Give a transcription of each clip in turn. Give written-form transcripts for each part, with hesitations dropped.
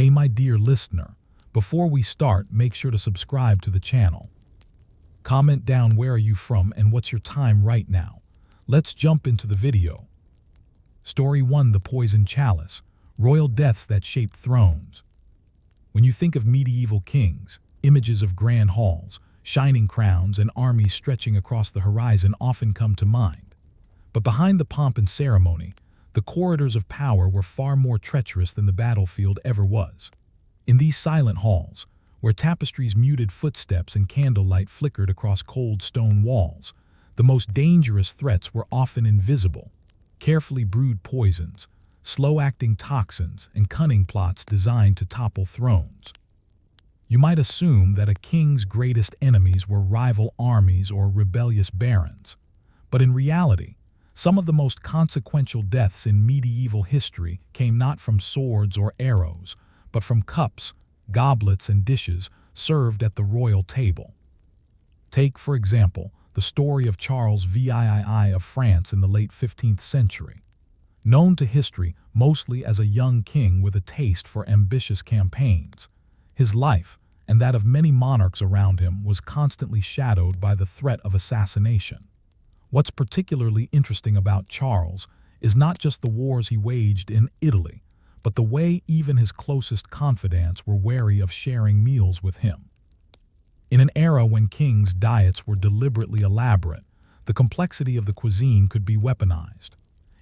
Hey my dear listener, before we start, make sure to subscribe to the channel. Comment down where are you from and what's your time right now. Let's jump into the video. Story 1: The Poison Chalice, Royal Deaths That Shaped Thrones. When you think of medieval kings, images of grand halls, shining crowns, and armies stretching across the horizon often come to mind. But behind the pomp and ceremony, the corridors of power were far more treacherous than the battlefield ever was. In these silent halls, where tapestries muted footsteps and candlelight flickered across cold stone walls, the most dangerous threats were often invisible. Carefully brewed poisons, slow-acting toxins, and cunning plots designed to topple thrones. You might assume that a king's greatest enemies were rival armies or rebellious barons. But in reality, some of the most consequential deaths in medieval history came not from swords or arrows, but from cups, goblets, and dishes served at the royal table. Take, for example, the story of Charles VII of France in the late 15th century. Known to history mostly as a young king with a taste for ambitious campaigns, his life, and that of many monarchs around him, was constantly shadowed by the threat of assassination. What's particularly interesting about Charles is not just the wars he waged in Italy, but the way even his closest confidants were wary of sharing meals with him. In an era when kings' diets were deliberately elaborate, the complexity of the cuisine could be weaponized.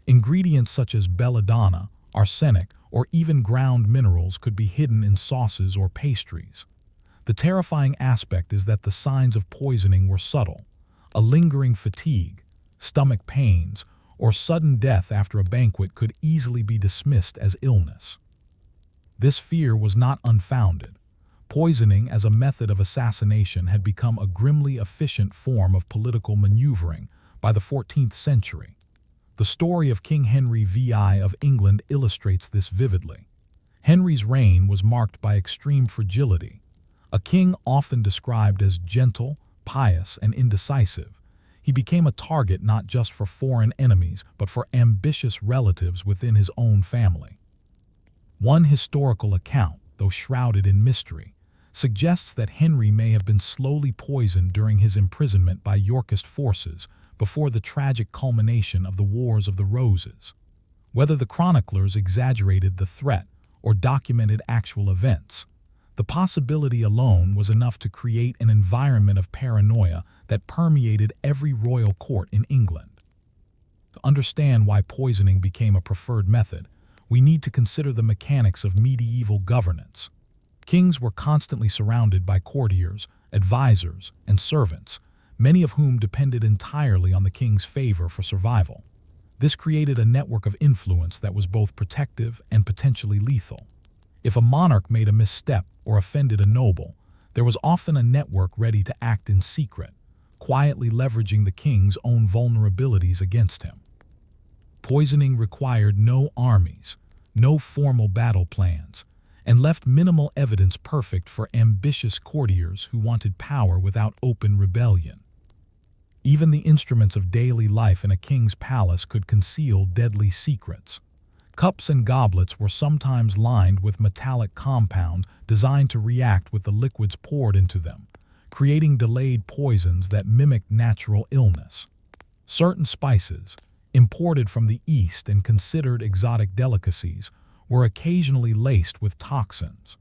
Ingredients such as belladonna, arsenic, or even ground minerals could be hidden in sauces or pastries. The terrifying aspect is that the signs of poisoning were subtle. A lingering fatigue, stomach pains, or sudden death after a banquet could easily be dismissed as illness. This fear was not unfounded. Poisoning as a method of assassination had become a grimly efficient form of political maneuvering by the 14th century. The story of King Henry VI of England illustrates this vividly. Henry's reign was marked by extreme fragility. A king often described as gentle, pious, and indecisive, he became a target not just for foreign enemies, but for ambitious relatives within his own family. One historical account, though shrouded in mystery, suggests that Henry may have been slowly poisoned during his imprisonment by Yorkist forces before the tragic culmination of the Wars of the Roses. Whether the chroniclers exaggerated the threat or documented actual events, the possibility alone was enough to create an environment of paranoia that permeated every royal court in England. To understand why poisoning became a preferred method, we need to consider the mechanics of medieval governance. Kings were constantly surrounded by courtiers, advisors, and servants, many of whom depended entirely on the king's favor for survival. This created a network of influence that was both protective and potentially lethal. If a monarch made a misstep or offended a noble, there was often a network ready to act in secret, quietly leveraging the king's own vulnerabilities against him. Poisoning required no armies, no formal battle plans, and left minimal evidence perfect for ambitious courtiers who wanted power without open rebellion. Even the instruments of daily life in a king's palace could conceal deadly secrets. Cups and goblets were sometimes lined with metallic compound designed to react with the liquids poured into them, creating delayed poisons that mimicked natural illness. Certain spices, imported from the East and considered exotic delicacies, were occasionally laced with toxins.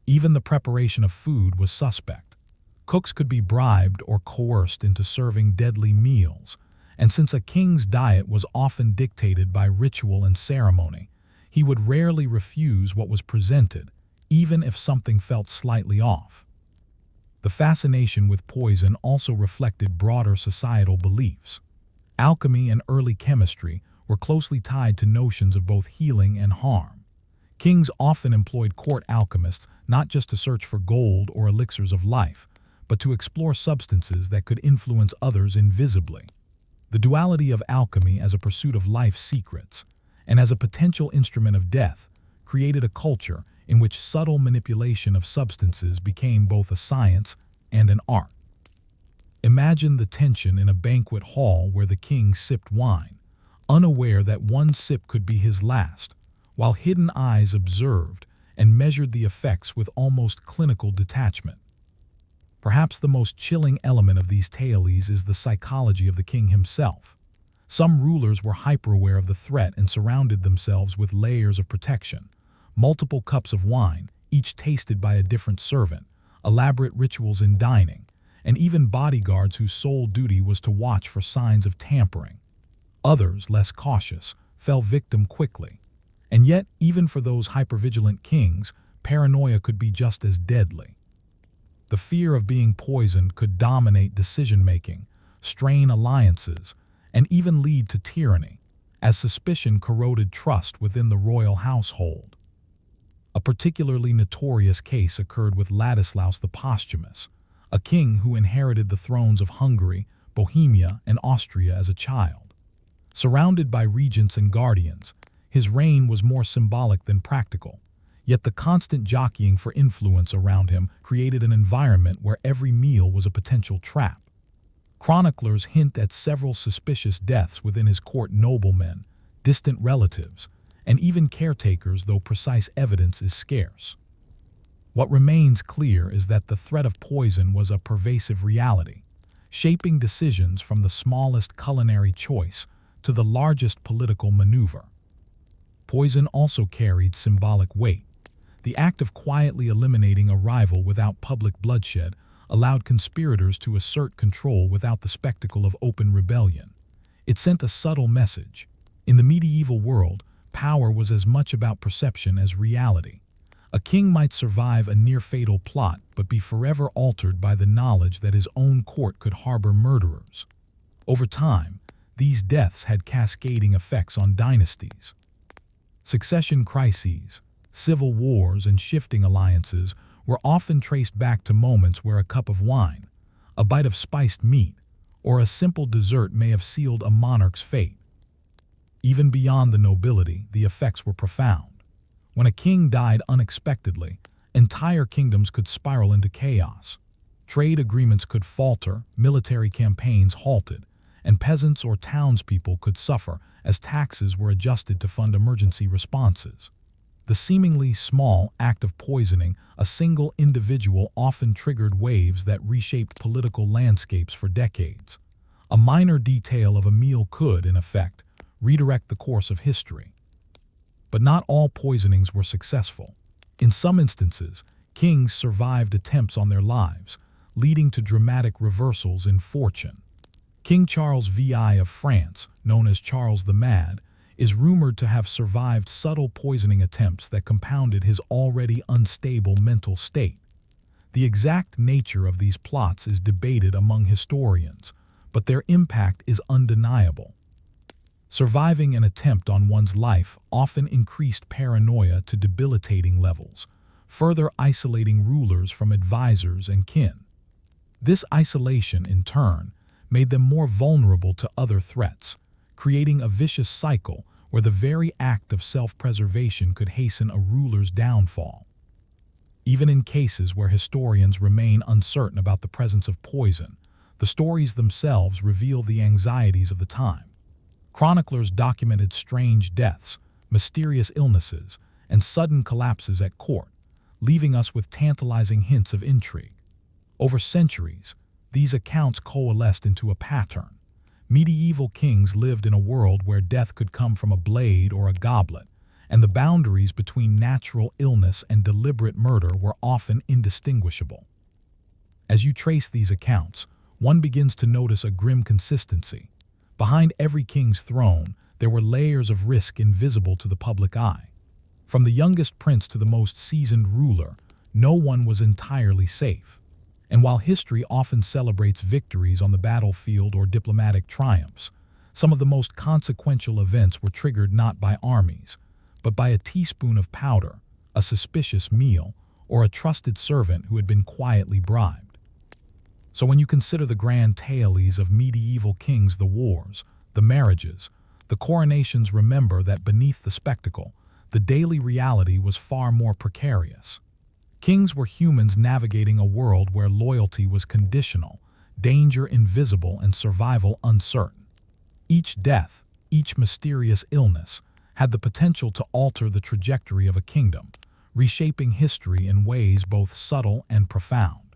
Even the preparation of food was suspect. Cooks could be bribed or coerced into serving deadly meals, and since a king's diet was often dictated by ritual and ceremony, he would rarely refuse what was presented, even if something felt slightly off. The fascination with poison also reflected broader societal beliefs. Alchemy and early chemistry were closely tied to notions of both healing and harm. Kings often employed court alchemists not just to search for gold or elixirs of life, but to explore substances that could influence others invisibly. The duality of alchemy as a pursuit of life's secrets and as a potential instrument of death created a culture in which subtle manipulation of substances became both a science and an art. Imagine the tension in a banquet hall where the king sipped wine, unaware that one sip could be his last, while hidden eyes observed and measured the effects with almost clinical detachment. Perhaps the most chilling element of these tales is the psychology of the king himself. Some rulers were hyper-aware of the threat and surrounded themselves with layers of protection. Multiple cups of wine, each tasted by a different servant, elaborate rituals in dining, and even bodyguards whose sole duty was to watch for signs of tampering. Others, less cautious, fell victim quickly. And yet, even for those hypervigilant kings, paranoia could be just as deadly. The fear of being poisoned could dominate decision-making, strain alliances, and even lead to tyranny, as suspicion corroded trust within the royal household. A particularly notorious case occurred with Ladislaus the Posthumous, a king who inherited the thrones of Hungary, Bohemia, and Austria as a child. Surrounded by regents and guardians, his reign was more symbolic than practical, yet the constant jockeying for influence around him created an environment where every meal was a potential trap. Chroniclers hint at several suspicious deaths within his court: noblemen, distant relatives, and even caretakers, though precise evidence is scarce. What remains clear is that the threat of poison was a pervasive reality, shaping decisions from the smallest culinary choice to the largest political maneuver. Poison also carried symbolic weight. The act of quietly eliminating a rival without public bloodshed allowed conspirators to assert control without the spectacle of open rebellion. It sent a subtle message. In the medieval world, power was as much about perception as reality. A king might survive a near-fatal plot but be forever altered by the knowledge that his own court could harbor murderers. Over time, these deaths had cascading effects on dynasties. Succession crises, civil wars, and shifting alliances were often traced back to moments where a cup of wine, a bite of spiced meat, or a simple dessert may have sealed a monarch's fate. Even beyond the nobility, the effects were profound. When a king died unexpectedly, entire kingdoms could spiral into chaos. Trade agreements could falter, military campaigns halted, and peasants or townspeople could suffer as taxes were adjusted to fund emergency responses. The seemingly small act of poisoning a single individual often triggered waves that reshaped political landscapes for decades. A minor detail of a meal could, in effect, redirect the course of history. But not all poisonings were successful. In some instances, kings survived attempts on their lives, leading to dramatic reversals in fortune. King Charles VI of France, known as Charles the Mad, is rumored to have survived subtle poisoning attempts that compounded his already unstable mental state. The exact nature of these plots is debated among historians, but their impact is undeniable. Surviving an attempt on one's life often increased paranoia to debilitating levels, further isolating rulers from advisors and kin. This isolation, in turn, made them more vulnerable to other threats, creating a vicious cycle where the very act of self-preservation could hasten a ruler's downfall. Even in cases where historians remain uncertain about the presence of poison, the stories themselves reveal the anxieties of the time. Chroniclers documented strange deaths, mysterious illnesses, and sudden collapses at court, leaving us with tantalizing hints of intrigue. Over centuries, these accounts coalesced into a pattern. Medieval kings lived in a world where death could come from a blade or a goblet, and the boundaries between natural illness and deliberate murder were often indistinguishable. As you trace these accounts, one begins to notice a grim consistency. Behind every king's throne, there were layers of risk invisible to the public eye. From the youngest prince to the most seasoned ruler, no one was entirely safe. And while history often celebrates victories on the battlefield or diplomatic triumphs, some of the most consequential events were triggered not by armies, but by a teaspoon of powder, a suspicious meal, or a trusted servant who had been quietly bribed. So when you consider the grand tales of medieval kings, the wars, the marriages, the coronations, remember that beneath the spectacle, the daily reality was far more precarious. Kings were humans navigating a world where loyalty was conditional, danger invisible, and survival uncertain. Each death, each mysterious illness, had the potential to alter the trajectory of a kingdom, reshaping history in ways both subtle and profound.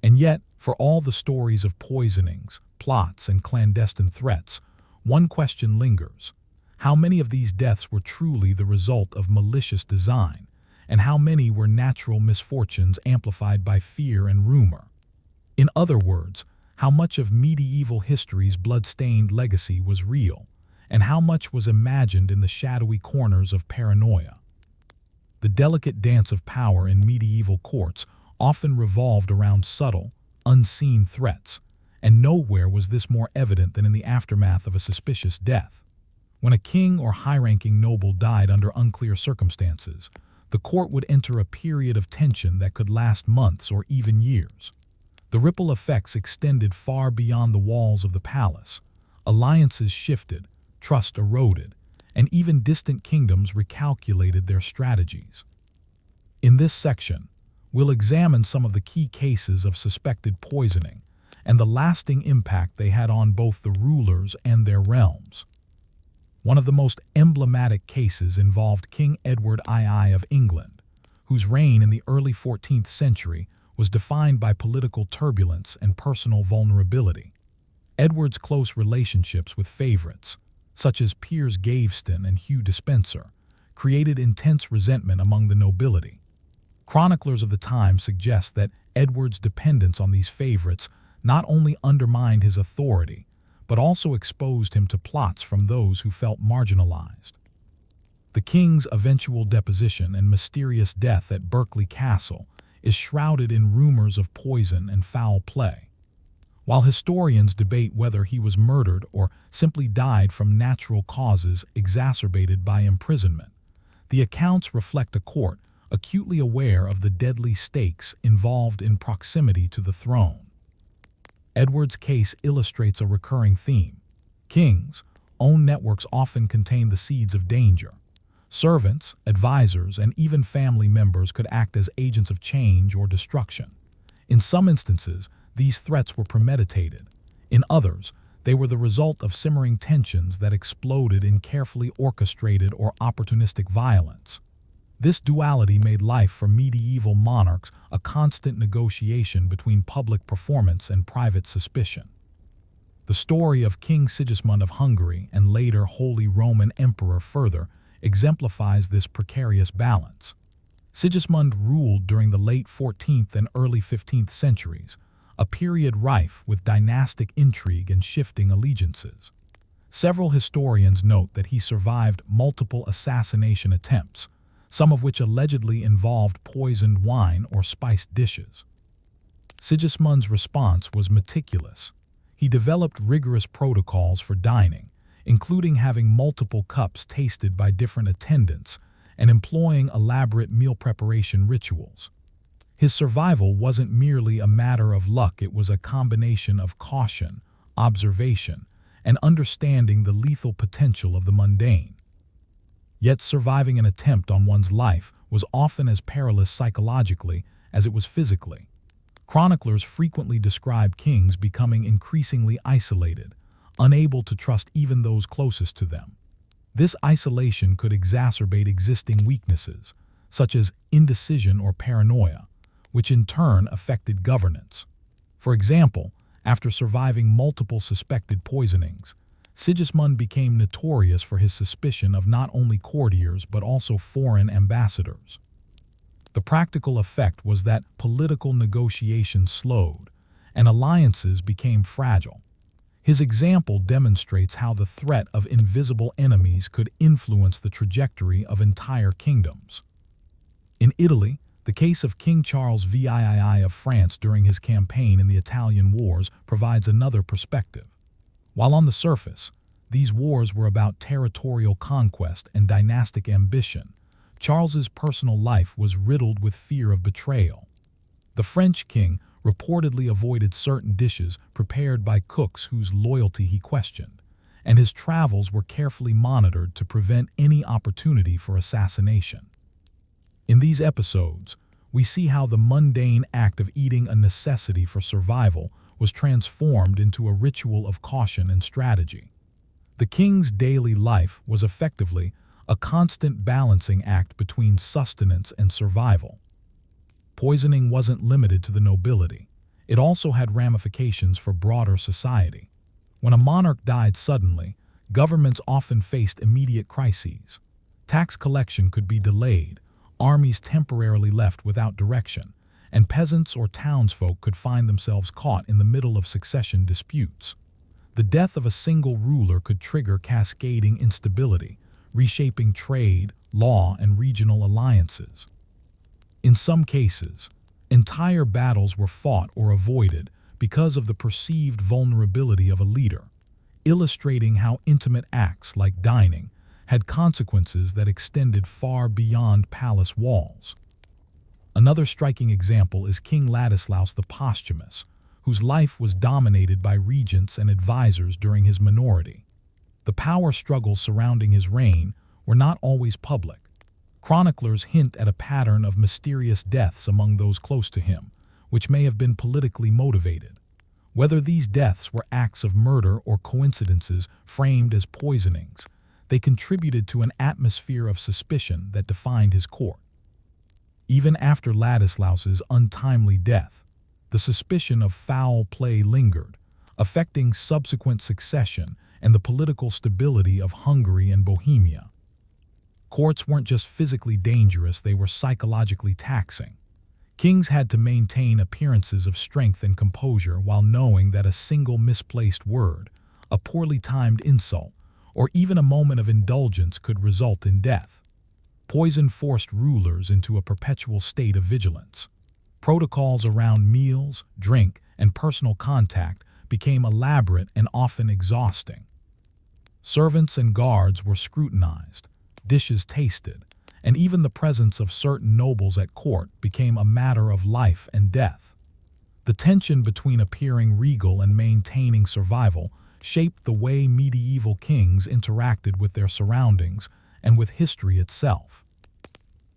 And yet, for all the stories of poisonings, plots, and clandestine threats, one question lingers. How many of these deaths were truly the result of malicious design, and how many were natural misfortunes amplified by fear and rumor? In other words, how much of medieval history's blood-stained legacy was real, and how much was imagined in the shadowy corners of paranoia? The delicate dance of power in medieval courts often revolved around subtle, unseen threats, and nowhere was this more evident than in the aftermath of a suspicious death. When a king or high-ranking noble died under unclear circumstances, the court would enter a period of tension that could last months or even years. The ripple effects extended far beyond the walls of the palace. Alliances shifted, trust eroded, and even distant kingdoms recalculated their strategies. In this section, we'll examine some of the key cases of suspected poisoning and the lasting impact they had on both the rulers and their realms. One of the most emblematic cases involved King Edward II of England, whose reign in the early 14th century was defined by political turbulence and personal vulnerability. Edward's close relationships with favorites, such as Piers Gaveston and Hugh Despenser, created intense resentment among the nobility. Chroniclers of the time suggest that Edward's dependence on these favorites not only undermined his authority, but also exposed him to plots from those who felt marginalized. The king's eventual deposition and mysterious death at Berkeley Castle is shrouded in rumors of poison and foul play. While historians debate whether he was murdered or simply died from natural causes exacerbated by imprisonment, the accounts reflect a court acutely aware of the deadly stakes involved in proximity to the throne. Edward's case illustrates a recurring theme. Kings' own networks often contain the seeds of danger. Servants, advisors, and even family members could act as agents of change or destruction. In some instances, these threats were premeditated. In others, they were the result of simmering tensions that exploded in carefully orchestrated or opportunistic violence. This duality made life for medieval monarchs a constant negotiation between public performance and private suspicion. The story of King Sigismund of Hungary and later Holy Roman Emperor further exemplifies this precarious balance. Sigismund ruled during the late 14th and early 15th centuries, a period rife with dynastic intrigue and shifting allegiances. Several historians note that he survived multiple assassination attempts, some of which allegedly involved poisoned wine or spiced dishes. Sigismund's response was meticulous. He developed rigorous protocols for dining, including having multiple cups tasted by different attendants and employing elaborate meal preparation rituals. His survival wasn't merely a matter of luck, it was a combination of caution, observation, and understanding the lethal potential of the mundane. Yet surviving an attempt on one's life was often as perilous psychologically as it was physically. Chroniclers frequently describe kings becoming increasingly isolated, unable to trust even those closest to them. This isolation could exacerbate existing weaknesses, such as indecision or paranoia, which in turn affected governance. For example, after surviving multiple suspected poisonings, Sigismund became notorious for his suspicion of not only courtiers but also foreign ambassadors. The practical effect was that political negotiations slowed, and alliances became fragile. His example demonstrates how the threat of invisible enemies could influence the trajectory of entire kingdoms. In Italy, the case of King Charles VII of France during his campaign in the Italian Wars provides another perspective. While on the surface, these wars were about territorial conquest and dynastic ambition, Charles's personal life was riddled with fear of betrayal. The French king reportedly avoided certain dishes prepared by cooks whose loyalty he questioned, and his travels were carefully monitored to prevent any opportunity for assassination. In these episodes, we see how the mundane act of eating, a necessity for survival, was transformed into a ritual of caution and strategy. The king's daily life was effectively a constant balancing act between sustenance and survival. Poisoning wasn't limited to the nobility. It also had ramifications for broader society. When a monarch died suddenly, governments often faced immediate crises. Tax collection could be delayed, armies temporarily left without direction, and peasants or townsfolk could find themselves caught in the middle of succession disputes. The death of a single ruler could trigger cascading instability, reshaping trade, law, and regional alliances. In some cases, entire battles were fought or avoided because of the perceived vulnerability of a leader, illustrating how intimate acts like dining had consequences that extended far beyond palace walls. Another striking example is King Ladislaus the Posthumous, whose life was dominated by regents and advisors during his minority. The power struggles surrounding his reign were not always public. Chroniclers hint at a pattern of mysterious deaths among those close to him, which may have been politically motivated. Whether these deaths were acts of murder or coincidences framed as poisonings, they contributed to an atmosphere of suspicion that defined his court. Even after Ladislaus's untimely death, the suspicion of foul play lingered, affecting subsequent succession and the political stability of Hungary and Bohemia. Courts weren't just physically dangerous, they were psychologically taxing. Kings had to maintain appearances of strength and composure while knowing that a single misplaced word, a poorly timed insult, or even a moment of indulgence could result in death. Poison forced rulers into a perpetual state of vigilance. Protocols around meals, drink, and personal contact became elaborate and often exhausting. Servants and guards were scrutinized, dishes tasted, and even the presence of certain nobles at court became a matter of life and death. The tension between appearing regal and maintaining survival shaped the way medieval kings interacted with their surroundings and with history itself.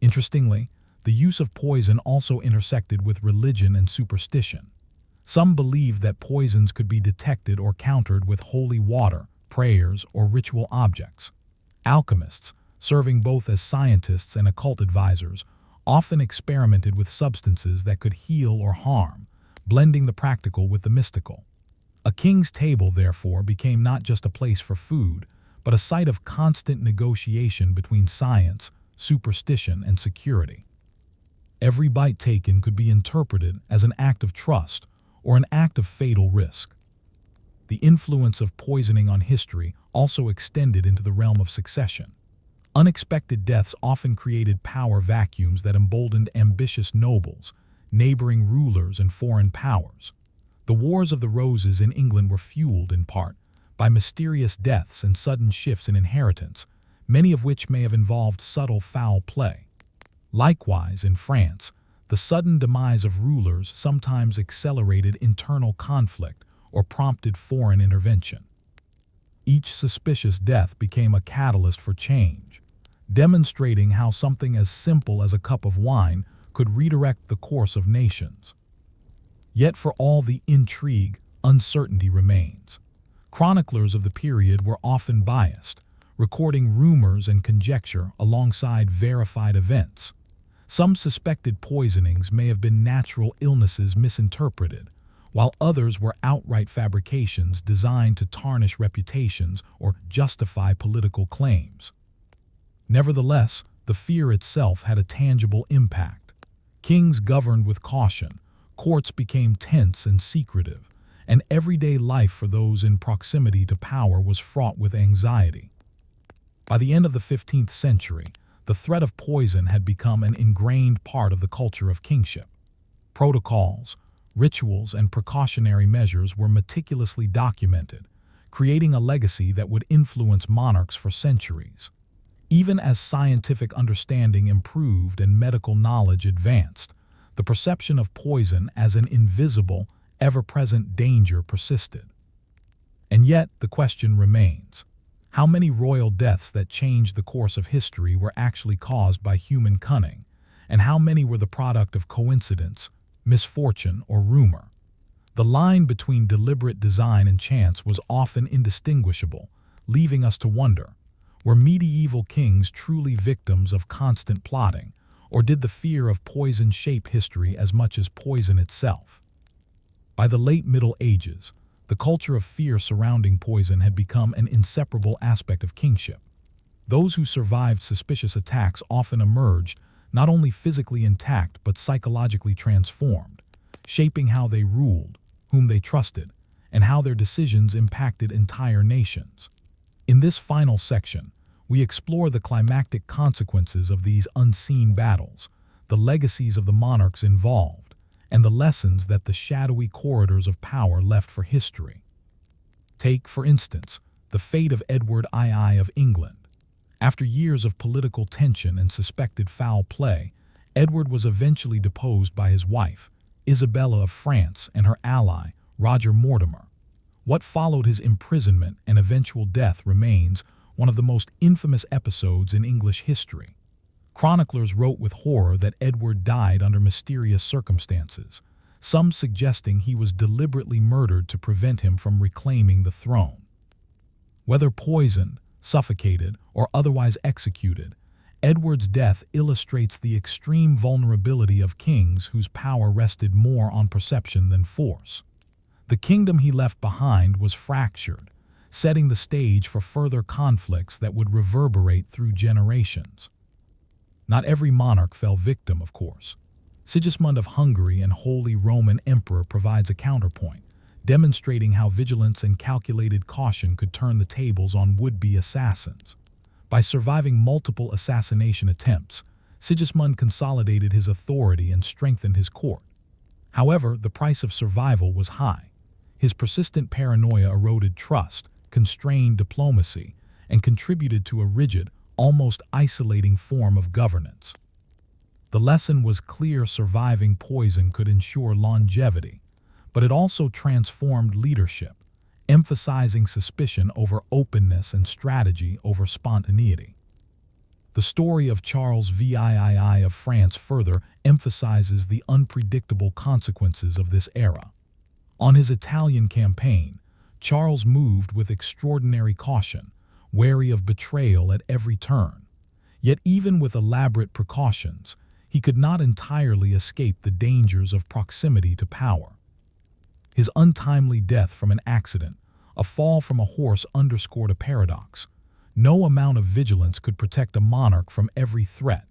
Interestingly, the use of poison also intersected with religion and superstition. Some believed that poisons could be detected or countered with holy water, prayers, or ritual objects. Alchemists, serving both as scientists and occult advisors, often experimented with substances that could heal or harm, blending the practical with the mystical. A king's table, therefore, became not just a place for food, but a site of constant negotiation between science, superstition, and security. Every bite taken could be interpreted as an act of trust or an act of fatal risk. The influence of poisoning on history also extended into the realm of succession. Unexpected deaths often created power vacuums that emboldened ambitious nobles, neighboring rulers, and foreign powers. The Wars of the Roses in England were fueled, in part, by mysterious deaths and sudden shifts in inheritance, many of which may have involved subtle foul play. Likewise, in France, the sudden demise of rulers sometimes accelerated internal conflict or prompted foreign intervention. Each suspicious death became a catalyst for change, demonstrating how something as simple as a cup of wine could redirect the course of nations. Yet for all the intrigue, uncertainty remains. Chroniclers of the period were often biased, recording rumors and conjecture alongside verified events. Some suspected poisonings may have been natural illnesses misinterpreted, while others were outright fabrications designed to tarnish reputations or justify political claims. Nevertheless, the fear itself had a tangible impact. Kings governed with caution, courts became tense and secretive, and everyday life for those in proximity to power was fraught with anxiety. By the end of the 15th century, the threat of poison had become an ingrained part of the culture of kingship. Protocols, rituals, and precautionary measures were meticulously documented, creating a legacy that would influence monarchs for centuries. Even as scientific understanding improved and medical knowledge advanced, the perception of poison as an invisible, ever-present danger persisted. And yet, the question remains: how many royal deaths that changed the course of history were actually caused by human cunning, and how many were the product of coincidence, misfortune, or rumor? The line between deliberate design and chance was often indistinguishable, leaving us to wonder, Were medieval kings truly victims of constant plotting, or did the fear of poison shape history as much as poison itself? By the late Middle Ages, the culture of fear surrounding poison had become an inseparable aspect of kingship. Those who survived suspicious attacks often emerged not only physically intact but psychologically transformed, shaping how they ruled, whom they trusted, and how their decisions impacted entire nations. In this final section, we explore the climactic consequences of these unseen battles, the legacies of the monarchs involved, and the lessons that the shadowy corridors of power left for history. Take, for instance, the fate of Edward II of England. After years of political tension and suspected foul play, Edward was eventually deposed by his wife, Isabella of France, and her ally, Roger Mortimer. What followed his imprisonment and eventual death remains one of the most infamous episodes in English history. Chroniclers wrote with horror that Edward died under mysterious circumstances, some suggesting he was deliberately murdered to prevent him from reclaiming the throne. Whether poisoned, suffocated, or otherwise executed, Edward's death illustrates the extreme vulnerability of kings whose power rested more on perception than force. The kingdom he left behind was fractured, setting the stage for further conflicts that would reverberate through generations. Not every monarch fell victim, of course. Sigismund of Hungary and Holy Roman Emperor provides a counterpoint, demonstrating how vigilance and calculated caution could turn the tables on would-be assassins. By surviving multiple assassination attempts, Sigismund consolidated his authority and strengthened his court. However, the price of survival was high. His persistent paranoia eroded trust, constrained diplomacy, and contributed to a rigid, almost isolating form of governance. The lesson was clear: surviving poison could ensure longevity, but it also transformed leadership, emphasizing suspicion over openness and strategy over spontaneity. The story of Charles VII of France further emphasizes the unpredictable consequences of this era. On his Italian campaign, Charles moved with extraordinary caution, wary of betrayal at every turn. Yet even with elaborate precautions, he could not entirely escape the dangers of proximity to power. His untimely death from an accident, a fall from a horse, underscored a paradox. No amount of vigilance could protect a monarch from every threat,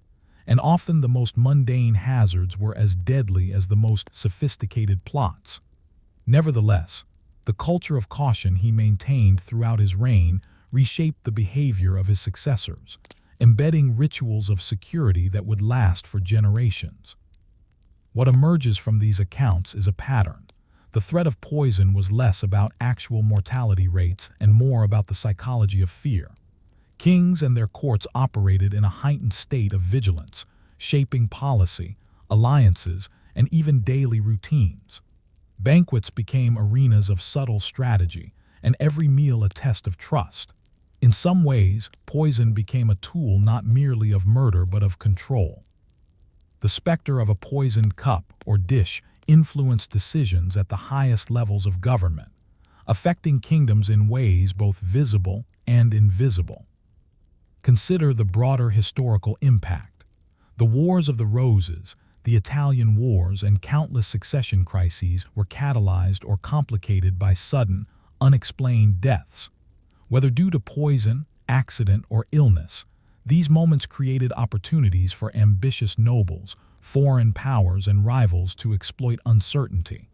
and often the most mundane hazards were as deadly as the most sophisticated plots. Nevertheless, the culture of caution he maintained throughout his reign reshaped the behavior of his successors, embedding rituals of security that would last for generations. What emerges from these accounts is a pattern. The threat of poison was less about actual mortality rates and more about the psychology of fear. Kings and their courts operated in a heightened state of vigilance, shaping policy, alliances, and even daily routines. Banquets became arenas of subtle strategy, and every meal a test of trust. In some ways, poison became a tool not merely of murder but of control. The specter of a poisoned cup or dish influenced decisions at the highest levels of government, affecting kingdoms in ways both visible and invisible. Consider the broader historical impact. The Wars of the Roses, the Italian Wars, and countless succession crises were catalyzed or complicated by sudden, unexplained deaths. Whether due to poison, accident, or illness, these moments created opportunities for ambitious nobles, foreign powers, and rivals to exploit uncertainty.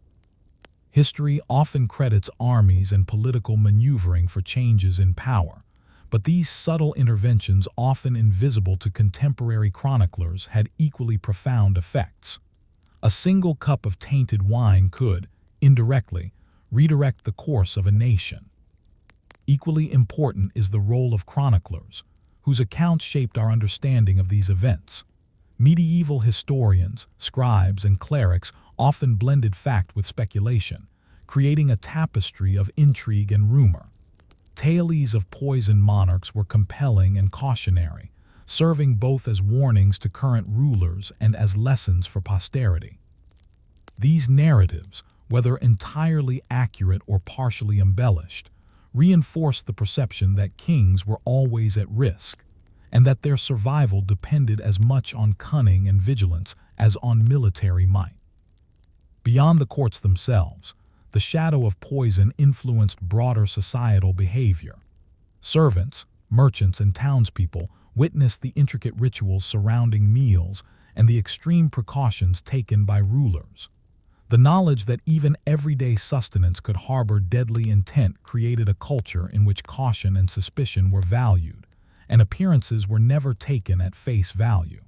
History often credits armies and political maneuvering for changes in power, but these subtle interventions, often invisible to contemporary chroniclers, had equally profound effects. A single cup of tainted wine could, indirectly, redirect the course of a nation. Equally important is the role of chroniclers, whose accounts shaped our understanding of these events. Medieval historians, scribes, and clerics often blended fact with speculation, creating a tapestry of intrigue and rumor. Tales of poisoned monarchs were compelling and cautionary, serving both as warnings to current rulers and as lessons for posterity. These narratives, whether entirely accurate or partially embellished, reinforced the perception that kings were always at risk, and that their survival depended as much on cunning and vigilance as on military might. Beyond the courts themselves, the shadow of poison influenced broader societal behavior. Servants, merchants, and townspeople witnessed the intricate rituals surrounding meals and the extreme precautions taken by rulers. The knowledge that even everyday sustenance could harbor deadly intent created a culture in which caution and suspicion were valued, and appearances were never taken at face value.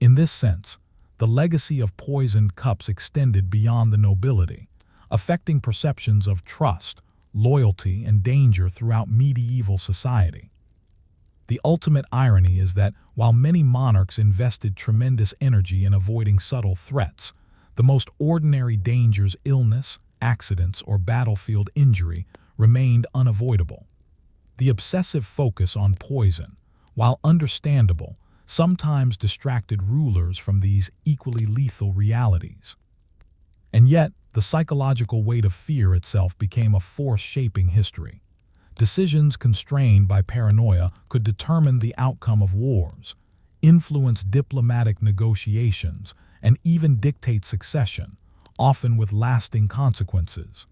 In this sense, the legacy of poisoned cups extended beyond the nobility, affecting perceptions of trust, loyalty, and danger throughout medieval society. The ultimate irony is that while many monarchs invested tremendous energy in avoiding subtle threats, the most ordinary dangers, illness, accidents, or battlefield injury, remained unavoidable. The obsessive focus on poison, while understandable, sometimes distracted rulers from these equally lethal realities. And yet, the psychological weight of fear itself became a force shaping history. Decisions constrained by paranoia could determine the outcome of wars, influence diplomatic negotiations, and even dictate succession, often with lasting consequences.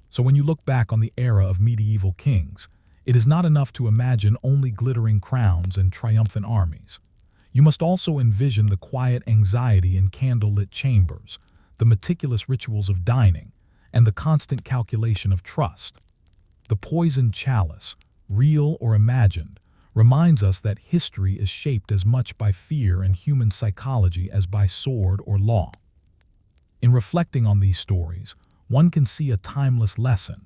So when you look back on the era of medieval kings, it is not enough to imagine only glittering crowns and triumphant armies. You must also envision the quiet anxiety in candlelit chambers, the meticulous rituals of dining, and the constant calculation of trust. The poisoned chalice, real or imagined, reminds us that history is shaped as much by fear and human psychology as by sword or law. In reflecting on these stories, one can see a timeless lesson.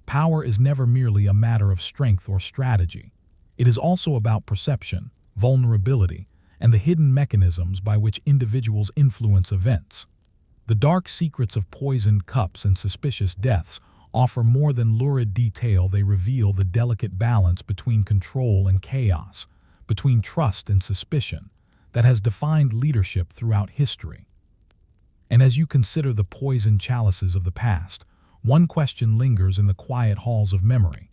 Power is never merely a matter of strength or strategy. It is also about perception, vulnerability, and the hidden mechanisms by which individuals influence events. The dark secrets of poisoned cups and suspicious deaths offer more than lurid detail. They reveal the delicate balance between control and chaos, between trust and suspicion, that has defined leadership throughout history. And as you consider the poisoned chalices of the past, one question lingers in the quiet halls of memory.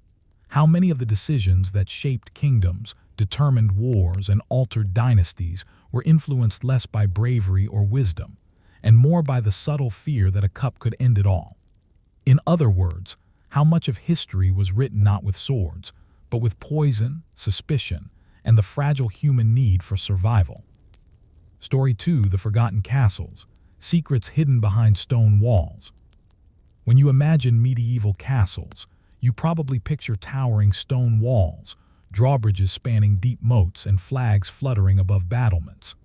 How many of the decisions that shaped kingdoms, determined wars, and altered dynasties were influenced less by bravery or wisdom, and more by the subtle fear that a cup could end it all? In other words, how much of history was written not with swords, but with poison, suspicion, and the fragile human need for survival? Story 2: The Forgotten Castles, Secrets Hidden Behind Stone Walls. When you imagine medieval castles, you probably picture towering stone walls, drawbridges spanning deep moats, and flags fluttering above battlements.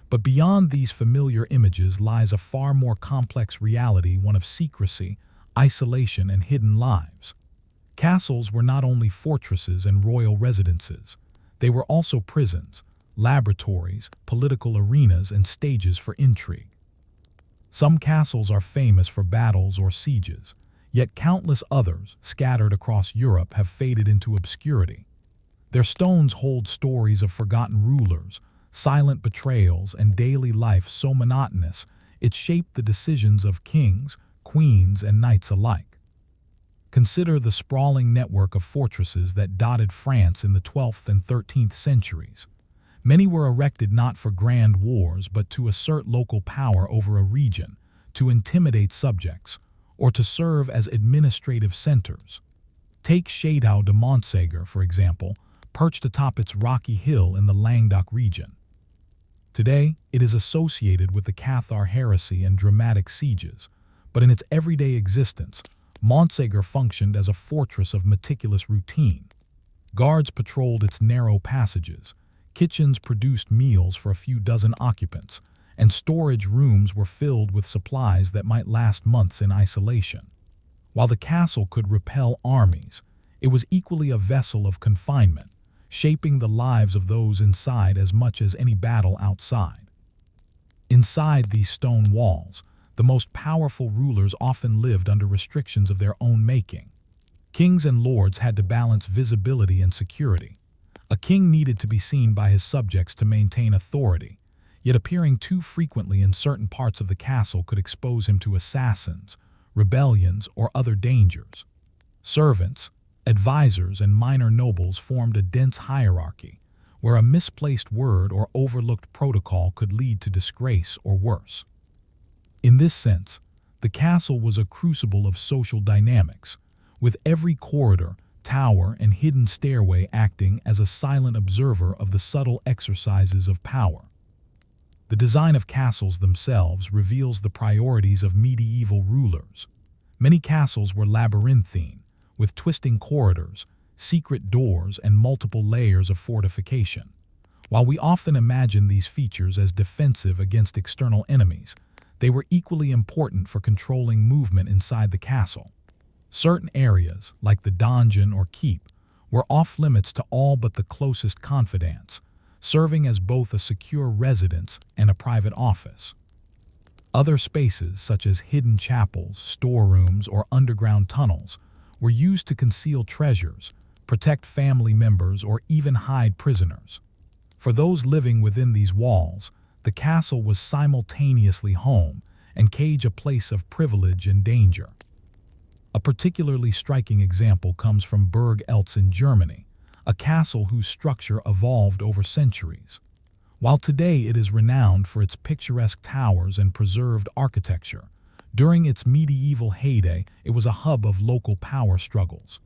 But beyond these familiar images lies a far more complex reality, one of secrecy, isolation, and hidden lives. Castles were not only fortresses and royal residences, they were also prisons, laboratories, political arenas, and stages for intrigue. Some castles are famous for battles or sieges, yet countless others, scattered across Europe, have faded into obscurity. Their stones hold stories of forgotten rulers, silent betrayals, and daily life so monotonous it shaped the decisions of kings, queens, and knights alike. Consider the sprawling network of fortresses that dotted France in the 12th and 13th centuries. Many were erected not for grand wars but to assert local power over a region, to intimidate subjects, or to serve as administrative centers. Take Château de Montségur, for example, perched atop its rocky hill in the Languedoc region. Today, it is associated with the Cathar heresy and dramatic sieges, but in its everyday existence, Montségur functioned as a fortress of meticulous routine. Guards patrolled its narrow passages, kitchens produced meals for a few dozen occupants, and storage rooms were filled with supplies that might last months in isolation. While the castle could repel armies, it was equally a vessel of confinement, shaping the lives of those inside as much as any battle outside. Inside these stone walls, the most powerful rulers often lived under restrictions of their own making. Kings and lords had to balance visibility and security. A king needed to be seen by his subjects to maintain authority, yet appearing too frequently in certain parts of the castle could expose him to assassins, rebellions, or other dangers. Servants, advisors, and minor nobles formed a dense hierarchy, where a misplaced word or overlooked protocol could lead to disgrace or worse. In this sense, the castle was a crucible of social dynamics, with every corridor, tower, and hidden stairway acting as a silent observer of the subtle exercises of power. The design of castles themselves reveals the priorities of medieval rulers. Many castles were labyrinthine, with twisting corridors, secret doors, and multiple layers of fortification. While we often imagine these features as defensive against external enemies, they were equally important for controlling movement inside the castle. Certain areas, like the donjon or keep, were off-limits to all but the closest confidants, serving as both a secure residence and a private office. Other spaces, such as hidden chapels, storerooms, or underground tunnels, were used to conceal treasures, protect family members, or even hide prisoners. For those living within these walls, the castle was simultaneously home and cage, a place of privilege and danger. A particularly striking example comes from Burg Eltz in Germany, a castle whose structure evolved over centuries. While today it is renowned for its picturesque towers and preserved architecture, during its medieval heyday it was a hub of local power struggles.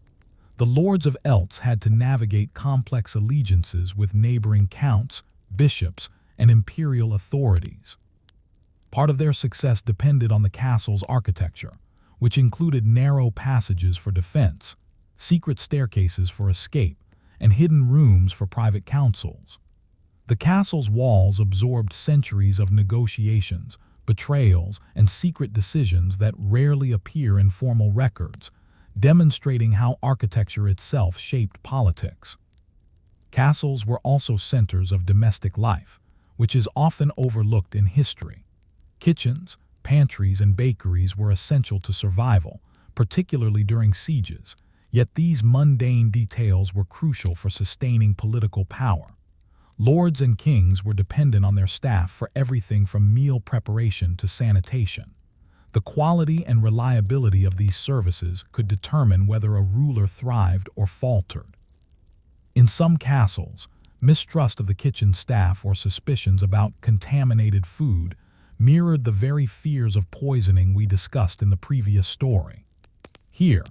The lords of Eltz had to navigate complex allegiances with neighboring counts, bishops, and imperial authorities. Part of their success depended on the castle's architecture, which included narrow passages for defense, secret staircases for escape, and hidden rooms for private councils. The castle's walls absorbed centuries of negotiations, betrayals, and secret decisions that rarely appear in formal records, demonstrating how architecture itself shaped politics. Castles were also centers of domestic life, which is often overlooked in history. Kitchens, pantries, and bakeries were essential to survival, particularly during sieges, yet these mundane details were crucial for sustaining political power. Lords and kings were dependent on their staff for everything from meal preparation to sanitation. The quality and reliability of these services could determine whether a ruler thrived or faltered. In some castles, mistrust of the kitchen staff or suspicions about contaminated food mirrored the very fears of poisoning we discussed in the previous story. Here,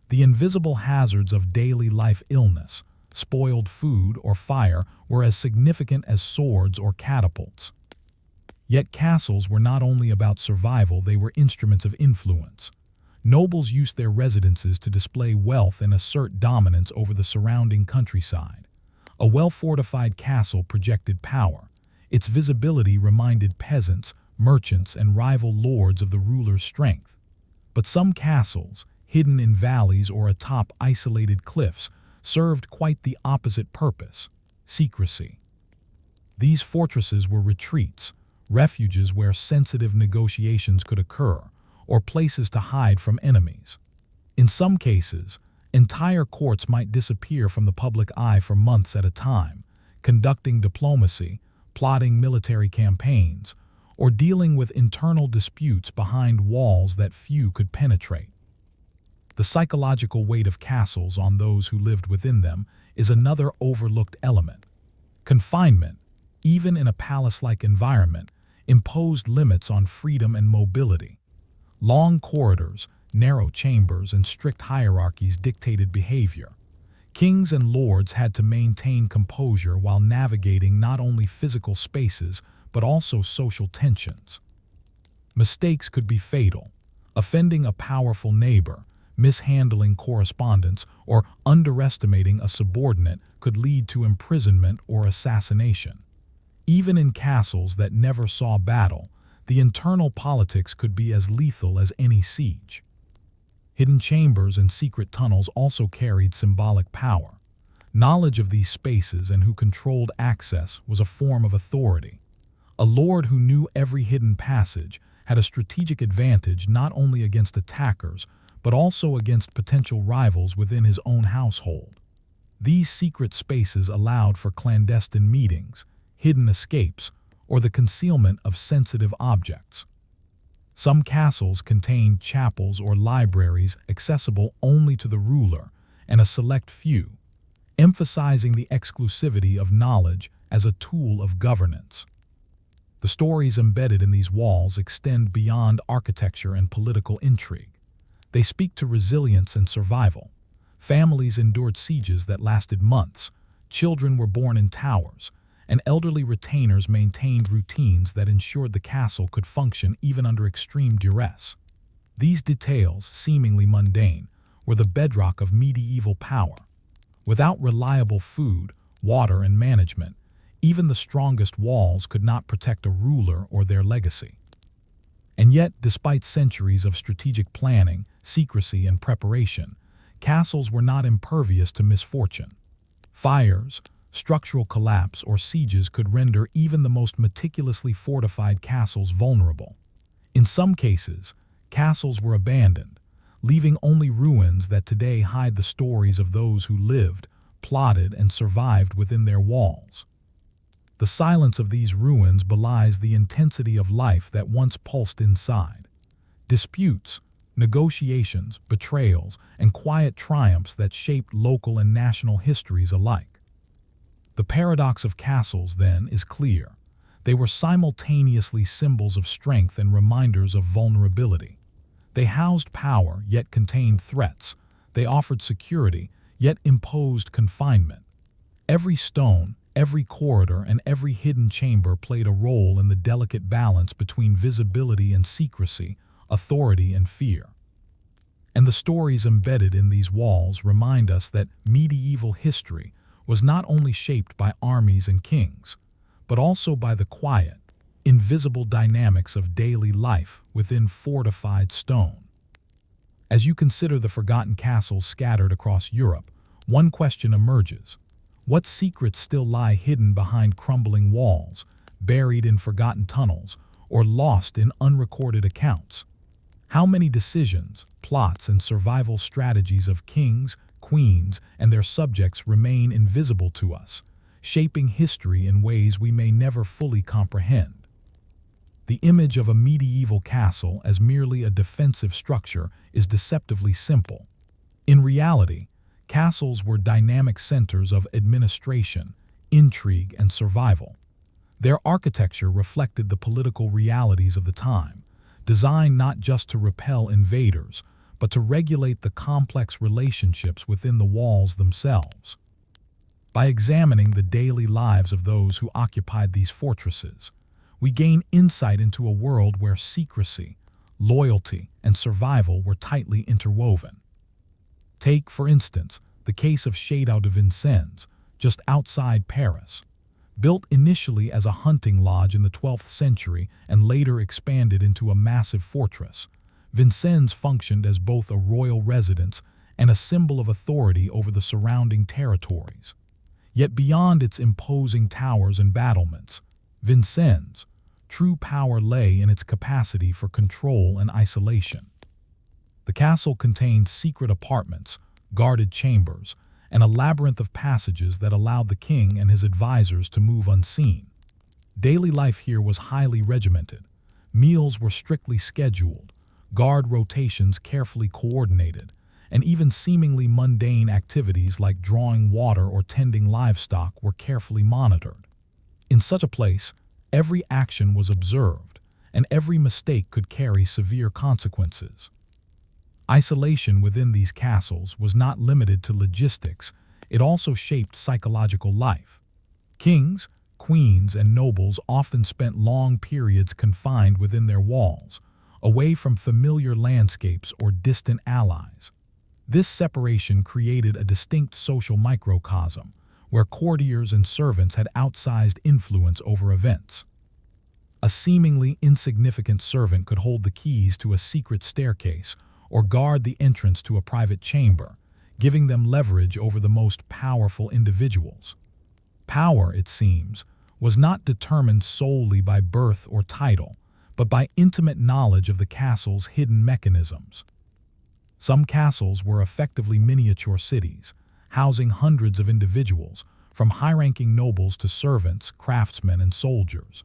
the invisible hazards of daily life, illness, spoiled food, or fire were as significant as swords or catapults. Yet castles were not only about survival, they were instruments of influence. Nobles used their residences to display wealth and assert dominance over the surrounding countryside. A well-fortified castle projected power. Its visibility reminded peasants, merchants, and rival lords of the ruler's strength. But some castles, hidden in valleys or atop isolated cliffs, served quite the opposite purpose: secrecy. These fortresses were retreats, refuges where sensitive negotiations could occur, or places to hide from enemies. In some cases, entire courts might disappear from the public eye for months at a time, conducting diplomacy, plotting military campaigns, or dealing with internal disputes behind walls that few could penetrate. The psychological weight of castles on those who lived within them is another overlooked element. Confinement, even in a palace-like environment, imposed limits on freedom and mobility. Long corridors, narrow chambers, and strict hierarchies dictated behavior. Kings and lords had to maintain composure while navigating not only physical spaces but also social tensions. Mistakes could be fatal. Offending a powerful neighbor, mishandling correspondence, or underestimating a subordinate could lead to imprisonment or assassination. Even in castles that never saw battle, the internal politics could be as lethal as any siege. Hidden chambers and secret tunnels also carried symbolic power. Knowledge of these spaces and who controlled access was a form of authority. A lord who knew every hidden passage had a strategic advantage not only against attackers, but also against potential rivals within his own household. These secret spaces allowed for clandestine meetings, hidden escapes, or the concealment of sensitive objects. Some castles contained chapels or libraries accessible only to the ruler, and a select few, emphasizing the exclusivity of knowledge as a tool of governance. The stories embedded in these walls extend beyond architecture and political intrigue. They speak to resilience and survival. Families endured sieges that lasted months, children were born in towers, and elderly retainers maintained routines that ensured the castle could function even under extreme duress. These details, seemingly mundane, were the bedrock of medieval power. Without reliable food, water, and management, even the strongest walls could not protect a ruler or their legacy. And yet, despite centuries of strategic planning, secrecy, and preparation, castles were not impervious to misfortune. Fires, structural collapse, or sieges could render even the most meticulously fortified castles vulnerable. In some cases, castles were abandoned, leaving only ruins that today hide the stories of those who lived, plotted, and survived within their walls. The silence of these ruins belies the intensity of life that once pulsed inside. Disputes, negotiations, betrayals, and quiet triumphs that shaped local and national histories alike. The paradox of castles, then, is clear. They were simultaneously symbols of strength and reminders of vulnerability. They housed power, yet contained threats. They offered security, yet imposed confinement. Every stone, every corridor, and every hidden chamber played a role in the delicate balance between visibility and secrecy, authority and fear. And the stories embedded in these walls remind us that medieval history was not only shaped by armies and kings, but also by the quiet, invisible dynamics of daily life within fortified stone. As you consider the forgotten castles scattered across Europe, one question emerges. What secrets still lie hidden behind crumbling walls, buried in forgotten tunnels, or lost in unrecorded accounts? How many decisions, plots, and survival strategies of kings, queens, and their subjects remain invisible to us, shaping history in ways we may never fully comprehend? The image of a medieval castle as merely a defensive structure is deceptively simple. In reality, castles were dynamic centers of administration, intrigue, and survival. Their architecture reflected the political realities of the time, designed not just to repel invaders, but to regulate the complex relationships within the walls themselves. By examining the daily lives of those who occupied these fortresses, we gain insight into a world where secrecy, loyalty, and survival were tightly interwoven. Take, for instance, the case of Château de Vincennes, just outside Paris. Built initially as a hunting lodge in the 12th century and later expanded into a massive fortress, Vincennes functioned as both a royal residence and a symbol of authority over the surrounding territories. Yet beyond its imposing towers and battlements, Vincennes' true power lay in its capacity for control and isolation. The castle contained secret apartments, guarded chambers, and a labyrinth of passages that allowed the king and his advisors to move unseen. Daily life here was highly regimented. Meals were strictly scheduled, guard rotations carefully coordinated, and even seemingly mundane activities like drawing water or tending livestock were carefully monitored. In such a place, every action was observed, and every mistake could carry severe consequences. Isolation within these castles was not limited to logistics, it also shaped psychological life. Kings, queens, and nobles often spent long periods confined within their walls, away from familiar landscapes or distant allies. This separation created a distinct social microcosm, where courtiers and servants had outsized influence over events. A seemingly insignificant servant could hold the keys to a secret staircase or guard the entrance to a private chamber, giving them leverage over the most powerful individuals. Power, it seems, was not determined solely by birth or title, but by intimate knowledge of the castle's hidden mechanisms. Some castles were effectively miniature cities, housing hundreds of individuals, from high-ranking nobles to servants, craftsmen, and soldiers.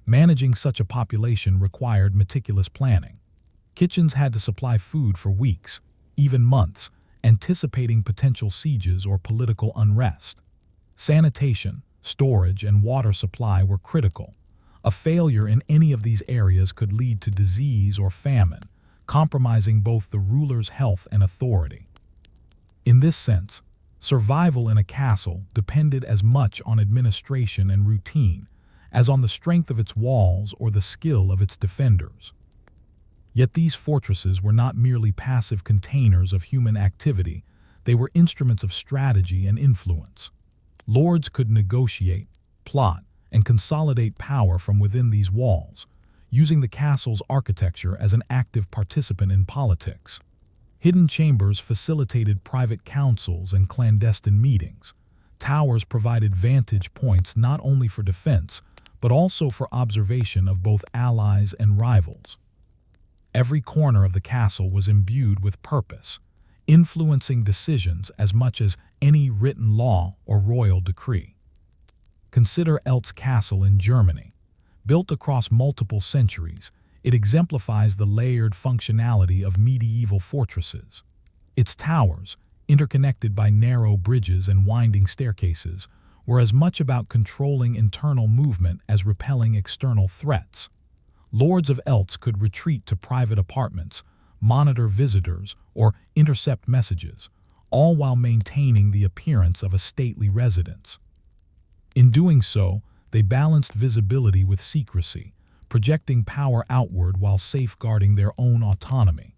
Managing such a population required meticulous planning. Kitchens had to supply food for weeks, even months, anticipating potential sieges or political unrest. Sanitation, storage, and water supply were critical. A failure in any of these areas could lead to disease or famine, compromising both the ruler's health and authority. In this sense, survival in a castle depended as much on administration and routine as on the strength of its walls or the skill of its defenders. Yet these fortresses were not merely passive containers of human activity, they were instruments of strategy and influence. Lords could negotiate, plot, and consolidate power from within these walls, using the castle's architecture as an active participant in politics. Hidden chambers facilitated private councils and clandestine meetings. Towers provided vantage points not only for defense, but also for observation of both allies and rivals. Every corner of the castle was imbued with purpose, influencing decisions as much as any written law or royal decree. Consider Elt's Castle in Germany. Built across multiple centuries, it exemplifies the layered functionality of medieval fortresses. Its towers, interconnected by narrow bridges and winding staircases, were as much about controlling internal movement as repelling external threats. Lords of Eltz could retreat to private apartments, monitor visitors, or intercept messages, all while maintaining the appearance of a stately residence. In doing so, they balanced visibility with secrecy, projecting power outward while safeguarding their own autonomy.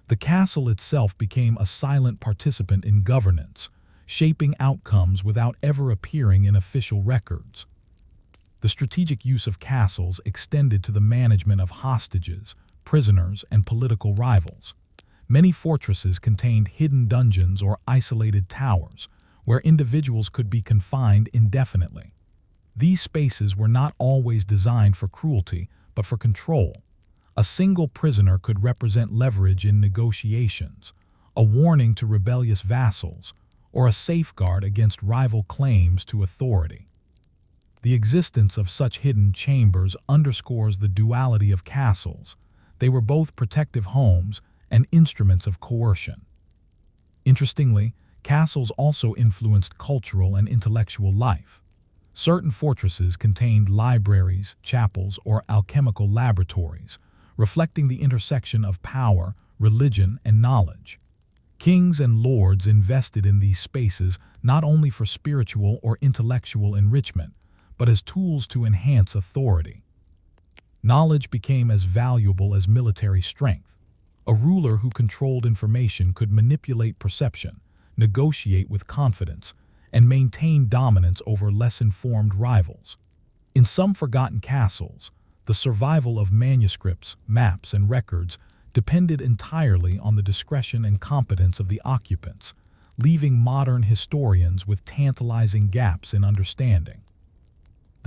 The castle itself became a silent participant in governance, shaping outcomes without ever appearing in official records. The strategic use of castles extended to the management of hostages, prisoners, and political rivals. Many fortresses contained hidden dungeons or isolated towers, where individuals could be confined indefinitely. These spaces were not always designed for cruelty, but for control. A single prisoner could represent leverage in negotiations, a warning to rebellious vassals, or a safeguard against rival claims to authority. The existence of such hidden chambers underscores the duality of castles. They were both protective homes and instruments of coercion. Interestingly, castles also influenced cultural and intellectual life. Certain fortresses contained libraries, chapels, or alchemical laboratories, reflecting the intersection of power, religion, and knowledge. Kings and lords invested in these spaces not only for spiritual or intellectual enrichment, but as tools to enhance authority. Knowledge became as valuable as military strength. A ruler who controlled information could manipulate perception, negotiate with confidence, and maintain dominance over less informed rivals. In some forgotten castles, the survival of manuscripts, maps, and records depended entirely on the discretion and competence of the occupants, leaving modern historians with tantalizing gaps in understanding.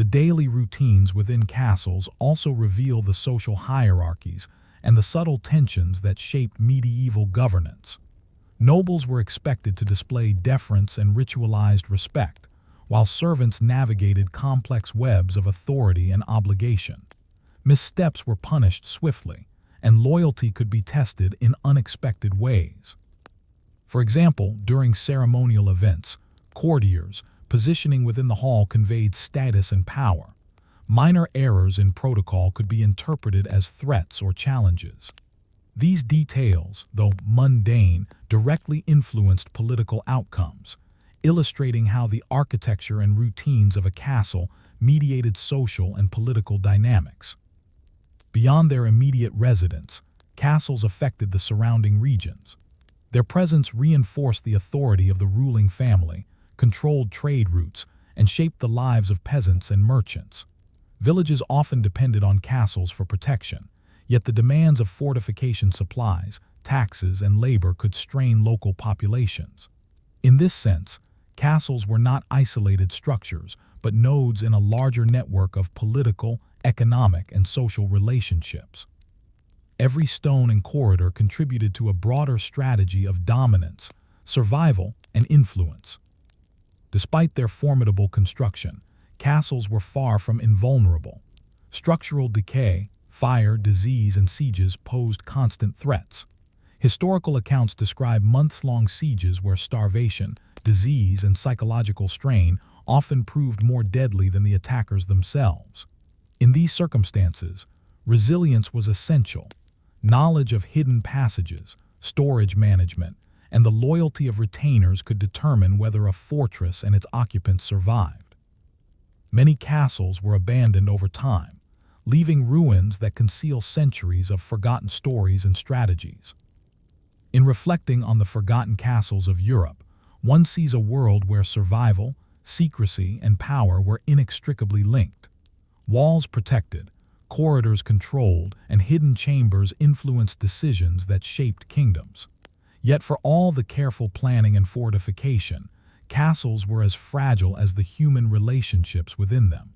The daily routines within castles also reveal the social hierarchies and the subtle tensions that shaped medieval governance. Nobles were expected to display deference and ritualized respect, while servants navigated complex webs of authority and obligation. Missteps were punished swiftly, and loyalty could be tested in unexpected ways. For example, during ceremonial events, courtiers positioning within the hall conveyed status and power. Minor errors in protocol could be interpreted as threats or challenges. These details, though mundane, directly influenced political outcomes, illustrating how the architecture and routines of a castle mediated social and political dynamics. Beyond their immediate residence, castles affected the surrounding regions. Their presence reinforced the authority of the ruling family, controlled trade routes, and shaped the lives of peasants and merchants. Villages often depended on castles for protection, yet the demands of fortification supplies, taxes, and labor could strain local populations. In this sense, castles were not isolated structures, but nodes in a larger network of political, economic, and social relationships. Every stone and corridor contributed to a broader strategy of dominance, survival, and influence. Despite their formidable construction, castles were far from invulnerable. Structural decay, fire, disease, and sieges posed constant threats. Historical accounts describe months-long sieges where starvation, disease, and psychological strain often proved more deadly than the attackers themselves. In these circumstances, resilience was essential. Knowledge of hidden passages, storage management, and the loyalty of retainers could determine whether a fortress and its occupants survived. Many castles were abandoned over time, leaving ruins that conceal centuries of forgotten stories and strategies. In reflecting on the forgotten castles of Europe, one sees a world where survival, secrecy, and power were inextricably linked. Walls protected, corridors controlled, and hidden chambers influenced decisions that shaped kingdoms. Yet for all the careful planning and fortification, castles were as fragile as the human relationships within them.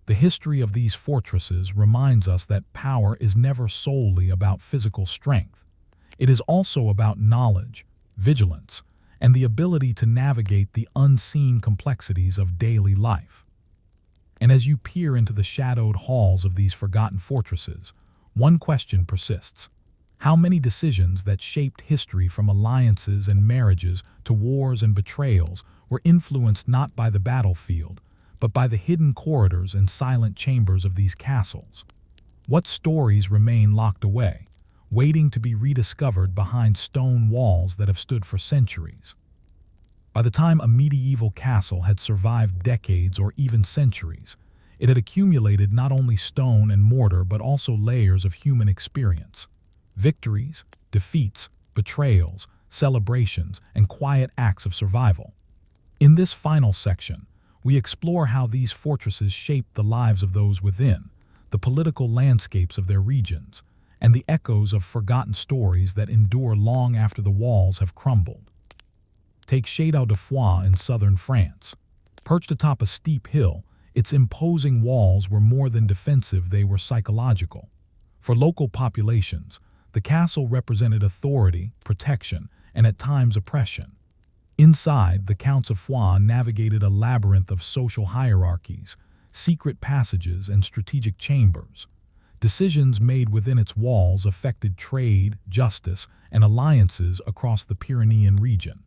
The history of these fortresses reminds us that power is never solely about physical strength. It is also about knowledge, vigilance, and the ability to navigate the unseen complexities of daily life. And as you peer into the shadowed halls of these forgotten fortresses, one question persists. How many decisions that shaped history, from alliances and marriages to wars and betrayals, were influenced not by the battlefield, but by the hidden corridors and silent chambers of these castles? What stories remain locked away, waiting to be rediscovered behind stone walls that have stood for centuries? By the time a medieval castle had survived decades or even centuries, it had accumulated not only stone and mortar but also layers of human experience. Victories, defeats, betrayals, celebrations, and quiet acts of survival. In this final section, we explore how these fortresses shaped the lives of those within, the political landscapes of their regions, and the echoes of forgotten stories that endure long after the walls have crumbled. Take Chateau-de-Foix in southern France. Perched atop a steep hill, its imposing walls were more than defensive, they were psychological. For local populations, the castle represented authority, protection, and at times oppression. Inside, the Counts of Foix navigated a labyrinth of social hierarchies, secret passages, and strategic chambers. Decisions made within its walls affected trade, justice, and alliances across the Pyrenean region.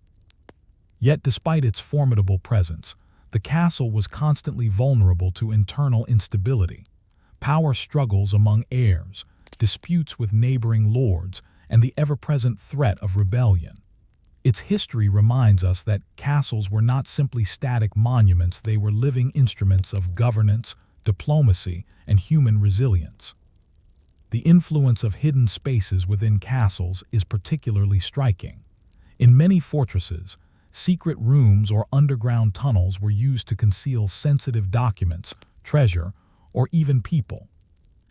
Yet despite its formidable presence, the castle was constantly vulnerable to internal instability. Power struggles among heirs, disputes with neighboring lords, and the ever-present threat of rebellion. Its history reminds us that castles were not simply static monuments, they were living instruments of governance, diplomacy, and human resilience. The influence of hidden spaces within castles is particularly striking. In many fortresses, secret rooms or underground tunnels were used to conceal sensitive documents, treasure, or even people.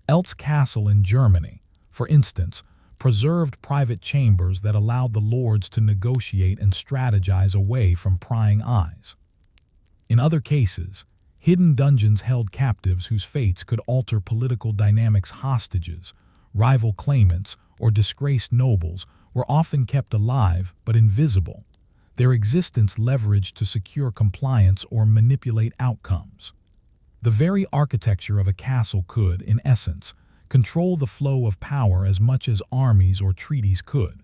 Elt's Castle in Germany, for instance, preserved private chambers that allowed the lords to negotiate and strategize away from prying eyes. In other cases, hidden dungeons held captives whose fates could alter political dynamics. Hostages, rival claimants, or disgraced nobles were often kept alive but invisible, their existence leveraged to secure compliance or manipulate outcomes. The very architecture of a castle could, in essence, control the flow of power as much as armies or treaties could.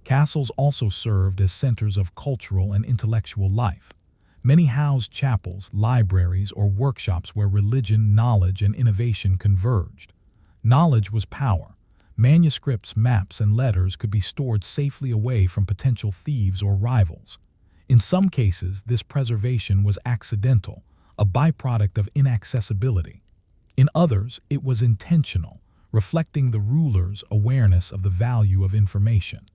Castles also served as centers of cultural and intellectual life. Many housed chapels, libraries, or workshops where religion, knowledge, and innovation converged. Knowledge was power. Manuscripts, maps, and letters could be stored safely away from potential thieves or rivals. In some cases, this preservation was accidental, a byproduct of inaccessibility. In others, it was intentional, reflecting the ruler's awareness of the value of information.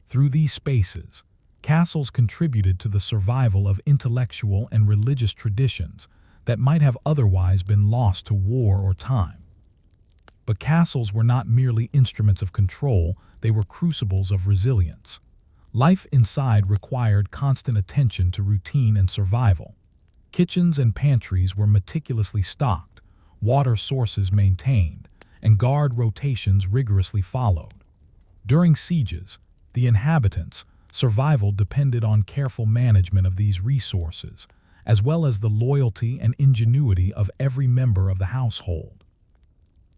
Through these spaces, castles contributed to the survival of intellectual and religious traditions that might have otherwise been lost to war or time. But castles were not merely instruments of control, they were crucibles of resilience. Life inside required constant attention to routine and survival. Kitchens and pantries were meticulously stocked, water sources maintained, and guard rotations rigorously followed. During sieges, the inhabitants' survival depended on careful management of these resources, as well as the loyalty and ingenuity of every member of the household.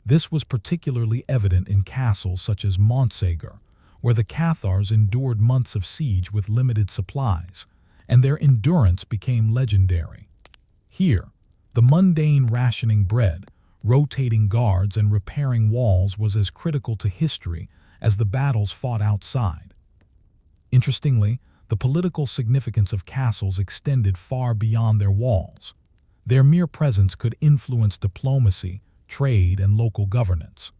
This was particularly evident in castles such as Montségur, where the Cathars endured months of siege with limited supplies, and their endurance became legendary. Here, the mundane rationing bread, rotating guards, and repairing walls was as critical to history as the battles fought outside. Interestingly, the political significance of castles extended far beyond their walls. Their mere presence could influence diplomacy, trade, and local governance.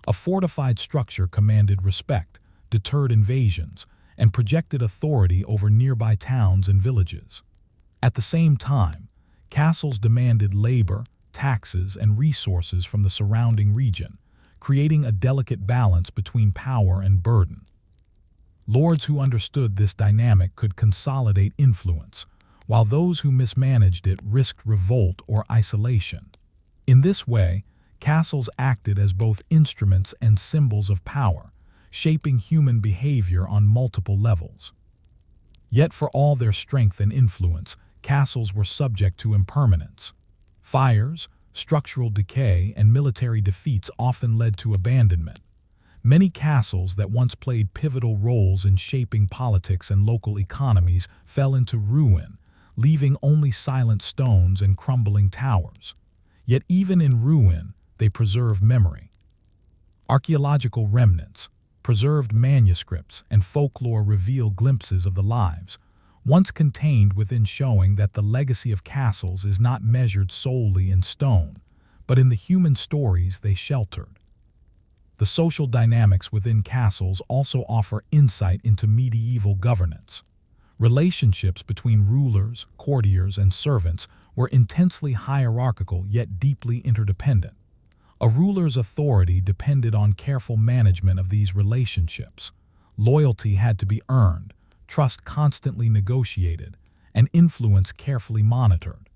A fortified structure commanded respect, deterred invasions, and projected authority over nearby towns and villages. At the same time, castles demanded labor, taxes, and resources from the surrounding region, creating a delicate balance between power and burden. Lords who understood this dynamic could consolidate influence, while those who mismanaged it risked revolt or isolation. In this way, castles acted as both instruments and symbols of power, shaping human behavior on multiple levels. Yet for all their strength and influence, castles were subject to impermanence. Fires, structural decay, and military defeats often led to abandonment. Many castles that once played pivotal roles in shaping politics and local economies fell into ruin, leaving only silent stones and crumbling towers. Yet even in ruin, they preserve memory. Archaeological remnants, preserved manuscripts, and folklore reveal glimpses of the lives once contained within, showing that the legacy of castles is not measured solely in stone, but in the human stories they sheltered. The social dynamics within castles also offer insight into medieval governance. Relationships between rulers, courtiers, and servants were intensely hierarchical yet deeply interdependent. A ruler's authority depended on careful management of these relationships. Loyalty had to be earned, trust constantly negotiated, and influence carefully monitored.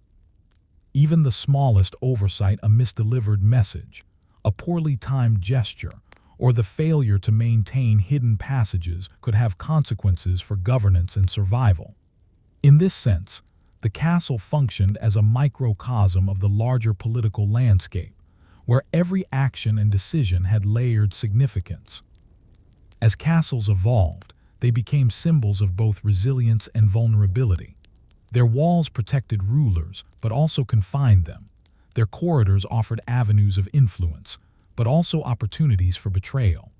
Even the smallest oversight, a misdelivered message, a poorly timed gesture, or the failure to maintain hidden passages could have consequences for governance and survival. In this sense, the castle functioned as a microcosm of the larger political landscape, where every action and decision had layered significance. As castles evolved, they became symbols of both resilience and vulnerability. Their walls protected rulers, but also confined them. Their corridors offered avenues of influence, but also opportunities for betrayal.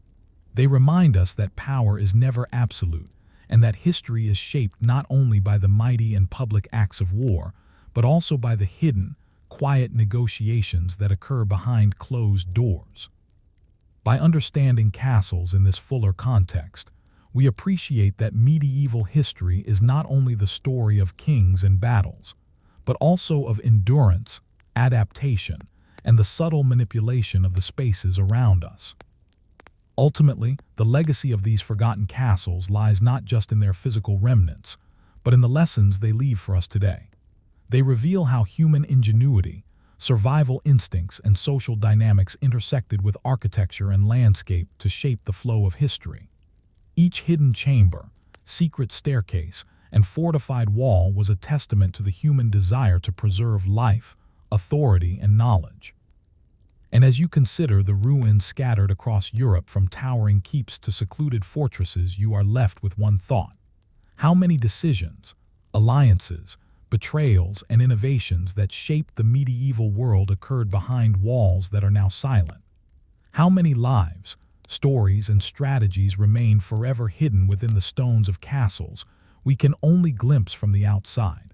They remind us that power is never absolute, and that history is shaped not only by the mighty and public acts of war, but also by the hidden, quiet negotiations that occur behind closed doors. By understanding castles in this fuller context, we appreciate that medieval history is not only the story of kings and battles, but also of endurance, adaptation, and the subtle manipulation of the spaces around us. Ultimately, the legacy of these forgotten castles lies not just in their physical remnants, but in the lessons they leave for us today. They reveal how human ingenuity, survival instincts, and social dynamics intersected with architecture and landscape to shape the flow of history. Each hidden chamber, secret staircase, and fortified wall was a testament to the human desire to preserve life, authority, and knowledge. And as you consider the ruins scattered across Europe, from towering keeps to secluded fortresses, you are left with one thought: how many decisions, alliances, betrayals, and innovations that shaped the medieval world occurred behind walls that are now silent? How many lives, stories, and strategies remain forever hidden within the stones of castles we can only glimpse from the outside?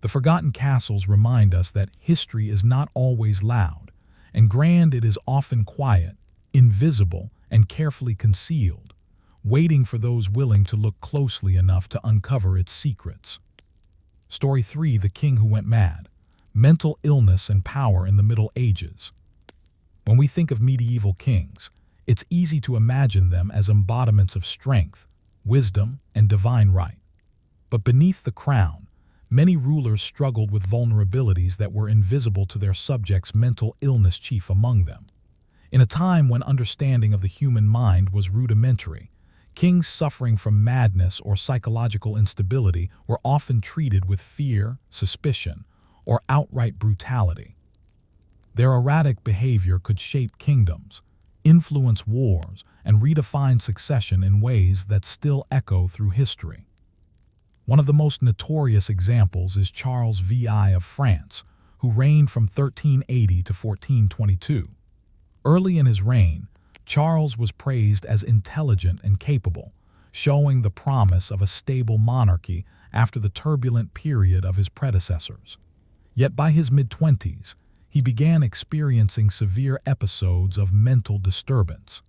The forgotten castles remind us that history is not always loud and grand. It is often quiet, invisible, and carefully concealed, waiting for those willing to look closely enough to uncover its secrets. Story 3: The King Who Went Mad. Mental illness and power in the Middle Ages. When we think of medieval kings, it's easy to imagine them as embodiments of strength, wisdom, and divine right. But beneath the crown, many rulers struggled with vulnerabilities that were invisible to their subjects, mental illness chief among them. In a time when understanding of the human mind was rudimentary, kings suffering from madness or psychological instability were often treated with fear, suspicion, or outright brutality. Their erratic behavior could shape kingdoms, influence wars, and redefine succession in ways that still echo through history. One of the most notorious examples is Charles VI of France, who reigned from 1380 to 1422. Early in his reign, Charles was praised as intelligent and capable, showing the promise of a stable monarchy after the turbulent period of his predecessors. Yet by his mid-20s, he began experiencing severe episodes of mental disturbance.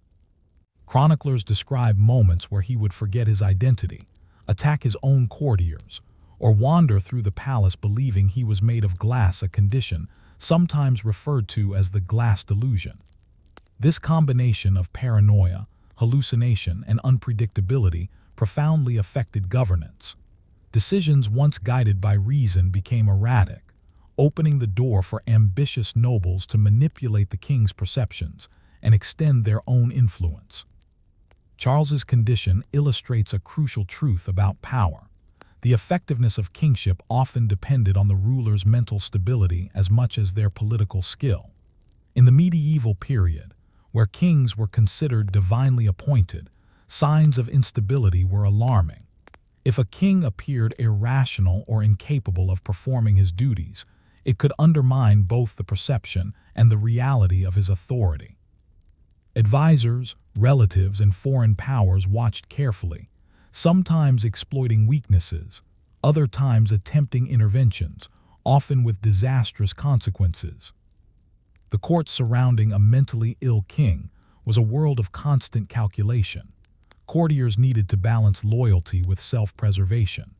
Chroniclers describe moments where he would forget his identity, attack his own courtiers, or wander through the palace believing he was made of glass, a condition sometimes referred to as the glass delusion. This combination of paranoia, hallucination, and unpredictability profoundly affected governance. Decisions once guided by reason became erratic, opening the door for ambitious nobles to manipulate the king's perceptions and extend their own influence. Charles's condition illustrates a crucial truth about power. The effectiveness of kingship often depended on the ruler's mental stability as much as their political skill. In the medieval period, where kings were considered divinely appointed, signs of instability were alarming. If a king appeared irrational or incapable of performing his duties, it could undermine both the perception and the reality of his authority. Advisors, relatives, and foreign powers watched carefully, sometimes exploiting weaknesses, other times attempting interventions, often with disastrous consequences. The court surrounding a mentally ill king was a world of constant calculation. Courtiers needed to balance loyalty with self-preservation.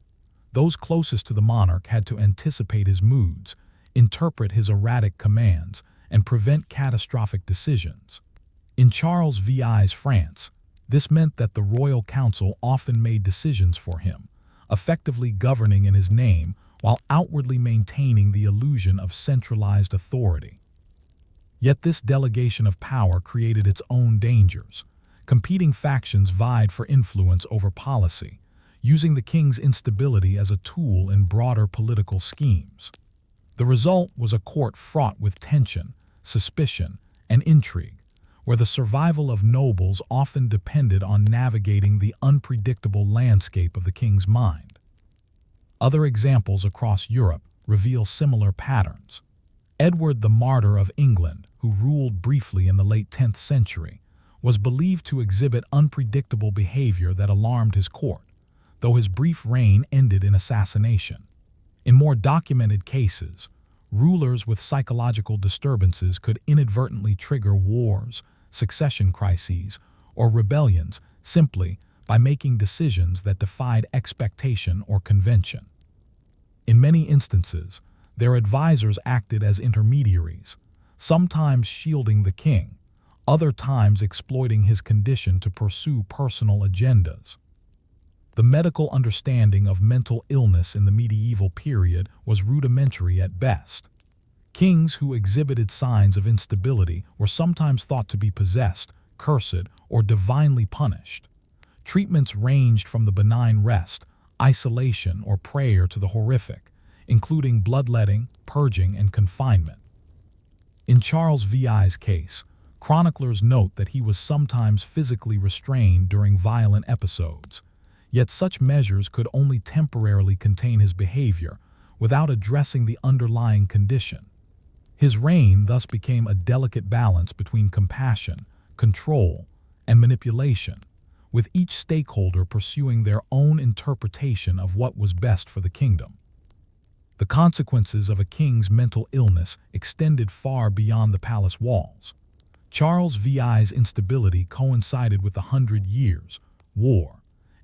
Those closest to the monarch had to anticipate his moods, interpret his erratic commands, and prevent catastrophic decisions. In Charles VI's France, this meant that the royal council often made decisions for him, effectively governing in his name while outwardly maintaining the illusion of centralized authority. Yet this delegation of power created its own dangers. Competing factions vied for influence over policy, using the king's instability as a tool in broader political schemes. The result was a court fraught with tension, suspicion, and intrigue, where the survival of nobles often depended on navigating the unpredictable landscape of the king's mind. Other examples across Europe reveal similar patterns. Edward the Martyr of England, who ruled briefly in the late 10th century, was believed to exhibit unpredictable behavior that alarmed his court, though his brief reign ended in assassination. In more documented cases, rulers with psychological disturbances could inadvertently trigger wars, succession crises, or rebellions simply by making decisions that defied expectation or convention. In many instances, their advisors acted as intermediaries, sometimes shielding the king, other times exploiting his condition to pursue personal agendas. The medical understanding of mental illness in the medieval period was rudimentary at best. Kings who exhibited signs of instability were sometimes thought to be possessed, cursed, or divinely punished. Treatments ranged from the benign rest, isolation, or prayer to the horrific, including bloodletting, purging, and confinement. In Charles VI's case, chroniclers note that he was sometimes physically restrained during violent episodes, yet such measures could only temporarily contain his behavior without addressing the underlying condition. His reign thus became a delicate balance between compassion, control, and manipulation, with each stakeholder pursuing their own interpretation of what was best for the kingdom. The consequences of a king's mental illness extended far beyond the palace walls. Charles VI's instability coincided with the Hundred Years' War,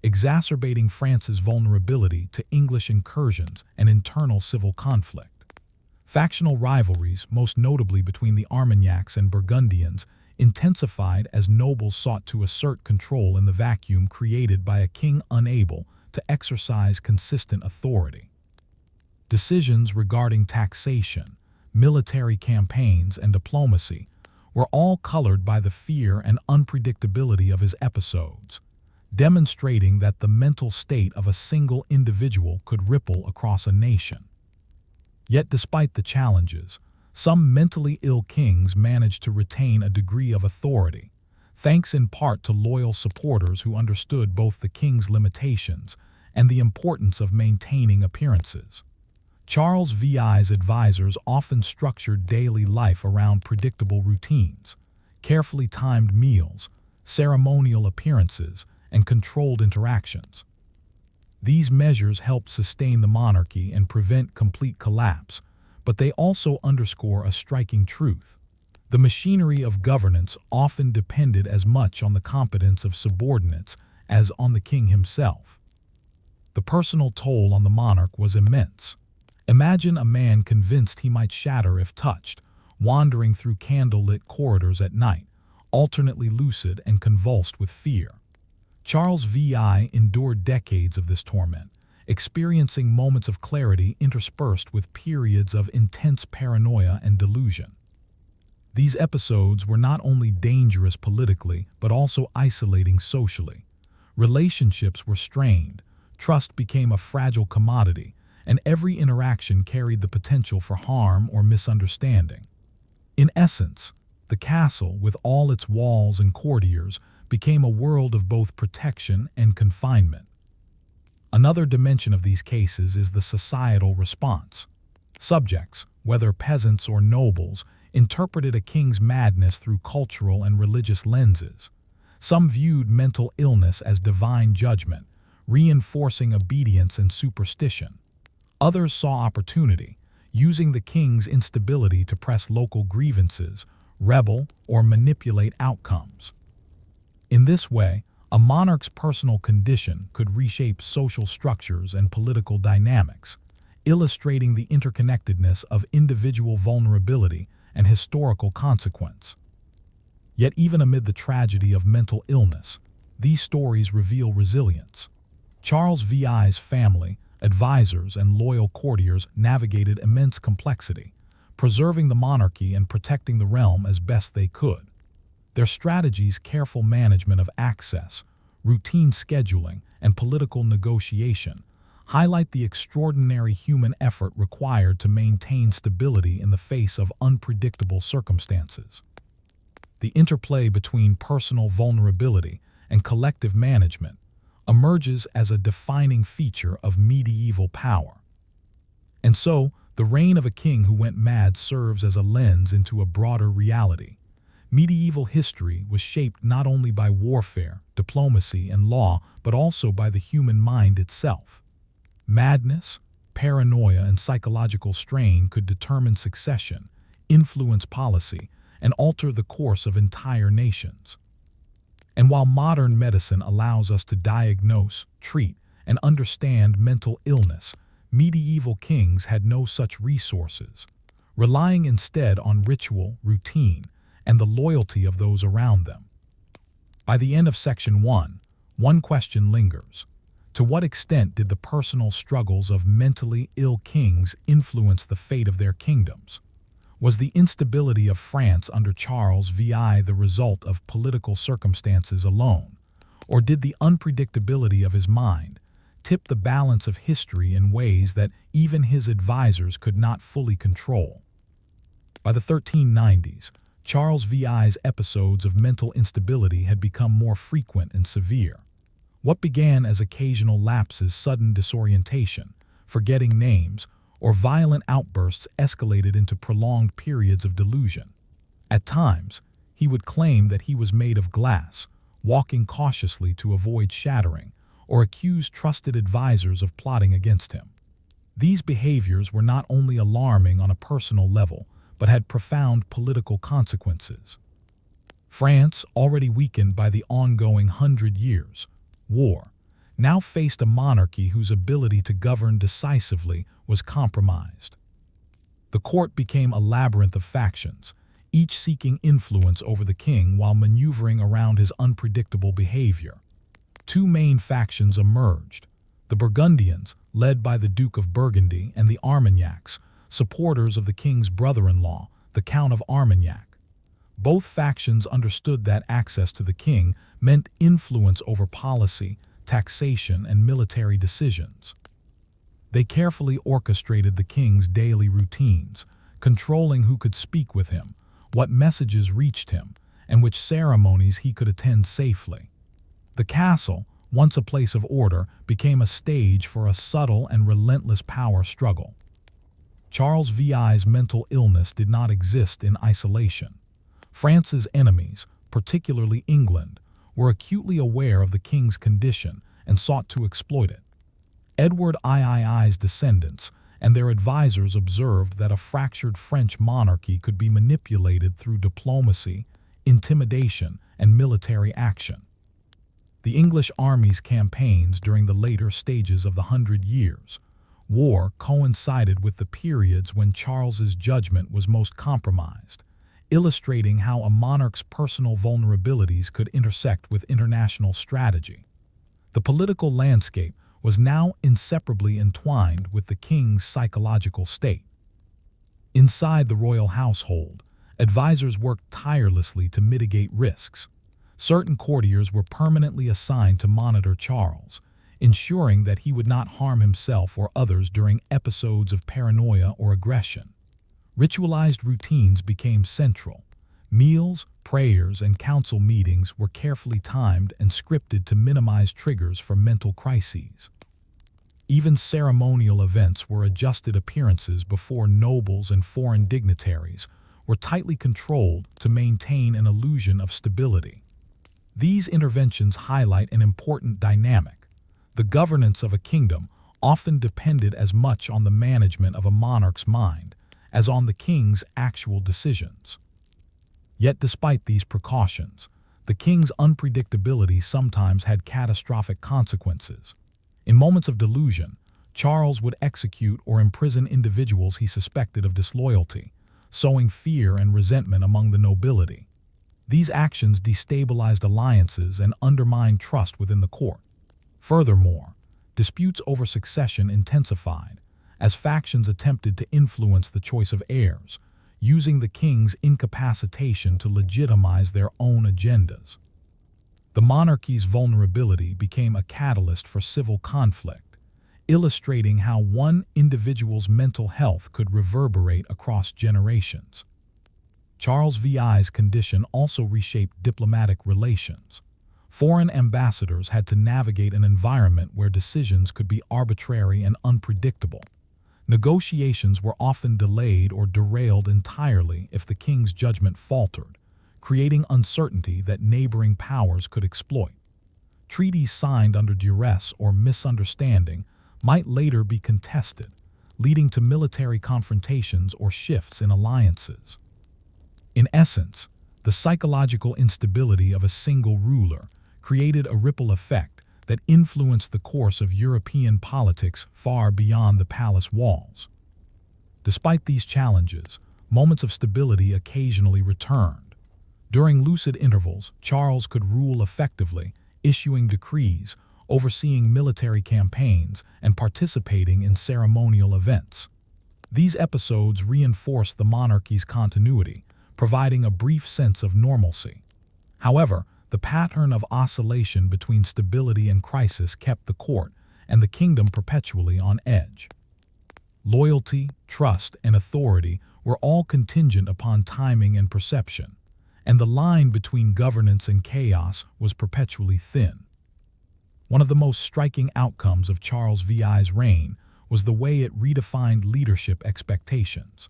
exacerbating France's vulnerability to English incursions and internal civil conflict. Factional rivalries, most notably between the Armagnacs and Burgundians, intensified as nobles sought to assert control in the vacuum created by a king unable to exercise consistent authority. Decisions regarding taxation, military campaigns, and diplomacy were all colored by the fear and unpredictability of his episodes, demonstrating that the mental state of a single individual could ripple across a nation. Yet despite the challenges, Some mentally ill kings managed to retain a degree of authority, thanks in part to loyal supporters who understood both the king's limitations and the importance of maintaining appearances. Charles VI's advisors often structured daily life around predictable routines, carefully timed meals, ceremonial appearances, and controlled interactions. These measures helped sustain the monarchy and prevent complete collapse, but they also underscore a striking truth. The machinery of governance often depended as much on the competence of subordinates as on the king himself. The personal toll on the monarch was immense. Imagine a man convinced he might shatter if touched, wandering through candlelit corridors at night, alternately lucid and convulsed with fear. Charles VI endured decades of this torment, experiencing moments of clarity interspersed with periods of intense paranoia and delusion. These episodes were not only dangerous politically, but also isolating socially. Relationships were strained, trust became a fragile commodity, and every interaction carried the potential for harm or misunderstanding. In essence, the castle, with all its walls and courtiers, became a world of both protection and confinement. Another dimension of these cases is the societal response. Subjects, whether peasants or nobles, interpreted a king's madness through cultural and religious lenses. Some viewed mental illness as divine judgment, reinforcing obedience and superstition. Others saw opportunity, using the king's instability to press local grievances, rebel, or manipulate outcomes. In this way, a monarch's personal condition could reshape social structures and political dynamics, illustrating the interconnectedness of individual vulnerability and historical consequence. Yet even amid the tragedy of mental illness, these stories reveal resilience. Charles VI's family, advisors, and loyal courtiers navigated immense complexity, preserving the monarchy and protecting the realm as best they could. Their strategies, careful management of access, routine scheduling, and political negotiation highlight the extraordinary human effort required to maintain stability in the face of unpredictable circumstances. The interplay between personal vulnerability and collective management emerges as a defining feature of medieval power. And so, the reign of a king who went mad serves as a lens into a broader reality. Medieval history was shaped not only by warfare, diplomacy, and law, but also by the human mind itself. Madness, paranoia, and psychological strain could determine succession, influence policy, and alter the course of entire nations. And while modern medicine allows us to diagnose, treat, and understand mental illness, medieval kings had no such resources, relying instead on ritual, routine, and the loyalty of those around them. By the end of Section 1, one question lingers. To what extent did the personal struggles of mentally ill kings influence the fate of their kingdoms? Was the instability of France under Charles VI the result of political circumstances alone, or did the unpredictability of his mind tip the balance of history in ways that even his advisors could not fully control? By the 1390s, Charles VI's episodes of mental instability had become more frequent and severe. What began as occasional lapses, sudden disorientation, forgetting names, or violent outbursts escalated into prolonged periods of delusion. At times, he would claim that he was made of glass, walking cautiously to avoid shattering, or accuse trusted advisors of plotting against him. These behaviors were not only alarming on a personal level, but had profound political consequences. France, already weakened by the ongoing 100 Years' War, now faced a monarchy whose ability to govern decisively was compromised. The court became a labyrinth of factions, each seeking influence over the king while maneuvering around his unpredictable behavior. Two main factions emerged: the Burgundians, led by the Duke of Burgundy, and the Armagnacs, supporters of the king's brother-in-law, the Count of Armagnac. Both factions understood that access to the king meant influence over policy, taxation, and military decisions. They carefully orchestrated the king's daily routines, controlling who could speak with him, what messages reached him, and which ceremonies he could attend safely. The castle, once a place of order, became a stage for a subtle and relentless power struggle. Charles VI's mental illness did not exist in isolation. France's enemies, particularly England, were acutely aware of the king's condition and sought to exploit it. Edward III's descendants and their advisors observed that a fractured French monarchy could be manipulated through diplomacy, intimidation, and military action. The English army's campaigns during the later stages of the Hundred Years' War coincided with the periods when Charles's judgment was most compromised, illustrating how a monarch's personal vulnerabilities could intersect with international strategy. The political landscape was now inseparably entwined with the king's psychological state. Inside the royal household, advisors worked tirelessly to mitigate risks. Certain courtiers were permanently assigned to monitor Charles, ensuring that he would not harm himself or others during episodes of paranoia or aggression. Ritualized routines became central. Meals, prayers, and council meetings were carefully timed and scripted to minimize triggers for mental crises. Even ceremonial events were adjusted appearances before nobles and foreign dignitaries were tightly controlled to maintain an illusion of stability. These interventions highlight an important dynamic. The governance of a kingdom often depended as much on the management of a monarch's mind as on the king's actual decisions. Yet despite these precautions, the king's unpredictability sometimes had catastrophic consequences. In moments of delusion, Charles would execute or imprison individuals he suspected of disloyalty, sowing fear and resentment among the nobility. These actions destabilized alliances and undermined trust within the court. Furthermore, disputes over succession intensified as factions attempted to influence the choice of heirs, using the king's incapacitation to legitimize their own agendas. The monarchy's vulnerability became a catalyst for civil conflict, illustrating how one individual's mental health could reverberate across generations. Charles VI's condition also reshaped diplomatic relations. Foreign ambassadors had to navigate an environment where decisions could be arbitrary and unpredictable. Negotiations were often delayed or derailed entirely if the king's judgment faltered, creating uncertainty that neighboring powers could exploit. Treaties signed under duress or misunderstanding might later be contested, leading to military confrontations or shifts in alliances. In essence, the psychological instability of a single ruler created a ripple effect that influenced the course of European politics far beyond the palace walls. Despite these challenges, moments of stability occasionally returned. During lucid intervals, Charles could rule effectively, issuing decrees, overseeing military campaigns, and participating in ceremonial events. These episodes reinforced the monarchy's continuity, providing a brief sense of normalcy. However, the pattern of oscillation between stability and crisis kept the court and the kingdom perpetually on edge. Loyalty, trust, and authority were all contingent upon timing and perception, and the line between governance and chaos was perpetually thin. One of the most striking outcomes of Charles VI's reign was the way it redefined leadership expectations.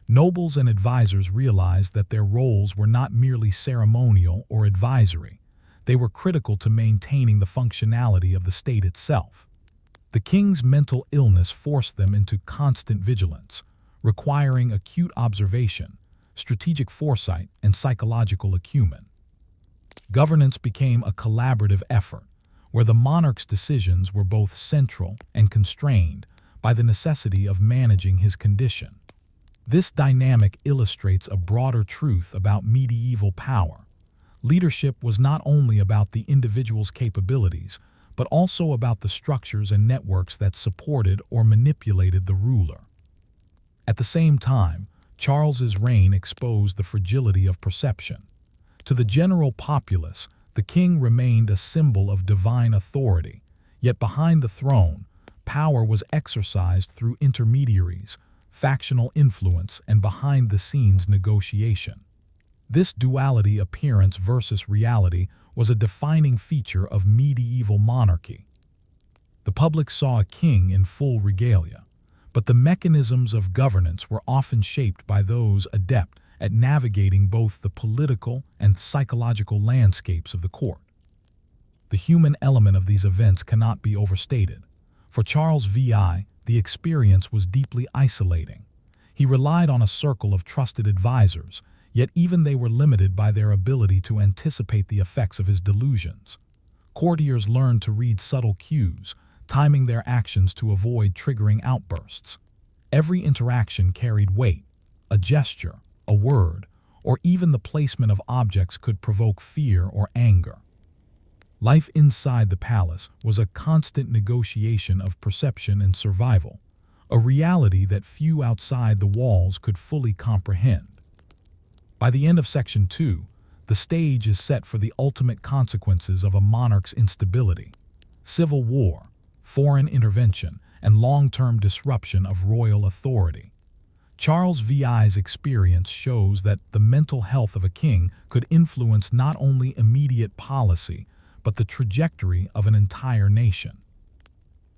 Nobles and advisors realized that their roles were not merely ceremonial or advisory. They were critical to maintaining the functionality of the state itself. The king's mental illness forced them into constant vigilance, requiring acute observation, strategic foresight, and psychological acumen. Governance became a collaborative effort, where the monarch's decisions were both central and constrained by the necessity of managing his condition. This dynamic illustrates a broader truth about medieval power. Leadership was not only about the individual's capabilities, but also about the structures and networks that supported or manipulated the ruler. At the same time, Charles's reign exposed the fragility of perception. To the general populace, the king remained a symbol of divine authority, yet behind the throne, power was exercised through intermediaries, factional influence, and behind-the-scenes negotiation. This duality, appearance versus reality, was a defining feature of medieval monarchy. The public saw a king in full regalia, but the mechanisms of governance were often shaped by those adept at navigating both the political and psychological landscapes of the court. The human element of these events cannot be overstated. For Charles VI, the experience was deeply isolating. He relied on a circle of trusted advisors, yet even they were limited by their ability to anticipate the effects of his delusions. Courtiers learned to read subtle cues, timing their actions to avoid triggering outbursts. Every interaction carried weight. A gesture, a word, or even the placement of objects could provoke fear or anger. Life inside the palace was a constant negotiation of perception and survival, a reality that few outside the walls could fully comprehend. By the end of Section 2, the stage is set for the ultimate consequences of a monarch's instability: civil war, foreign intervention, and long-term disruption of royal authority. Charles VI's experience shows that the mental health of a king could influence not only immediate policy, but the trajectory of an entire nation.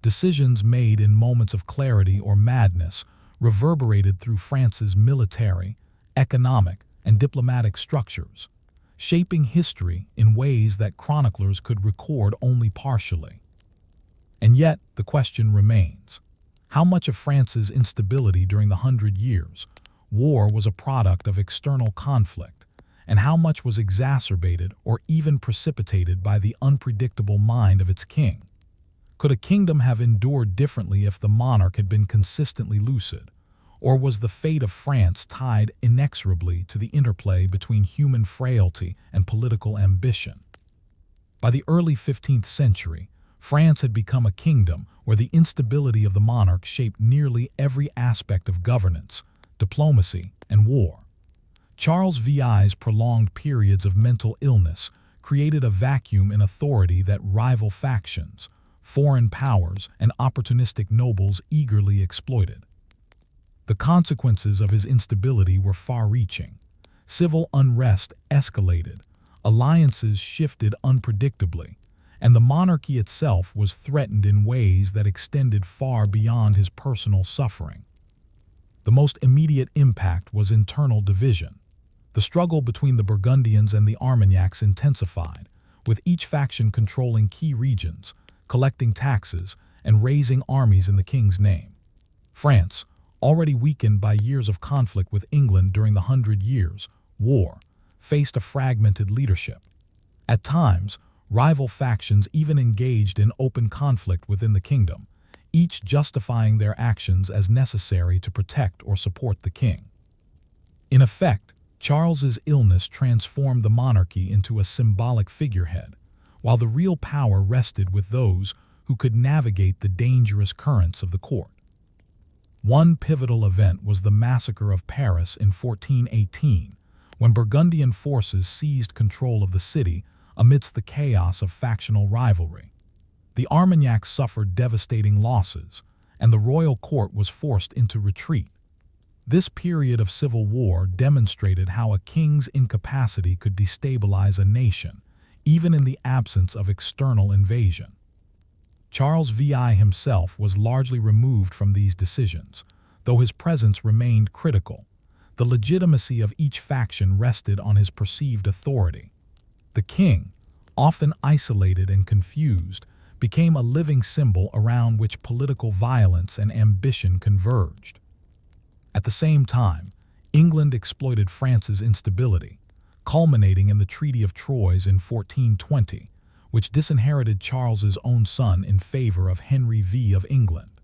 Decisions made in moments of clarity or madness reverberated through France's military, economic, and diplomatic structures, shaping history in ways that chroniclers could record only partially. And yet, the question remains: how much of France's instability during the 100 Years' War was a product of external conflict, and how much was exacerbated or even precipitated by the unpredictable mind of its king? Could a kingdom have endured differently if the monarch had been consistently lucid, or was the fate of France tied inexorably to the interplay between human frailty and political ambition? By the early 15th century, France had become a kingdom where the instability of the monarch shaped nearly every aspect of governance, diplomacy, and war. Charles VI's prolonged periods of mental illness created a vacuum in authority that rival factions, foreign powers, and opportunistic nobles eagerly exploited. The consequences of his instability were far-reaching. Civil unrest escalated, alliances shifted unpredictably, and the monarchy itself was threatened in ways that extended far beyond his personal suffering. The most immediate impact was internal division. The struggle between the Burgundians and the Armagnacs intensified, with each faction controlling key regions, collecting taxes, and raising armies in the king's name. France, already weakened by years of conflict with England during the 100 Years' War, faced a fragmented leadership. At times, rival factions even engaged in open conflict within the kingdom, each justifying their actions as necessary to protect or support the king. In effect, Charles's illness transformed the monarchy into a symbolic figurehead, while the real power rested with those who could navigate the dangerous currents of the court. One pivotal event was the massacre of Paris in 1418, when Burgundian forces seized control of the city amidst the chaos of factional rivalry. The Armagnacs suffered devastating losses, and the royal court was forced into retreat. This period of civil war demonstrated how a king's incapacity could destabilize a nation, even in the absence of external invasion. Charles VI himself was largely removed from these decisions, though his presence remained critical. The legitimacy of each faction rested on his perceived authority. The king, often isolated and confused, became a living symbol around which political violence and ambition converged. At the same time, England exploited France's instability, culminating in the Treaty of Troyes in 1420, which disinherited Charles's own son in favor of Henry V of England.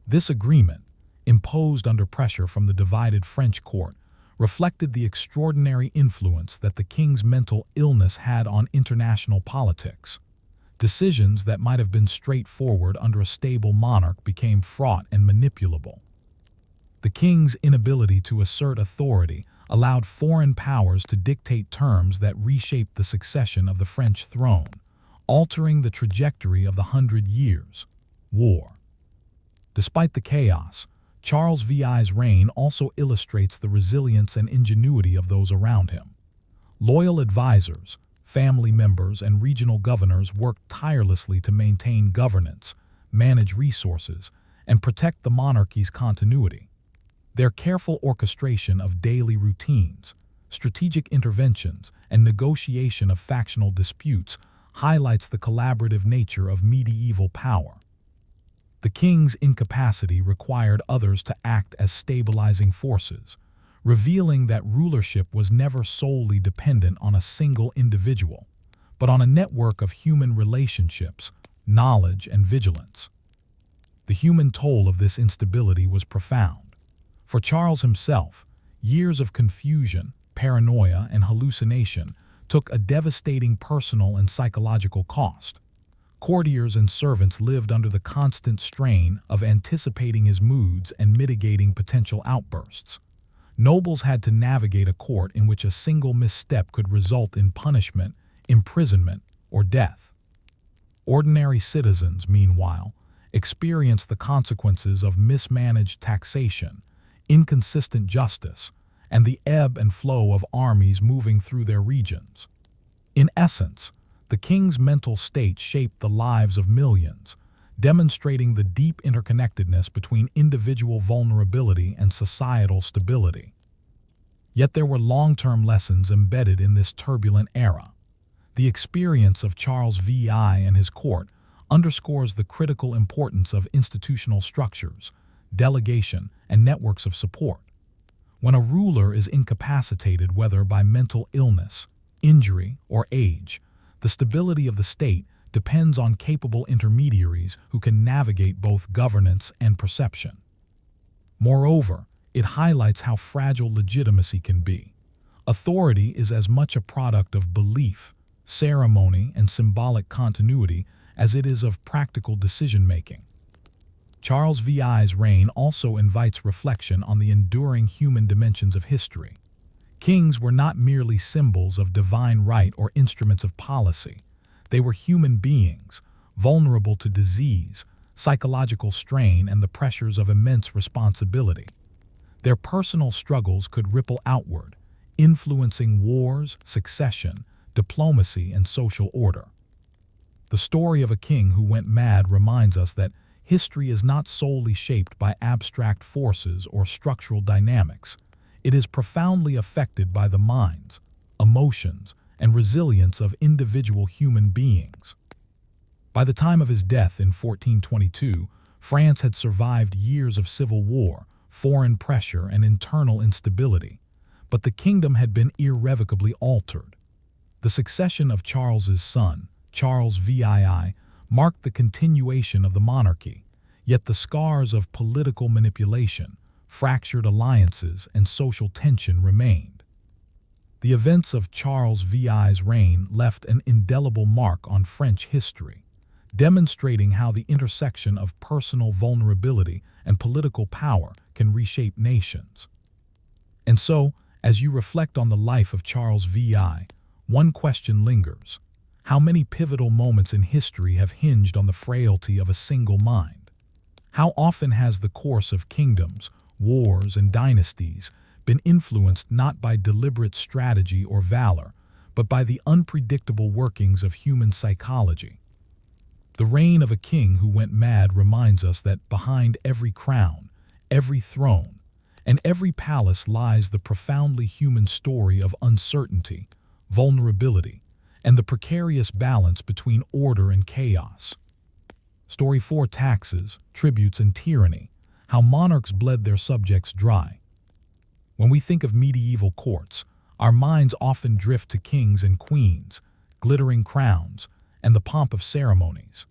This agreement, imposed under pressure from the divided French court, reflected the extraordinary influence that the king's mental illness had on international politics. Decisions that might have been straightforward under a stable monarch became fraught and manipulable. The king's inability to assert authority allowed foreign powers to dictate terms that reshaped the succession of the French throne, altering the trajectory of the 100 Years' War. Despite the chaos, Charles VI's reign also illustrates the resilience and ingenuity of those around him. Loyal advisors, family members, and regional governors worked tirelessly to maintain governance, manage resources, and protect the monarchy's continuity. Their careful orchestration of daily routines, strategic interventions, and negotiation of factional disputes highlights the collaborative nature of medieval power. The king's incapacity required others to act as stabilizing forces, revealing that rulership was never solely dependent on a single individual, but on a network of human relationships, knowledge, and vigilance. The human toll of this instability was profound. For Charles himself, years of confusion, paranoia, and hallucination took a devastating personal and psychological cost. Courtiers and servants lived under the constant strain of anticipating his moods and mitigating potential outbursts. Nobles had to navigate a court in which a single misstep could result in punishment, imprisonment, or death. Ordinary citizens, meanwhile, experienced the consequences of mismanaged taxation, inconsistent justice, and the ebb and flow of armies moving through their regions. In essence, the king's mental state shaped the lives of millions, demonstrating the deep interconnectedness between individual vulnerability and societal stability. Yet there were long-term lessons embedded in this turbulent era. The experience of Charles VI and his court underscores the critical importance of institutional structures, delegation, and networks of support. When a ruler is incapacitated, whether by mental illness, injury, or age, the stability of the state depends on capable intermediaries who can navigate both governance and perception. Moreover, it highlights how fragile legitimacy can be. Authority is as much a product of belief, ceremony, and symbolic continuity as it is of practical decision-making. Charles VI's reign also invites reflection on the enduring human dimensions of history. Kings were not merely symbols of divine right or instruments of policy. They were human beings, vulnerable to disease, psychological strain, and the pressures of immense responsibility. Their personal struggles could ripple outward, influencing wars, succession, diplomacy, and social order. The story of a king who went mad reminds us that history is not solely shaped by abstract forces or structural dynamics. It is profoundly affected by the minds, emotions, and resilience of individual human beings. By the time of his death in 1422, France had survived years of civil war, foreign pressure, and internal instability, but the kingdom had been irrevocably altered. The succession of Charles's son, Charles VII, marked the continuation of the monarchy, yet the scars of political manipulation, fractured alliances, and social tension remained. The events of Charles VI's reign left an indelible mark on French history, demonstrating how the intersection of personal vulnerability and political power can reshape nations. And so, as you reflect on the life of Charles VI, one question lingers: how many pivotal moments in history have hinged on the frailty of a single mind? How often has the course of kingdoms, wars, and dynasties been influenced not by deliberate strategy or valor, but by the unpredictable workings of human psychology? The reign of a king who went mad reminds us that behind every crown, every throne, and every palace lies the profoundly human story of uncertainty, vulnerability, and the precarious balance between order and chaos. Story 4: Taxes, Tributes, and Tyranny: How Monarchs Bled Their Subjects Dry. When we think of medieval courts, our minds often drift to kings and queens, glittering crowns, and the pomp of ceremonies.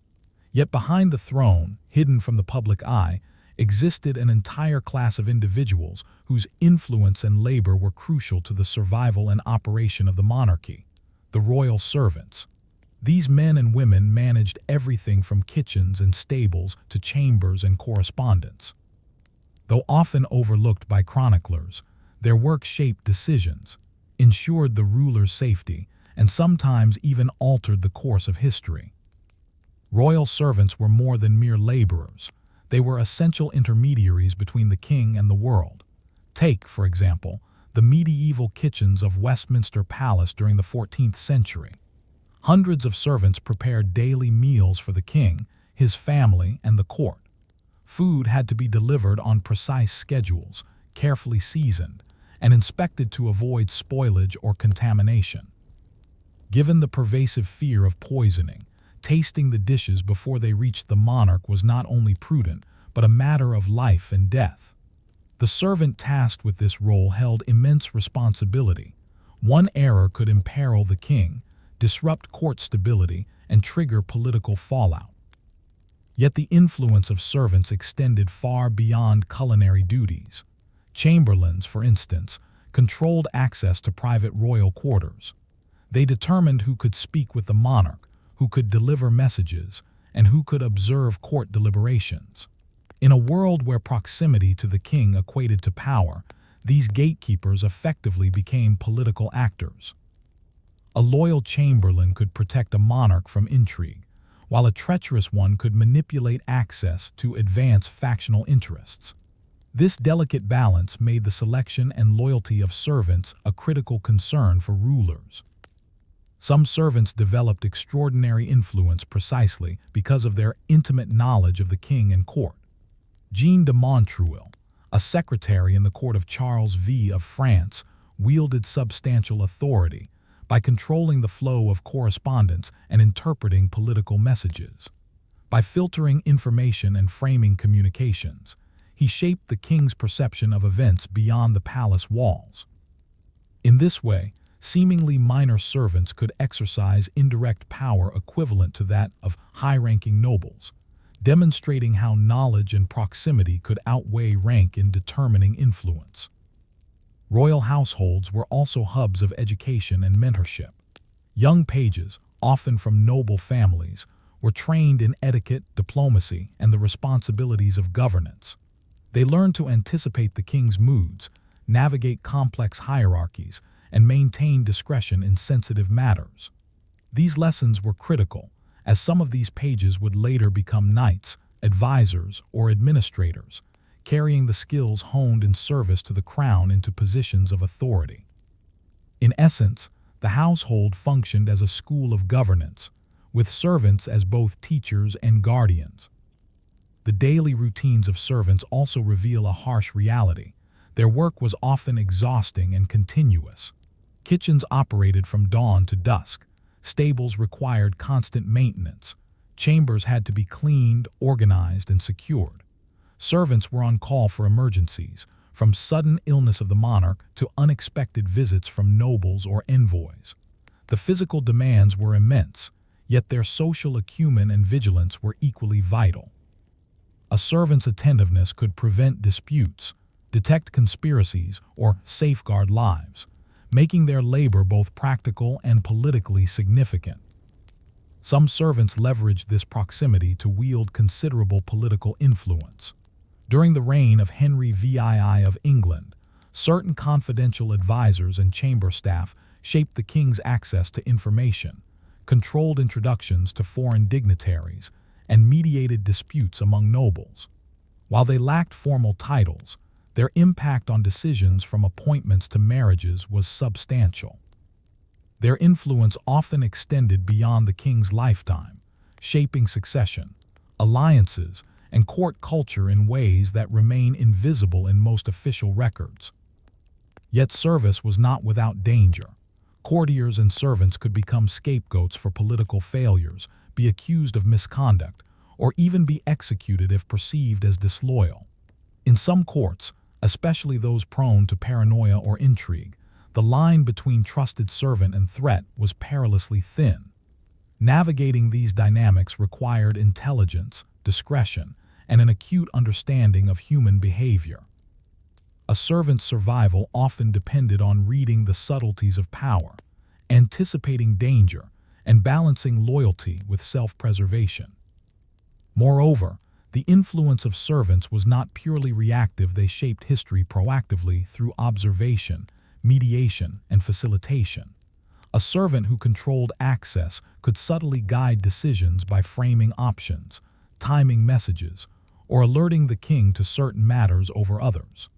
Yet behind the throne, hidden from the public eye, existed an entire class of individuals whose influence and labor were crucial to the survival and operation of the monarchy: the royal servants. These men and women managed everything from kitchens and stables to chambers and correspondence. Though often overlooked by chroniclers, their work shaped decisions, ensured the ruler's safety, and sometimes even altered the course of history. Royal servants were more than mere laborers. They were essential intermediaries between the king and the world. Take, for example, the medieval kitchens of Westminster Palace during the 14th century. Hundreds of servants prepared daily meals for the king, his family, and the court. Food had to be delivered on precise schedules, carefully seasoned, and inspected to avoid spoilage or contamination. Given the pervasive fear of poisoning, tasting the dishes before they reached the monarch was not only prudent, but a matter of life and death. The servant tasked with this role held immense responsibility. One error could imperil the king, disrupt court stability, and trigger political fallout. Yet the influence of servants extended far beyond culinary duties. Chamberlains, for instance, controlled access to private royal quarters. They determined who could speak with the monarch, who could deliver messages, and who could observe court deliberations. In a world where proximity to the king equated to power, these gatekeepers effectively became political actors. A loyal chamberlain could protect a monarch from intrigue, while a treacherous one could manipulate access to advance factional interests. This delicate balance made the selection and loyalty of servants a critical concern for rulers. Some servants developed extraordinary influence precisely because of their intimate knowledge of the king and court. Jean de Montreuil, a secretary in the court of Charles V of France, wielded substantial authority by controlling the flow of correspondence and interpreting political messages. By filtering information and framing communications, he shaped the king's perception of events beyond the palace walls. In this way, seemingly minor servants could exercise indirect power equivalent to that of high-ranking nobles, demonstrating how knowledge and proximity could outweigh rank in determining influence. Royal households were also hubs of education and mentorship. Young pages, often from noble families, were trained in etiquette, diplomacy, and the responsibilities of governance. They learned to anticipate the king's moods, navigate complex hierarchies, and maintain discretion in sensitive matters. These lessons were critical, as some of these pages would later become knights, advisors, or administrators, carrying the skills honed in service to the crown into positions of authority. In essence, the household functioned as a school of governance, with servants as both teachers and guardians. The daily routines of servants also reveal a harsh reality. Their work was often exhausting and continuous. Kitchens operated from dawn to dusk. Stables required constant maintenance. Chambers had to be cleaned, organized, and secured. Servants were on call for emergencies, from sudden illness of the monarch to unexpected visits from nobles or envoys. The physical demands were immense, yet their social acumen and vigilance were equally vital. A servant's attentiveness could prevent disputes, detect conspiracies, or safeguard lives, making their labor both practical and politically significant. Some servants leveraged this proximity to wield considerable political influence. During the reign of Henry VII of England, certain confidential advisors and chamber staff shaped the king's access to information, controlled introductions to foreign dignitaries, and mediated disputes among nobles. While they lacked formal titles, their impact on decisions from appointments to marriages was substantial. Their influence often extended beyond the king's lifetime, shaping succession, alliances, and court culture in ways that remain invisible in most official records. Yet service was not without danger. Courtiers and servants could become scapegoats for political failures, be accused of misconduct, or even be executed if perceived as disloyal. In some courts, especially those prone to paranoia or intrigue, the line between trusted servant and threat was perilously thin. Navigating these dynamics required intelligence, discretion, and an acute understanding of human behavior. A servant's survival often depended on reading the subtleties of power, anticipating danger, and balancing loyalty with self-preservation. Moreover, the influence of servants was not purely reactive. They shaped history proactively through observation, mediation, and facilitation. A servant who controlled access could subtly guide decisions by framing options, timing messages, or alerting the king to certain matters over others.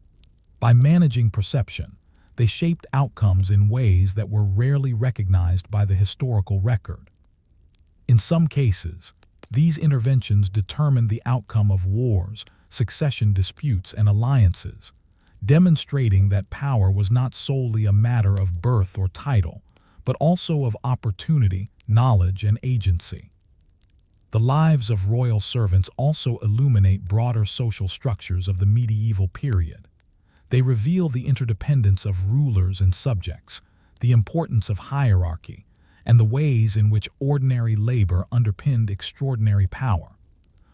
By managing perception, they shaped outcomes in ways that were rarely recognized by the historical record. In some cases, these interventions determined the outcome of wars, succession disputes, and alliances, demonstrating that power was not solely a matter of birth or title, but also of opportunity, knowledge, and agency. The lives of royal servants also illuminate broader social structures of the medieval period. They reveal the interdependence of rulers and subjects, the importance of hierarchy, and the ways in which ordinary labor underpinned extraordinary power.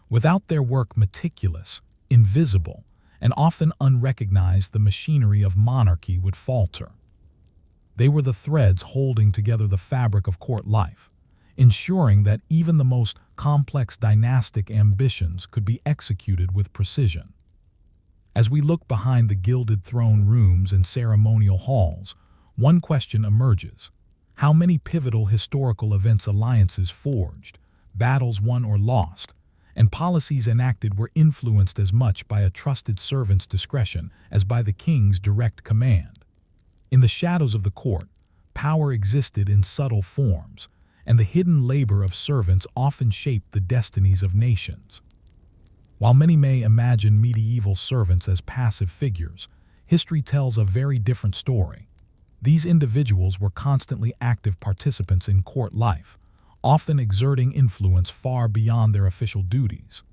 Without their work meticulous, invisible, and often unrecognized, the machinery of monarchy would falter. They were the threads holding together the fabric of court life, ensuring that even the most complex dynastic ambitions could be executed with precision. As we look behind the gilded throne rooms and ceremonial halls, one question emerges: how many pivotal historical events alliances forged, battles won or lost, and policies enacted were influenced as much by a trusted servant's discretion as by the king's direct command? In the shadows of the court, power existed in subtle forms, and the hidden labor of servants often shaped the destinies of nations. While many may imagine medieval servants as passive figures, history tells a very different story. These individuals were constantly active participants in court life, often exerting influence far beyond their official duties.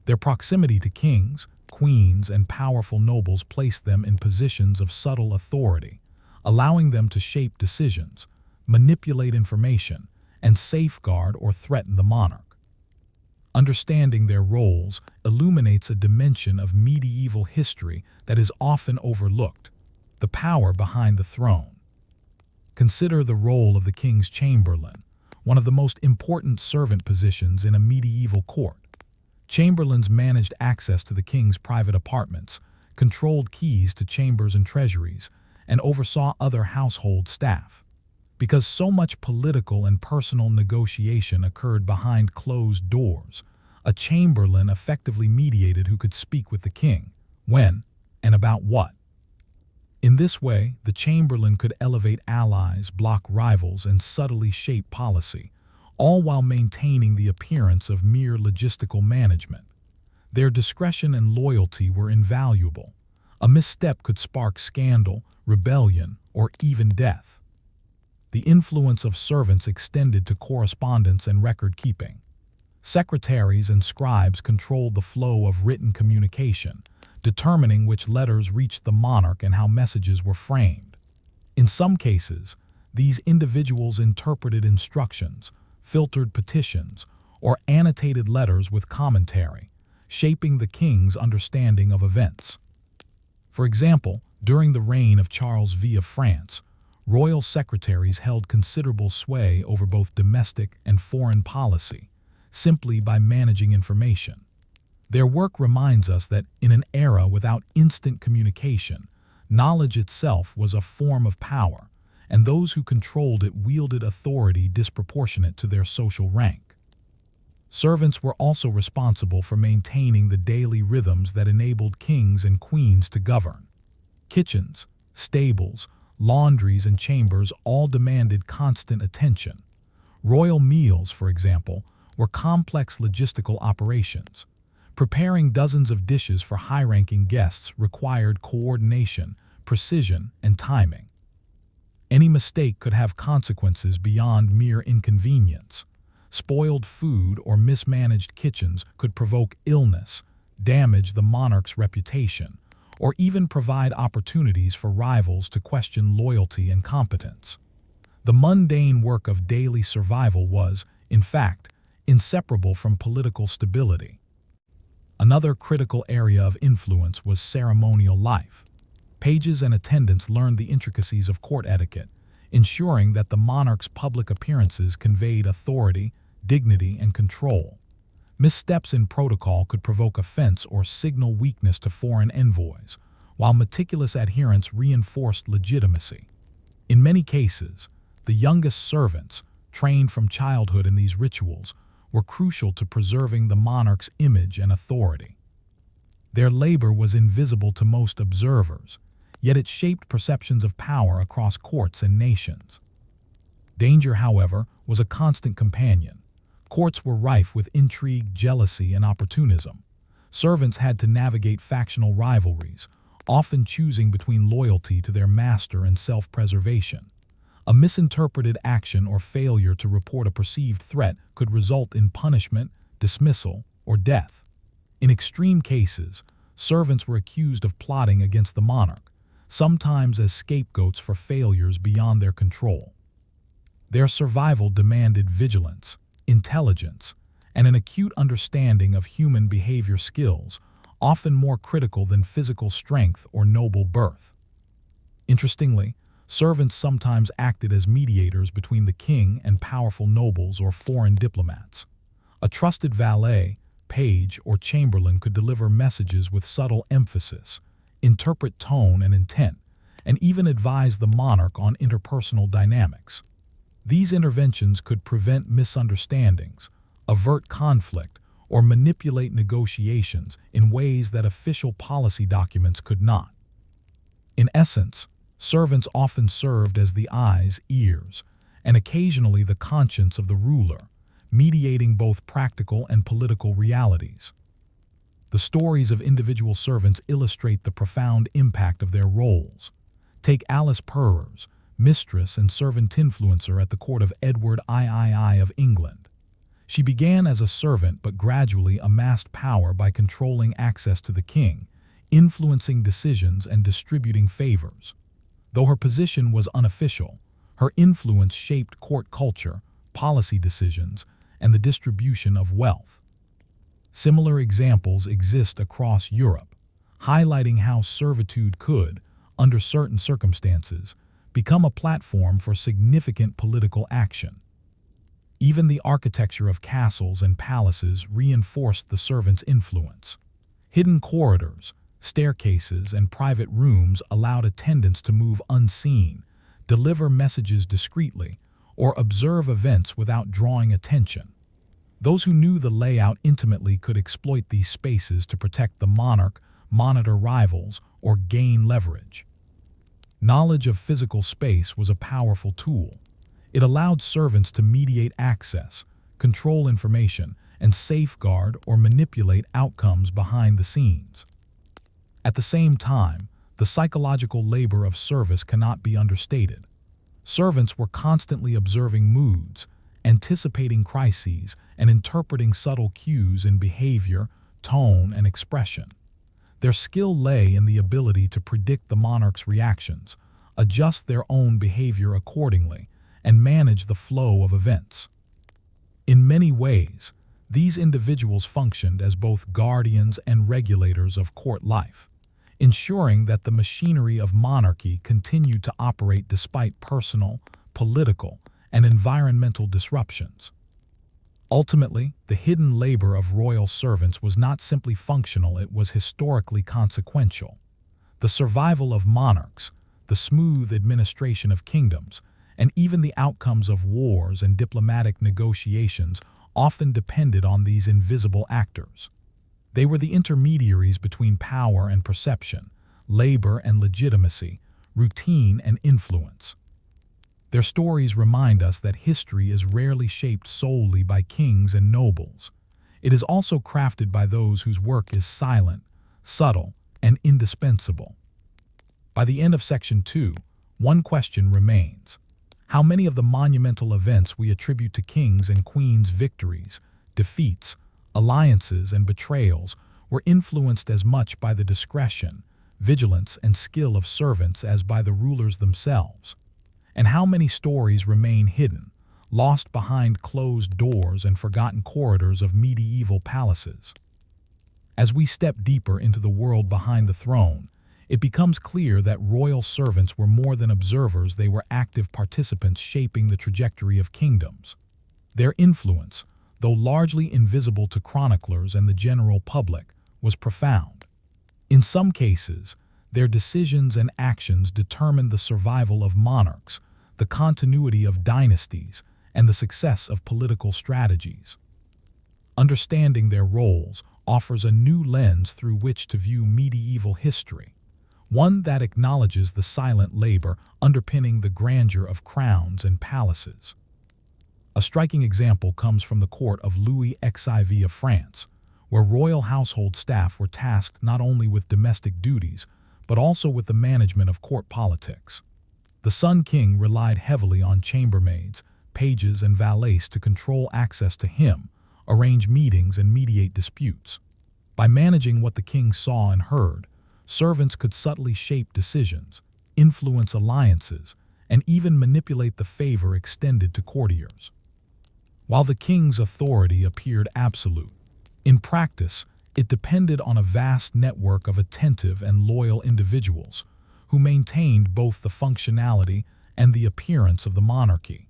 Their proximity to kings, queens, and powerful nobles placed them in positions of subtle authority, allowing them to shape decisions, manipulate information, and safeguard or threaten the monarch. Understanding their roles illuminates a dimension of medieval history that is often overlooked: the power behind the throne. Consider the role of the king's chamberlain, one of the most important servant positions in a medieval court. Chamberlains managed access to the king's private apartments, controlled keys to chambers and treasuries, and oversaw other household staff. Because so much political and personal negotiation occurred behind closed doors, a chamberlain effectively mediated who could speak with the king, when, and about what. In this way, the chamberlain could elevate allies, block rivals, and subtly shape policy, all while maintaining the appearance of mere logistical management. Their discretion and loyalty were invaluable. A misstep could spark scandal, rebellion, or even death. The influence of servants extended to correspondence and record-keeping. Secretaries and scribes controlled the flow of written communication, determining which letters reached the monarch and how messages were framed. In some cases, these individuals interpreted instructions, filtered petitions, or annotated letters with commentary, shaping the king's understanding of events. For example, during the reign of Charles V of France, royal secretaries held considerable sway over both domestic and foreign policy, simply by managing information. Their work reminds us that in an era without instant communication, knowledge itself was a form of power, and those who controlled it wielded authority disproportionate to their social rank. Servants were also responsible for maintaining the daily rhythms that enabled kings and queens to govern. Kitchens, stables, laundries, and chambers all demanded constant attention. Royal meals, for example, were complex logistical operations. Preparing dozens of dishes for high-ranking guests required coordination, precision, and timing. Any mistake could have consequences beyond mere inconvenience. Spoiled food or mismanaged kitchens could provoke illness, damage the monarch's reputation, or even provide opportunities for rivals to question loyalty and competence. The mundane work of daily survival was, in fact, inseparable from political stability. Another critical area of influence was ceremonial life. Pages and attendants learned the intricacies of court etiquette, ensuring that the monarch's public appearances conveyed authority, dignity, and control. Missteps in protocol could provoke offense or signal weakness to foreign envoys, while meticulous adherence reinforced legitimacy. In many cases, the youngest servants, trained from childhood in these rituals, were crucial to preserving the monarch's image and authority. Their labor was invisible to most observers, yet it shaped perceptions of power across courts and nations. Danger, however, was a constant companion. Courts were rife with intrigue, jealousy, and opportunism. Servants had to navigate factional rivalries, often choosing between loyalty to their master and self-preservation. A misinterpreted action or failure to report a perceived threat could result in punishment, dismissal, or death. In extreme cases, servants were accused of plotting against the monarch, sometimes as scapegoats for failures beyond their control. Their survival demanded vigilance, intelligence, and an acute understanding of human behavior skills, often more critical than physical strength or noble birth. Interestingly, servants sometimes acted as mediators between the king and powerful nobles or foreign diplomats. A trusted valet, page, or chamberlain could deliver messages with subtle emphasis, interpret tone and intent, and even advise the monarch on interpersonal dynamics. These interventions could prevent misunderstandings, avert conflict, or manipulate negotiations in ways that official policy documents could not. In essence, servants often served as the eyes, ears, and occasionally the conscience of the ruler, mediating both practical and political realities. The stories of individual servants illustrate the profound impact of their roles. Take Alice Purrs, mistress and servant influencer at the court of Edward III of England. She began as a servant but gradually amassed power by controlling access to the king, influencing decisions and distributing favors. Though her position was unofficial, her influence shaped court culture, policy decisions, and the distribution of wealth. Similar examples exist across Europe, highlighting how servitude could, under certain circumstances, become a platform for significant political action. Even the architecture of castles and palaces reinforced the servant's influence. Hidden corridors, staircases, and private rooms allowed attendants to move unseen, deliver messages discreetly, or observe events without drawing attention. Those who knew the layout intimately could exploit these spaces to protect the monarch, monitor rivals, or gain leverage. Knowledge of physical space was a powerful tool. It allowed servants to mediate access, control information, and safeguard or manipulate outcomes behind the scenes. At the same time, the psychological labor of service cannot be understated. Servants were constantly observing moods, anticipating crises, and interpreting subtle cues in behavior, tone, and expression. Their skill lay in the ability to predict the monarch's reactions, adjust their own behavior accordingly, and manage the flow of events. In many ways, these individuals functioned as both guardians and regulators of court life, ensuring that the machinery of monarchy continued to operate despite personal, political, and environmental disruptions. Ultimately, the hidden labor of royal servants was not simply functional, it was historically consequential. The survival of monarchs, the smooth administration of kingdoms, and even the outcomes of wars and diplomatic negotiations often depended on these invisible actors. They were the intermediaries between power and perception, labor and legitimacy, routine and influence. Their stories remind us that history is rarely shaped solely by kings and nobles. It is also crafted by those whose work is silent, subtle, and indispensable. By the end of Section 2, one question remains. How many of the monumental events we attribute to kings and queens' victories, defeats, alliances, and betrayals were influenced as much by the discretion, vigilance, and skill of servants as by the rulers themselves? And how many stories remain hidden, lost behind closed doors and forgotten corridors of medieval palaces? As we step deeper into the world behind the throne, it becomes clear that royal servants were more than observers, they were active participants shaping the trajectory of kingdoms. Their influence, though largely invisible to chroniclers and the general public, was profound. In some cases, their decisions and actions determined the survival of monarchs, the continuity of dynasties, and the success of political strategies. Understanding their roles offers a new lens through which to view medieval history, one that acknowledges the silent labor underpinning the grandeur of crowns and palaces. A striking example comes from the court of Louis XIV of France, where royal household staff were tasked not only with domestic duties, but also with the management of court politics. The Sun King relied heavily on chambermaids, pages, and valets to control access to him, arrange meetings, and mediate disputes. By managing what the king saw and heard, servants could subtly shape decisions, influence alliances, and even manipulate the favor extended to courtiers. While the king's authority appeared absolute, in practice, it depended on a vast network of attentive and loyal individuals who maintained both the functionality and the appearance of the monarchy.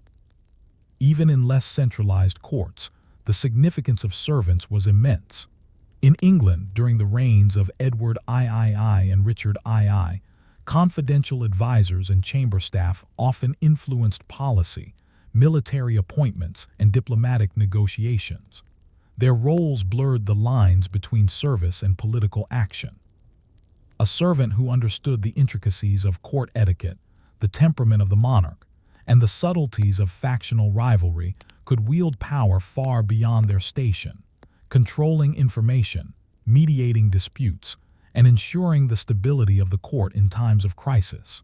Even in less centralized courts, the significance of servants was immense. In England, during the reigns of Edward III and Richard II, confidential advisors and chamber staff often influenced policy, military appointments, and diplomatic negotiations. Their roles blurred the lines between service and political action. A servant who understood the intricacies of court etiquette, the temperament of the monarch, and the subtleties of factional rivalry could wield power far beyond their station, controlling information, mediating disputes, and ensuring the stability of the court in times of crisis.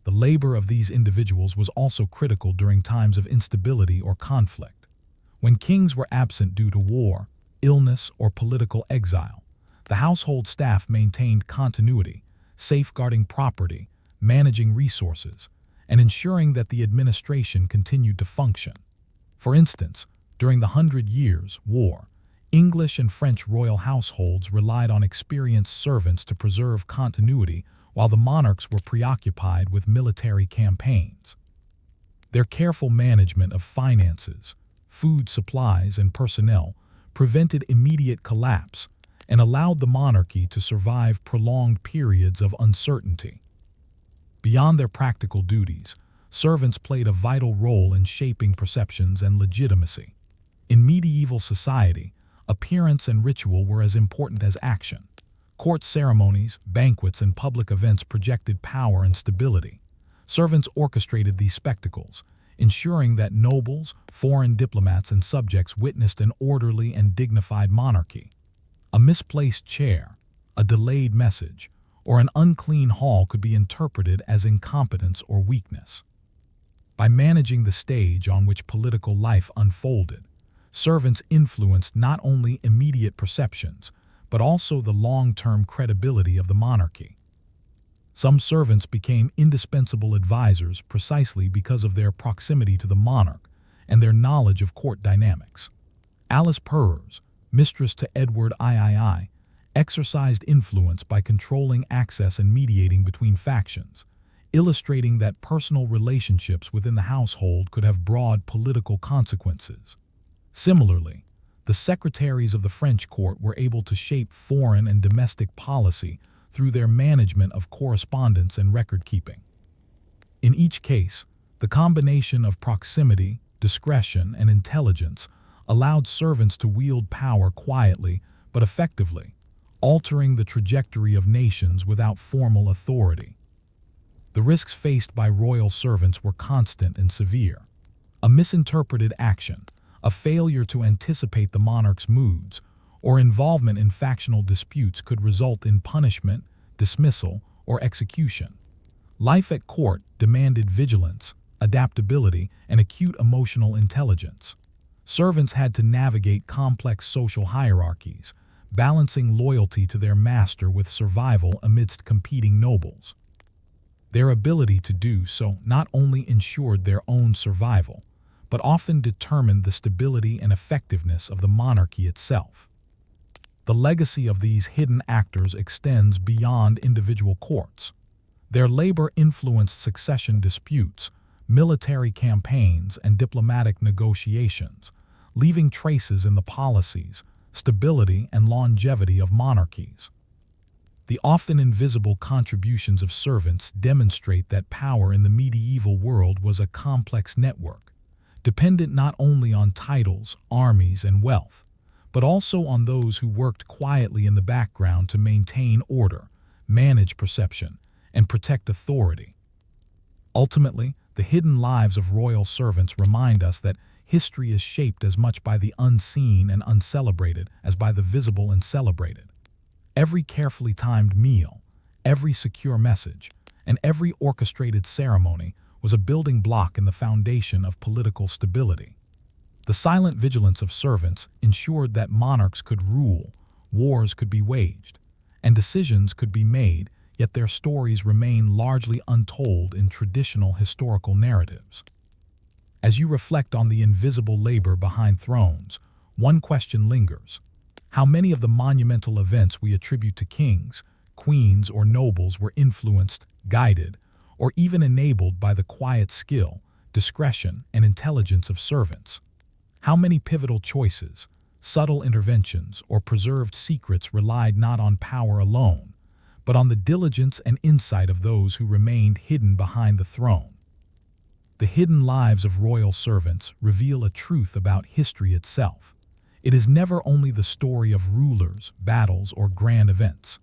The labor of these individuals was also critical during times of instability or conflict. When kings were absent due to war, illness, or political exile, the household staff maintained continuity, safeguarding property, managing resources, and ensuring that the administration continued to function. For instance, during the Hundred Years' War, English and French royal households relied on experienced servants to preserve continuity while the monarchs were preoccupied with military campaigns. Their careful management of finances, food supplies, and personnel prevented immediate collapse and allowed the monarchy to survive prolonged periods of uncertainty. Beyond their practical duties, servants played a vital role in shaping perceptions and legitimacy. In medieval society, appearance and ritual were as important as action. Court ceremonies, banquets, and public events projected power and stability. Servants orchestrated these spectacles, ensuring that nobles, foreign diplomats, and subjects witnessed an orderly and dignified monarchy. A misplaced chair, a delayed message, or an unclean hall could be interpreted as incompetence or weakness. By managing the stage on which political life unfolded, servants influenced not only immediate perceptions, but also the long-term credibility of the monarchy. Some servants became indispensable advisors precisely because of their proximity to the monarch and their knowledge of court dynamics. Alice Perrers, mistress to Edward III, exercised influence by controlling access and mediating between factions, illustrating that personal relationships within the household could have broad political consequences. Similarly, the secretaries of the French court were able to shape foreign and domestic policy through their management of correspondence and record-keeping. In each case, the combination of proximity, discretion, and intelligence allowed servants to wield power quietly but effectively, altering the trajectory of nations without formal authority. The risks faced by royal servants were constant and severe. A misinterpreted action, a failure to anticipate the monarch's moods, or involvement in factional disputes could result in punishment, dismissal, or execution. Life at court demanded vigilance, adaptability, and acute emotional intelligence. Servants had to navigate complex social hierarchies, balancing loyalty to their master with survival amidst competing nobles. Their ability to do so not only ensured their own survival, but often determined the stability and effectiveness of the monarchy itself. The legacy of these hidden actors extends beyond individual courts. Their labor influenced succession disputes, military campaigns, and diplomatic negotiations, leaving traces in the policies, stability, and longevity of monarchies. The often invisible contributions of servants demonstrate that power in the medieval world was a complex network, dependent not only on titles, armies, and wealth, but also on those who worked quietly in the background to maintain order, manage perception, and protect authority. Ultimately, the hidden lives of royal servants remind us that history is shaped as much by the unseen and uncelebrated as by the visible and celebrated. Every carefully timed meal, every secure message, and every orchestrated ceremony was a building block in the foundation of political stability. The silent vigilance of servants ensured that monarchs could rule, wars could be waged, and decisions could be made, yet their stories remain largely untold in traditional historical narratives. As you reflect on the invisible labor behind thrones, one question lingers. How many of the monumental events we attribute to kings, queens, or nobles were influenced, guided, or even enabled by the quiet skill, discretion, and intelligence of servants? How many pivotal choices, subtle interventions, or preserved secrets relied not on power alone, but on the diligence and insight of those who remained hidden behind the throne? The hidden lives of royal servants reveal a truth about history itself. It is never only the story of rulers, battles, or grand events.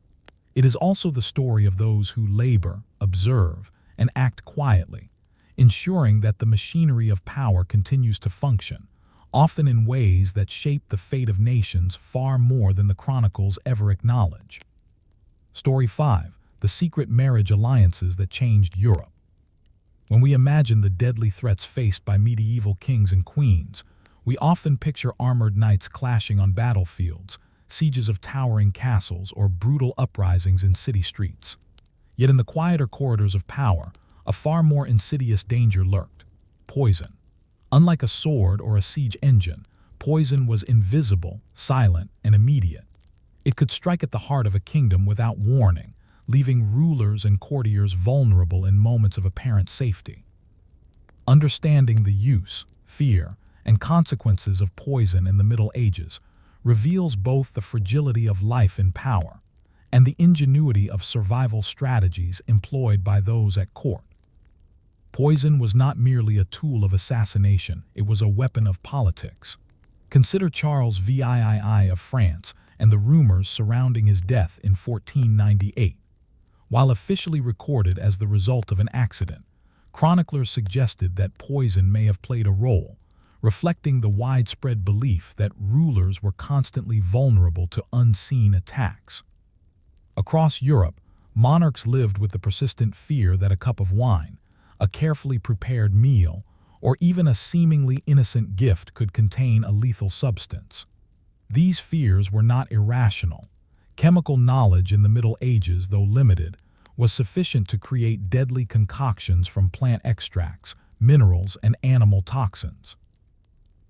It is also the story of those who labor, observe, and act quietly, ensuring that the machinery of power continues to function, often in ways that shape the fate of nations far more than the chronicles ever acknowledge. Story 5. The secret marriage alliances that changed Europe. When we imagine the deadly threats faced by medieval kings and queens, we often picture armored knights clashing on battlefields, sieges of towering castles, or brutal uprisings in city streets. Yet in the quieter corridors of power, a far more insidious danger lurked: poison. Unlike a sword or a siege engine, poison was invisible, silent, and immediate. It could strike at the heart of a kingdom without warning, leaving rulers and courtiers vulnerable in moments of apparent safety. Understanding the use, fear, and consequences of poison in the Middle Ages reveals both the fragility of life in power and the ingenuity of survival strategies employed by those at court. Poison was not merely a tool of assassination, it was a weapon of politics. Consider Charles VII of France and the rumors surrounding his death in 1498. While officially recorded as the result of an accident, chroniclers suggested that poison may have played a role, reflecting the widespread belief that rulers were constantly vulnerable to unseen attacks. Across Europe, monarchs lived with the persistent fear that a cup of wine, a carefully prepared meal, or even a seemingly innocent gift could contain a lethal substance. These fears were not irrational. Chemical knowledge in the Middle Ages, though limited, was sufficient to create deadly concoctions from plant extracts, minerals, and animal toxins.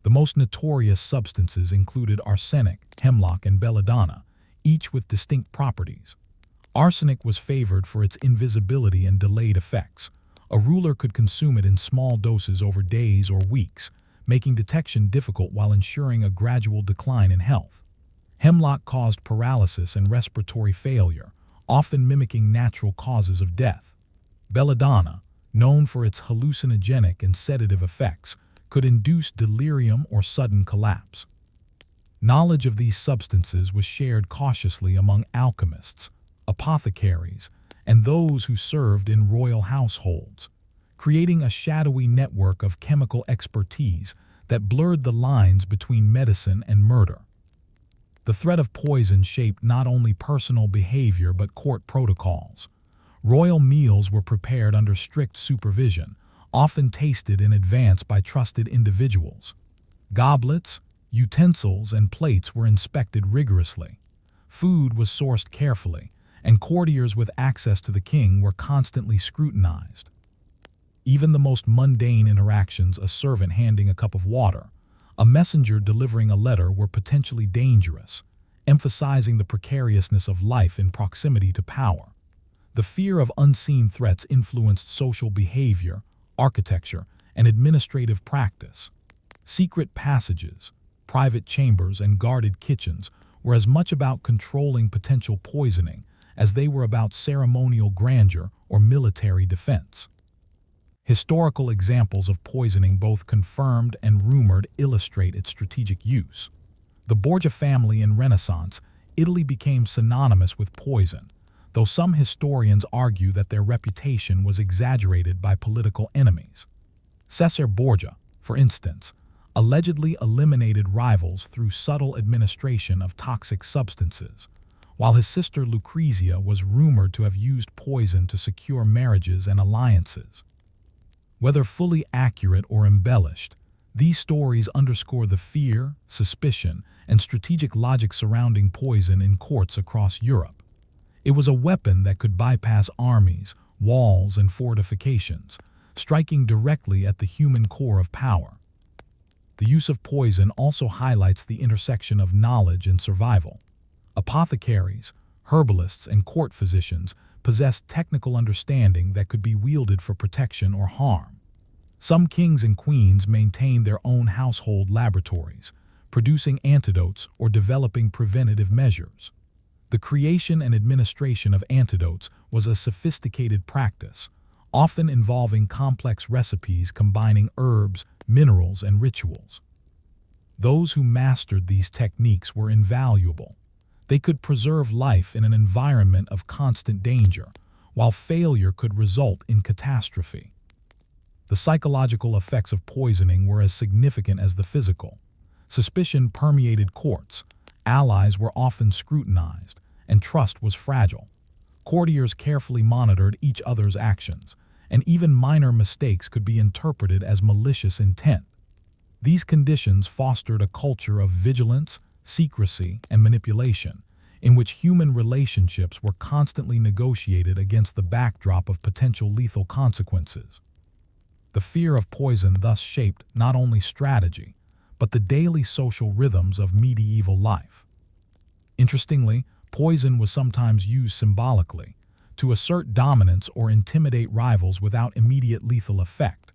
The most notorious substances included arsenic, hemlock, and belladonna, each with distinct properties. Arsenic was favored for its invisibility and delayed effects. A ruler could consume it in small doses over days or weeks, making detection difficult while ensuring a gradual decline in health. Hemlock caused paralysis and respiratory failure, often mimicking natural causes of death. Belladonna, known for its hallucinogenic and sedative effects, could induce delirium or sudden collapse. Knowledge of these substances was shared cautiously among alchemists, apothecaries, and those who served in royal households, creating a shadowy network of chemical expertise that blurred the lines between medicine and murder. The threat of poison shaped not only personal behavior but court protocols. Royal meals were prepared under strict supervision, often tasted in advance by trusted individuals. Goblets, utensils, and plates were inspected rigorously. Food was sourced carefully, and courtiers with access to the king were constantly scrutinized. Even the most mundane interactions, a servant handing a cup of water, a messenger delivering a letter, were potentially dangerous, emphasizing the precariousness of life in proximity to power. The fear of unseen threats influenced social behavior, architecture, and administrative practice. Secret passages, private chambers, and guarded kitchens were as much about controlling potential poisoning as they were about ceremonial grandeur or military defense. Historical examples of poisoning, both confirmed and rumored, illustrate its strategic use. The Borgia family in Renaissance Italy became synonymous with poison, though some historians argue that their reputation was exaggerated by political enemies. Cesare Borgia, for instance, allegedly eliminated rivals through subtle administration of toxic substances, while his sister Lucrezia was rumored to have used poison to secure marriages and alliances. Whether fully accurate or embellished, these stories underscore the fear, suspicion, and strategic logic surrounding poison in courts across Europe. It was a weapon that could bypass armies, walls, and fortifications, striking directly at the human core of power. The use of poison also highlights the intersection of knowledge and survival. Apothecaries, herbalists, and court physicians possessed technical understanding that could be wielded for protection or harm. Some kings and queens maintained their own household laboratories, producing antidotes or developing preventative measures. The creation and administration of antidotes was a sophisticated practice, often involving complex recipes combining herbs, minerals, and rituals. Those who mastered these techniques were invaluable. They could preserve life in an environment of constant danger, while failure could result in catastrophe. The psychological effects of poisoning were as significant as the physical. Suspicion permeated courts, allies were often scrutinized, and trust was fragile. Courtiers carefully monitored each other's actions, and even minor mistakes could be interpreted as malicious intent. These conditions fostered a culture of vigilance, secrecy, and manipulation, in which human relationships were constantly negotiated against the backdrop of potential lethal consequences. The fear of poison thus shaped not only strategy, but the daily social rhythms of medieval life. Interestingly, poison was sometimes used symbolically, to assert dominance or intimidate rivals without immediate lethal effect.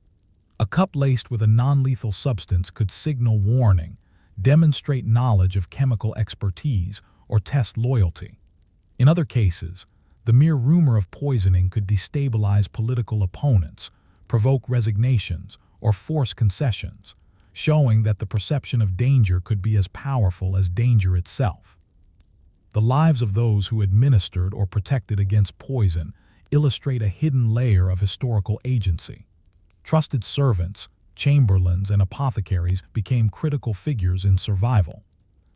A cup laced with a non-lethal substance could signal warning, demonstrate knowledge of chemical expertise, or test loyalty. In other cases, the mere rumor of poisoning could destabilize political opponents, provoke resignations, or force concessions, showing that the perception of danger could be as powerful as danger itself. The lives of those who administered or protected against poison illustrate a hidden layer of historical agency. Trusted servants, chamberlains, and apothecaries became critical figures in survival.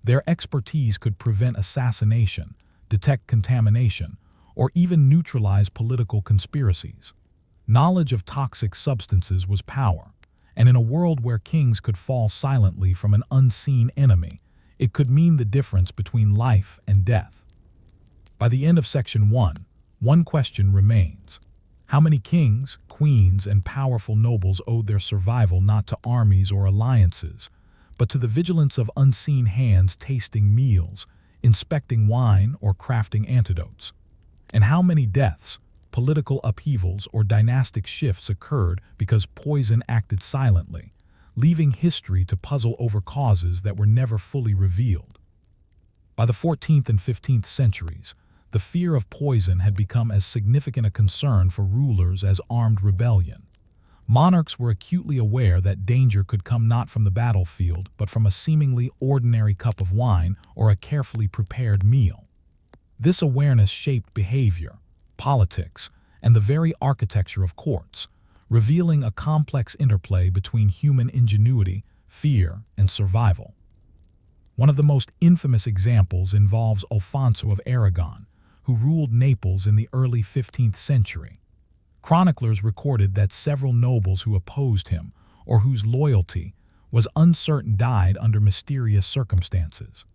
Their expertise could prevent assassination, detect contamination, or even neutralize political conspiracies. Knowledge of toxic substances was power, and in a world where kings could fall silently from an unseen enemy, it could mean the difference between life and death. By the end of Section 1, one question remains. How many kings, queens, and powerful nobles owed their survival not to armies or alliances, but to the vigilance of unseen hands tasting meals, inspecting wine, or crafting antidotes? And how many deaths, political upheavals, or dynastic shifts occurred because poison acted silently, leaving history to puzzle over causes that were never fully revealed? By the 14th and 15th centuries, the fear of poison had become as significant a concern for rulers as armed rebellion. Monarchs were acutely aware that danger could come not from the battlefield, but from a seemingly ordinary cup of wine or a carefully prepared meal. This awareness shaped behavior, politics, and the very architecture of courts, revealing a complex interplay between human ingenuity, fear, and survival. One of the most infamous examples involves Alfonso of Aragon, who ruled Naples in the early 15th century. Chroniclers recorded that several nobles who opposed him, or whose loyalty was uncertain, died under mysterious circumstances.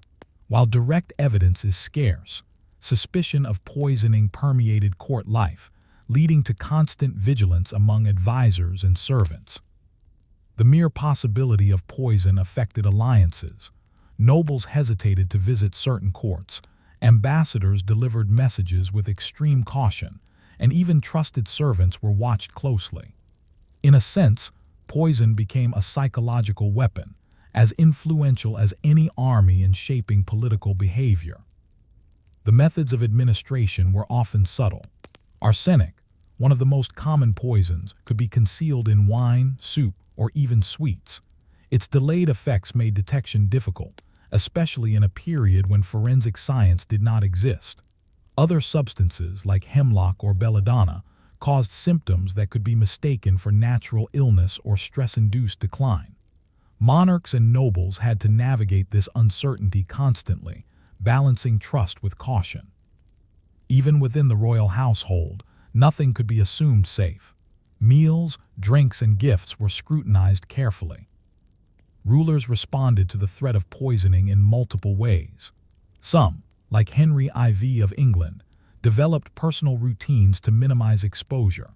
While direct evidence is scarce, suspicion of poisoning permeated court life, leading to constant vigilance among advisors and servants. The mere possibility of poison affected alliances. Nobles hesitated to visit certain courts, ambassadors delivered messages with extreme caution, and even trusted servants were watched closely. In a sense, poison became a psychological weapon, as influential as any army in shaping political behavior. The methods of administration were often subtle. Arsenic, one of the most common poisons, could be concealed in wine, soup, or even sweets. Its delayed effects made detection difficult, especially in a period when forensic science did not exist. Other substances, like hemlock or belladonna, caused symptoms that could be mistaken for natural illness or stress-induced decline. Monarchs and nobles had to navigate this uncertainty constantly, balancing trust with caution. Even within the royal household, nothing could be assumed safe. Meals, drinks, and gifts were scrutinized carefully. Rulers responded to the threat of poisoning in multiple ways. Some, like Henry IV of England, developed personal routines to minimize exposure.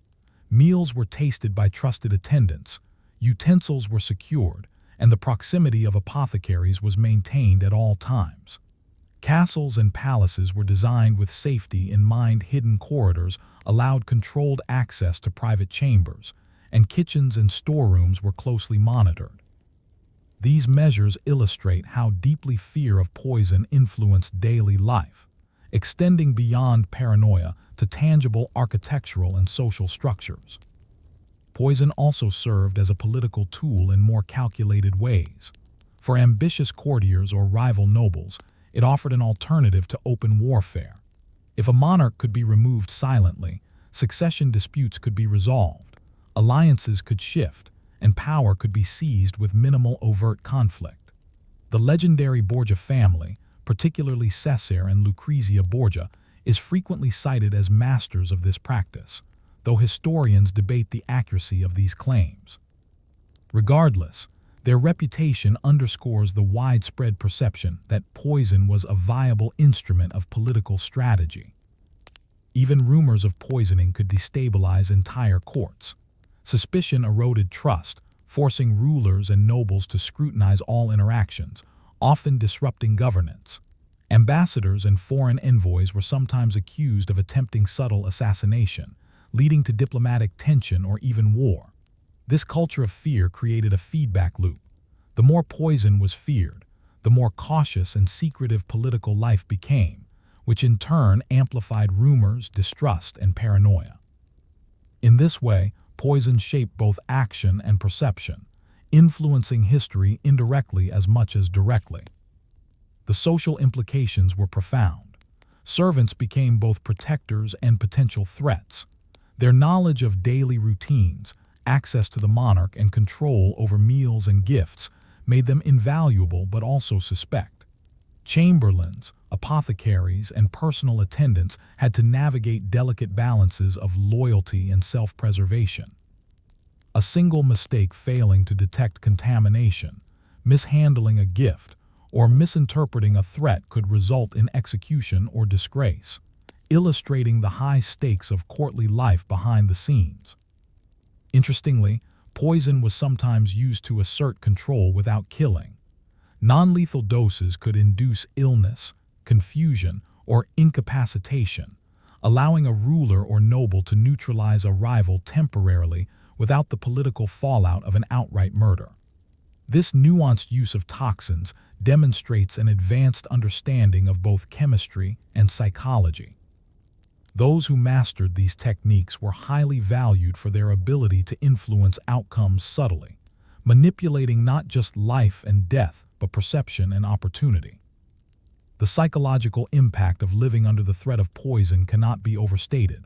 Meals were tasted by trusted attendants, utensils were secured, and the proximity of apothecaries was maintained at all times. Castles and palaces were designed with safety in mind. Hidden corridors allowed controlled access to private chambers, and kitchens and storerooms were closely monitored. These measures illustrate how deeply fear of poison influenced daily life, extending beyond paranoia to tangible architectural and social structures. Poison also served as a political tool in more calculated ways. For ambitious courtiers or rival nobles, it offered an alternative to open warfare. If a monarch could be removed silently, succession disputes could be resolved, alliances could shift, and power could be seized with minimal overt conflict. The legendary Borgia family, particularly Cesare and Lucrezia Borgia, is frequently cited as masters of this practice, though historians debate the accuracy of these claims. Regardless, their reputation underscores the widespread perception that poison was a viable instrument of political strategy. Even rumors of poisoning could destabilize entire courts. Suspicion eroded trust, forcing rulers and nobles to scrutinize all interactions, often disrupting governance. Ambassadors and foreign envoys were sometimes accused of attempting subtle assassination, leading to diplomatic tension or even war. This culture of fear created a feedback loop. The more poison was feared, the more cautious and secretive political life became, which in turn amplified rumors, distrust, and paranoia. In this way, poison shaped both action and perception, influencing history indirectly as much as directly. The social implications were profound. Servants became both protectors and potential threats. Their knowledge of daily routines, access to the monarch, and control over meals and gifts made them invaluable but also suspect. Chamberlains, apothecaries, and personal attendants had to navigate delicate balances of loyalty and self-preservation. A single mistake failing to detect contamination, mishandling a gift, or misinterpreting a threat could result in execution or disgrace, illustrating the high stakes of courtly life behind the scenes. Interestingly, poison was sometimes used to assert control without killing. Non-lethal doses could induce illness, confusion, or incapacitation, allowing a ruler or noble to neutralize a rival temporarily without the political fallout of an outright murder. This nuanced use of toxins demonstrates an advanced understanding of both chemistry and psychology. Those who mastered these techniques were highly valued for their ability to influence outcomes subtly, manipulating not just life and death, but perception and opportunity. The psychological impact of living under the threat of poison cannot be overstated.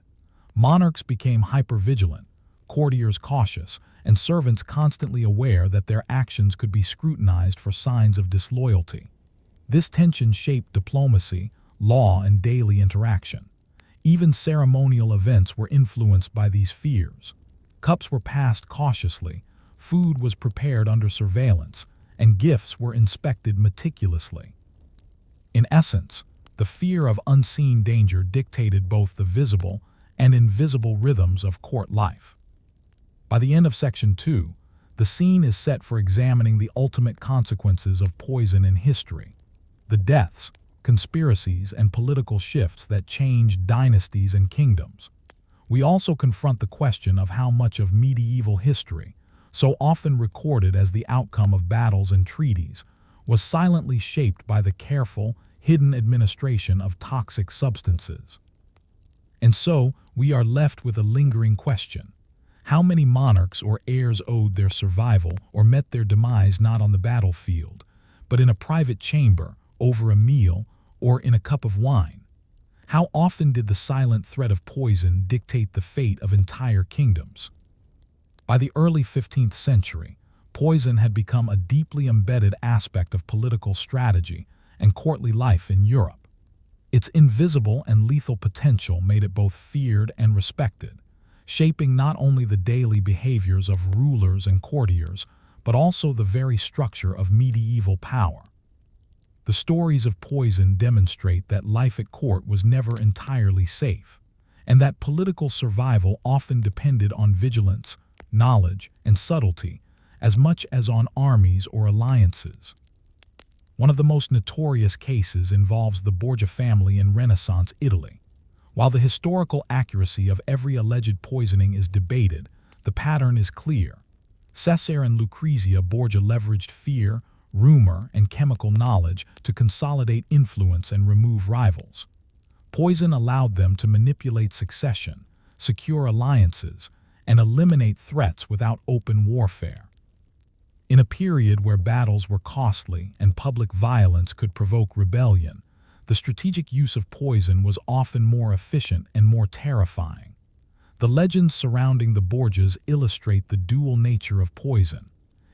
Monarchs became hypervigilant, courtiers cautious, and servants constantly aware that their actions could be scrutinized for signs of disloyalty. This tension shaped diplomacy, law, and daily interaction. Even ceremonial events were influenced by these fears. Cups were passed cautiously, food was prepared under surveillance, and gifts were inspected meticulously. In essence, the fear of unseen danger dictated both the visible and invisible rhythms of court life. By the end of Section 2, the scene is set for examining the ultimate consequences of poison in history. The deaths, conspiracies, and political shifts that changed dynasties and kingdoms. We also confront the question of how much of medieval history, so often recorded as the outcome of battles and treaties, was silently shaped by the careful, hidden administration of toxic substances. And so, we are left with a lingering question. How many monarchs or heirs owed their survival or met their demise not on the battlefield, but in a private chamber, over a meal, or in a cup of wine? How often did the silent threat of poison dictate the fate of entire kingdoms? By the early 15th century, poison had become a deeply embedded aspect of political strategy and courtly life in Europe. Its invisible and lethal potential made it both feared and respected, shaping not only the daily behaviors of rulers and courtiers, but also the very structure of medieval power. The stories of poison demonstrate that life at court was never entirely safe, and that political survival often depended on vigilance, knowledge, and subtlety, as much as on armies or alliances. One of the most notorious cases involves the Borgia family in Renaissance Italy. While the historical accuracy of every alleged poisoning is debated, the pattern is clear. Cesare and Lucrezia Borgia leveraged fear, rumor, and chemical knowledge to consolidate influence and remove rivals. Poison allowed them to manipulate succession, secure alliances, and eliminate threats without open warfare. In a period where battles were costly and public violence could provoke rebellion, the strategic use of poison was often more efficient and more terrifying. The legends surrounding the Borgias illustrate the dual nature of poison.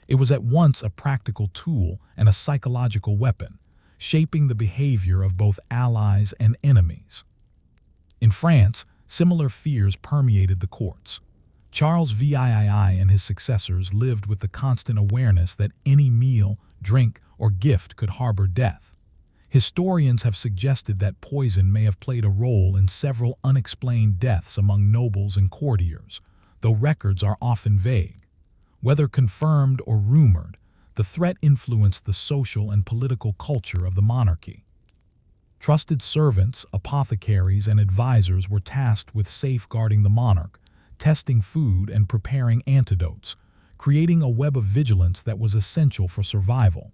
It was at once a practical tool and a psychological weapon, shaping the behavior of both allies and enemies. In France, similar fears permeated the courts. Charles VII and his successors lived with the constant awareness that any meal, drink, or gift could harbor death. Historians have suggested that poison may have played a role in several unexplained deaths among nobles and courtiers, though records are often vague. Whether confirmed or rumored, the threat influenced the social and political culture of the monarchy. Trusted servants, apothecaries, and advisors were tasked with safeguarding the monarch, testing food and preparing antidotes, creating a web of vigilance that was essential for survival.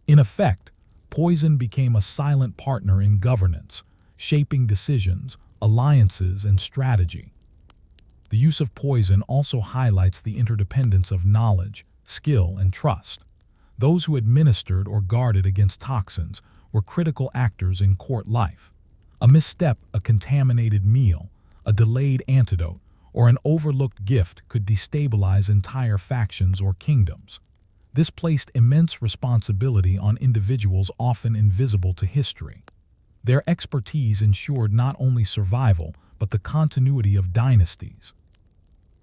In effect, poison became a silent partner in governance, shaping decisions, alliances, and strategy. The use of poison also highlights the interdependence of knowledge, skill, and trust. Those who administered or guarded against toxins were critical actors in court life. A misstep, a contaminated meal, a delayed antidote, or an overlooked gift could destabilize entire factions or kingdoms. This placed immense responsibility on individuals often invisible to history. Their expertise ensured not only survival, but the continuity of dynasties.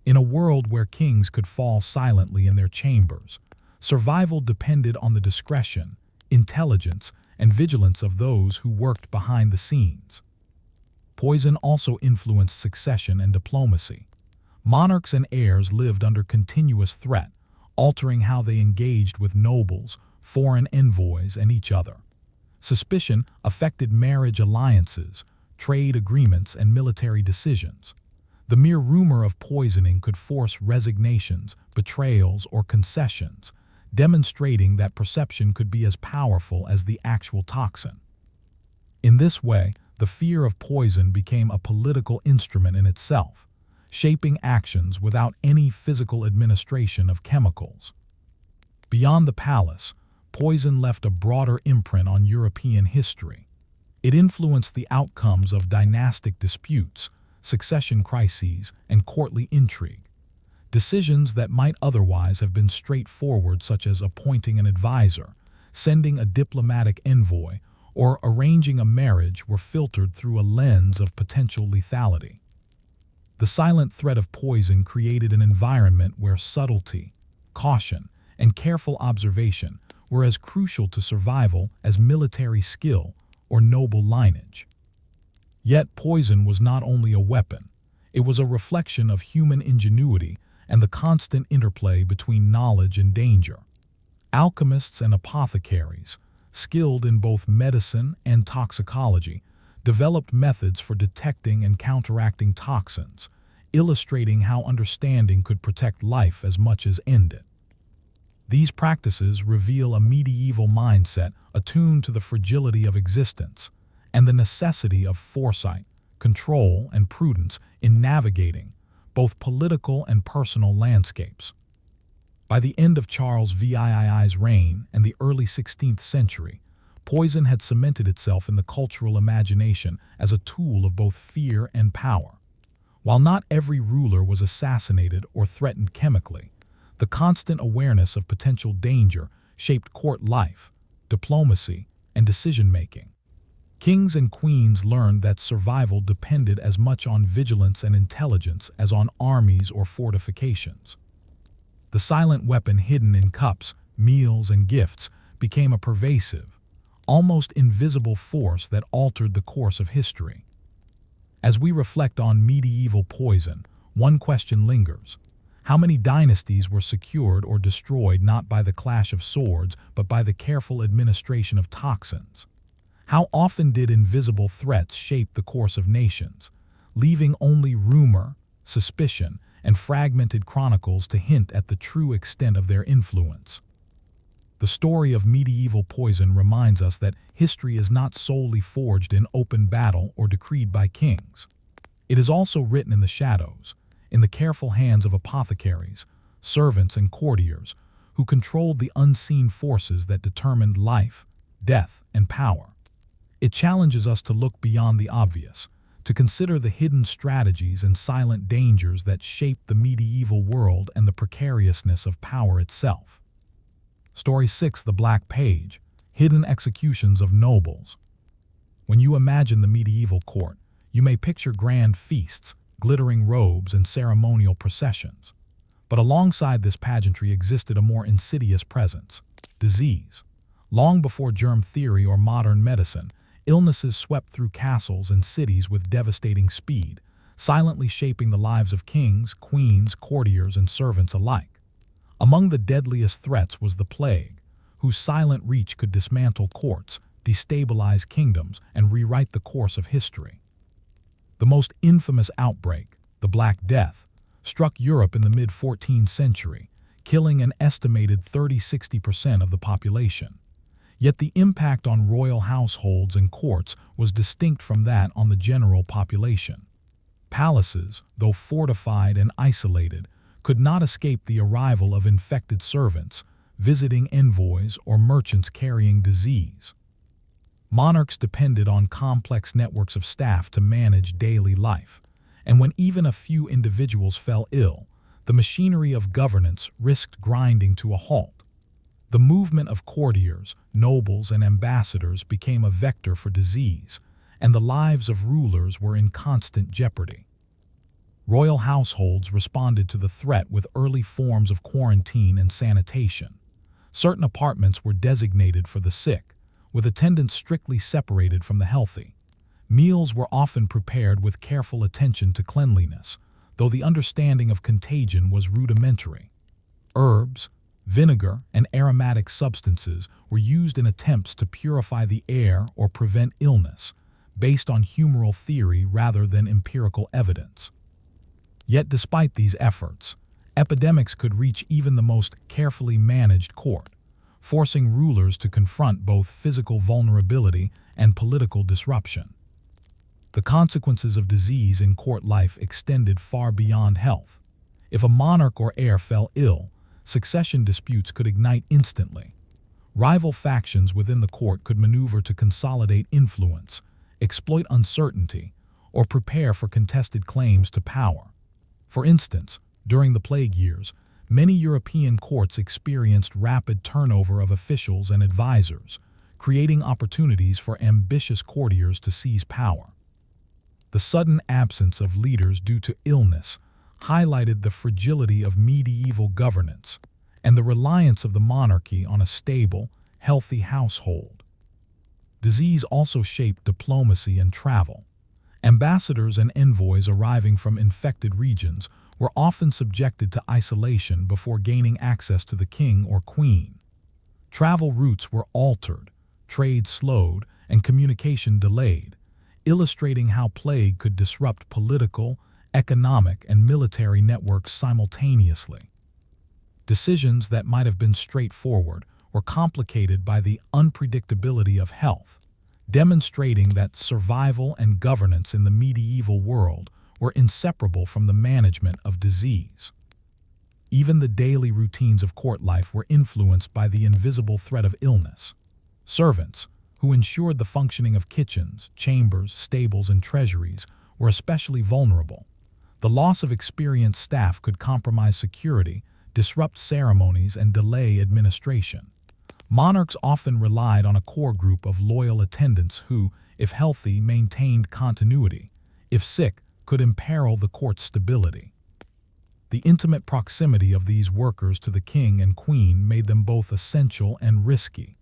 In a world where kings could fall silently in their chambers, survival depended on the discretion, intelligence, and vigilance of those who worked behind the scenes. Poison also influenced succession and diplomacy. Monarchs and heirs lived under continuous threat, altering how they engaged with nobles, foreign envoys, and each other. Suspicion affected marriage alliances, trade agreements, and military decisions. The mere rumor of poisoning could force resignations, betrayals, or concessions, demonstrating that perception could be as powerful as the actual toxin. In this way, the fear of poison became a political instrument in itself, shaping actions without any physical administration of chemicals. Beyond the palace, poison left a broader imprint on European history. It influenced the outcomes of dynastic disputes, succession crises, and courtly intrigue. Decisions that might otherwise have been straightforward, such as appointing an advisor, sending a diplomatic envoy, or arranging a marriage, were filtered through a lens of potential lethality. The silent threat of poison created an environment where subtlety, caution, and careful observation were as crucial to survival as military skill or noble lineage. Yet poison was not only a weapon, it was a reflection of human ingenuity and the constant interplay between knowledge and danger. Alchemists and apothecaries, skilled in both medicine and toxicology, developed methods for detecting and counteracting toxins, illustrating how understanding could protect life as much as end it. These practices reveal a medieval mindset attuned to the fragility of existence and the necessity of foresight, control, and prudence in navigating both political and personal landscapes. By the end of Charles VII's reign and the early 16th century, poison had cemented itself in the cultural imagination as a tool of both fear and power. While not every ruler was assassinated or threatened chemically, the constant awareness of potential danger shaped court life, diplomacy, and decision-making. Kings and queens learned that survival depended as much on vigilance and intelligence as on armies or fortifications. The silent weapon hidden in cups, meals, and gifts became a pervasive, almost invisible force that altered the course of history. As we reflect on medieval poison, one question lingers. How many dynasties were secured or destroyed not by the clash of swords, but by the careful administration of toxins? How often did invisible threats shape the course of nations, leaving only rumor, suspicion, and fragmented chronicles to hint at the true extent of their influence? The story of medieval poison reminds us that history is not solely forged in open battle or decreed by kings. It is also written in the shadows, in the careful hands of apothecaries, servants, and courtiers who controlled the unseen forces that determined life, death, and power. It challenges us to look beyond the obvious, to consider the hidden strategies and silent dangers that shaped the medieval world and the precariousness of power itself. Story 6: The Black Page, Hidden Executions of Nobles. When you imagine the medieval court, you may picture grand feasts, glittering robes, and ceremonial processions. But alongside this pageantry existed a more insidious presence: disease. Long before germ theory or modern medicine, illnesses swept through castles and cities with devastating speed, silently shaping the lives of kings, queens, courtiers, and servants alike. Among the deadliest threats was the plague, whose silent reach could dismantle courts, destabilize kingdoms, and rewrite the course of history. The most infamous outbreak, the Black Death, struck Europe in the mid-14th century, killing an estimated 30–60% of the population. Yet the impact on royal households and courts was distinct from that on the general population. Palaces, though fortified and isolated, could not escape the arrival of infected servants, visiting envoys, or merchants carrying disease. Monarchs depended on complex networks of staff to manage daily life, and when even a few individuals fell ill, the machinery of governance risked grinding to a halt. The movement of courtiers, nobles, and ambassadors became a vector for disease, and the lives of rulers were in constant jeopardy. Royal households responded to the threat with early forms of quarantine and sanitation. Certain apartments were designated for the sick, with attendants strictly separated from the healthy. Meals were often prepared with careful attention to cleanliness, though the understanding of contagion was rudimentary. Herbs, vinegar, and aromatic substances were used in attempts to purify the air or prevent illness, based on humoral theory rather than empirical evidence. Yet despite these efforts, epidemics could reach even the most carefully managed court, forcing rulers to confront both physical vulnerability and political disruption. The consequences of disease in court life extended far beyond health. If a monarch or heir fell ill, succession disputes could ignite instantly. Rival factions within the court could maneuver to consolidate influence, exploit uncertainty, or prepare for contested claims to power. For instance, during the plague years, many European courts experienced rapid turnover of officials and advisors, creating opportunities for ambitious courtiers to seize power. The sudden absence of leaders due to illness highlighted the fragility of medieval governance and the reliance of the monarchy on a stable, healthy household. Disease also shaped diplomacy and travel. Ambassadors and envoys arriving from infected regions were often subjected to isolation before gaining access to the king or queen. Travel routes were altered, trade slowed, and communication delayed, illustrating how plague could disrupt political, economic, and military networks simultaneously. Decisions that might have been straightforward were complicated by the unpredictability of health, demonstrating that survival and governance in the medieval world were inseparable from the management of disease. Even the daily routines of court life were influenced by the invisible threat of illness. Servants, who ensured the functioning of kitchens, chambers, stables, and treasuries, were especially vulnerable. The loss of experienced staff could compromise security, disrupt ceremonies, and delay administration. Monarchs often relied on a core group of loyal attendants who, if healthy, maintained continuity. If sick, could imperil the court's stability. The intimate proximity of these workers to the king and queen made them both essential and risky,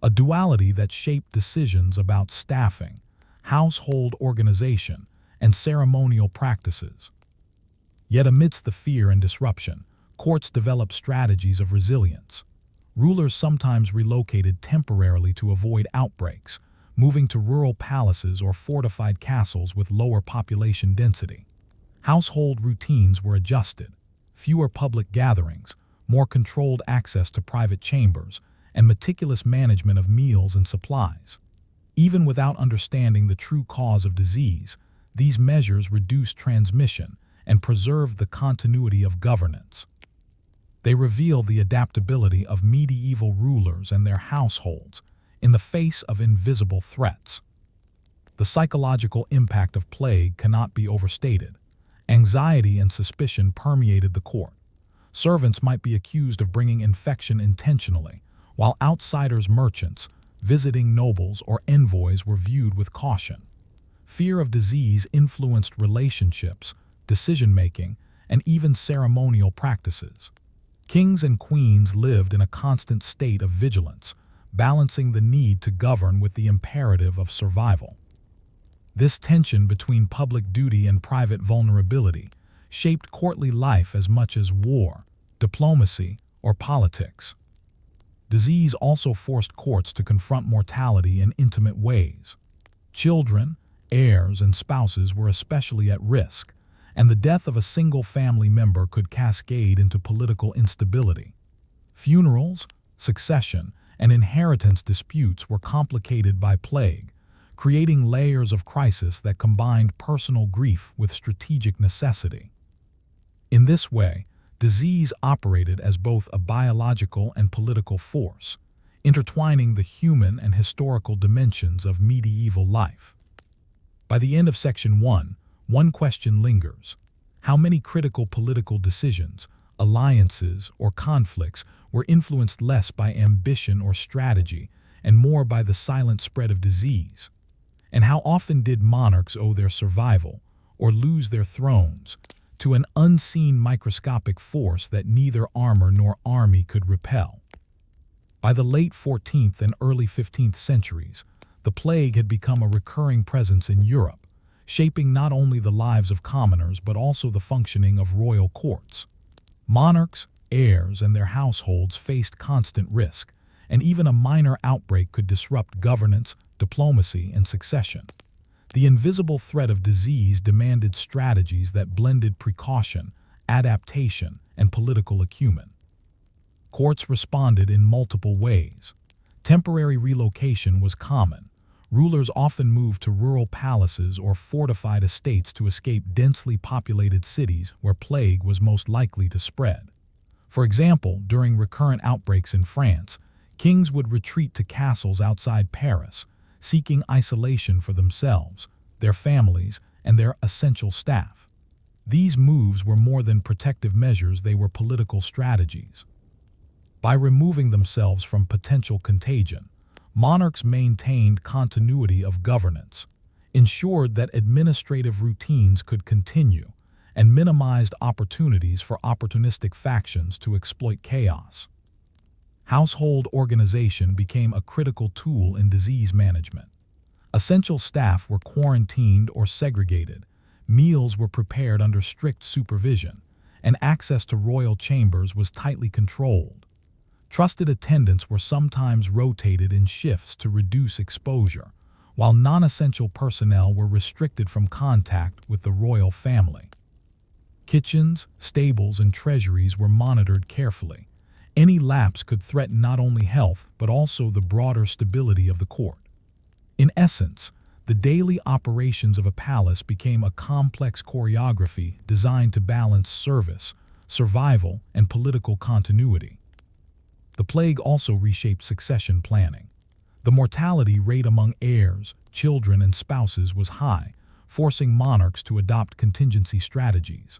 a duality that shaped decisions about staffing, household organization, and ceremonial practices. Yet amidst the fear and disruption, courts developed strategies of resilience. Rulers sometimes relocated temporarily to avoid outbreaks, moving to rural palaces or fortified castles with lower population density. Household routines were adjusted: fewer public gatherings, more controlled access to private chambers, and meticulous management of meals and supplies. Even without understanding the true cause of disease, these measures reduced transmission and preserved the continuity of governance. They reveal the adaptability of medieval rulers and their households in the face of invisible threats. The psychological impact of plague cannot be overstated. Anxiety and suspicion permeated the court. Servants might be accused of bringing infection intentionally, while outsiders, merchants, visiting nobles, or envoys were viewed with caution. Fear of disease influenced relationships, decision-making, and even ceremonial practices. Kings and queens lived in a constant state of vigilance, balancing the need to govern with the imperative of survival. This tension between public duty and private vulnerability shaped courtly life as much as war, diplomacy, or politics. Disease also forced courts to confront mortality in intimate ways. Children, heirs, and spouses were especially at risk, and the death of a single family member could cascade into political instability. Funerals, succession, and inheritance disputes were complicated by plague, creating layers of crisis that combined personal grief with strategic necessity. In this way, disease operated as both a biological and political force, intertwining the human and historical dimensions of medieval life. By the end of Section 1, one question lingers: how many critical political decisions, alliances, or conflicts were influenced less by ambition or strategy and more by the silent spread of disease? And how often did monarchs owe their survival, or lose their thrones, to an unseen microscopic force that neither armor nor army could repel? By the late 14th and early 15th centuries, the plague had become a recurring presence in Europe, shaping not only the lives of commoners but also the functioning of royal courts. Monarchs, heirs, and their households faced constant risk, and even a minor outbreak could disrupt governance, diplomacy, and succession. The invisible threat of disease demanded strategies that blended precaution, adaptation, and political acumen. Courts responded in multiple ways. Temporary relocation was common. Rulers often moved to rural palaces or fortified estates to escape densely populated cities where plague was most likely to spread. For example, during recurrent outbreaks in France, kings would retreat to castles outside Paris, seeking isolation for themselves, their families, and their essential staff. These moves were more than protective measures, they were political strategies. By removing themselves from potential contagion, monarchs maintained continuity of governance, ensured that administrative routines could continue, and minimized opportunities for opportunistic factions to exploit chaos. Household organization became a critical tool in disease management. Essential staff were quarantined or segregated, meals were prepared under strict supervision, and access to royal chambers was tightly controlled. Trusted attendants were sometimes rotated in shifts to reduce exposure, while non-essential personnel were restricted from contact with the royal family. Kitchens, stables, and treasuries were monitored carefully. Any lapse could threaten not only health but also the broader stability of the court. In essence, the daily operations of a palace became a complex choreography designed to balance service, survival, and political continuity. The plague also reshaped succession planning. The mortality rate among heirs, children, and spouses was high, forcing monarchs to adopt contingency strategies.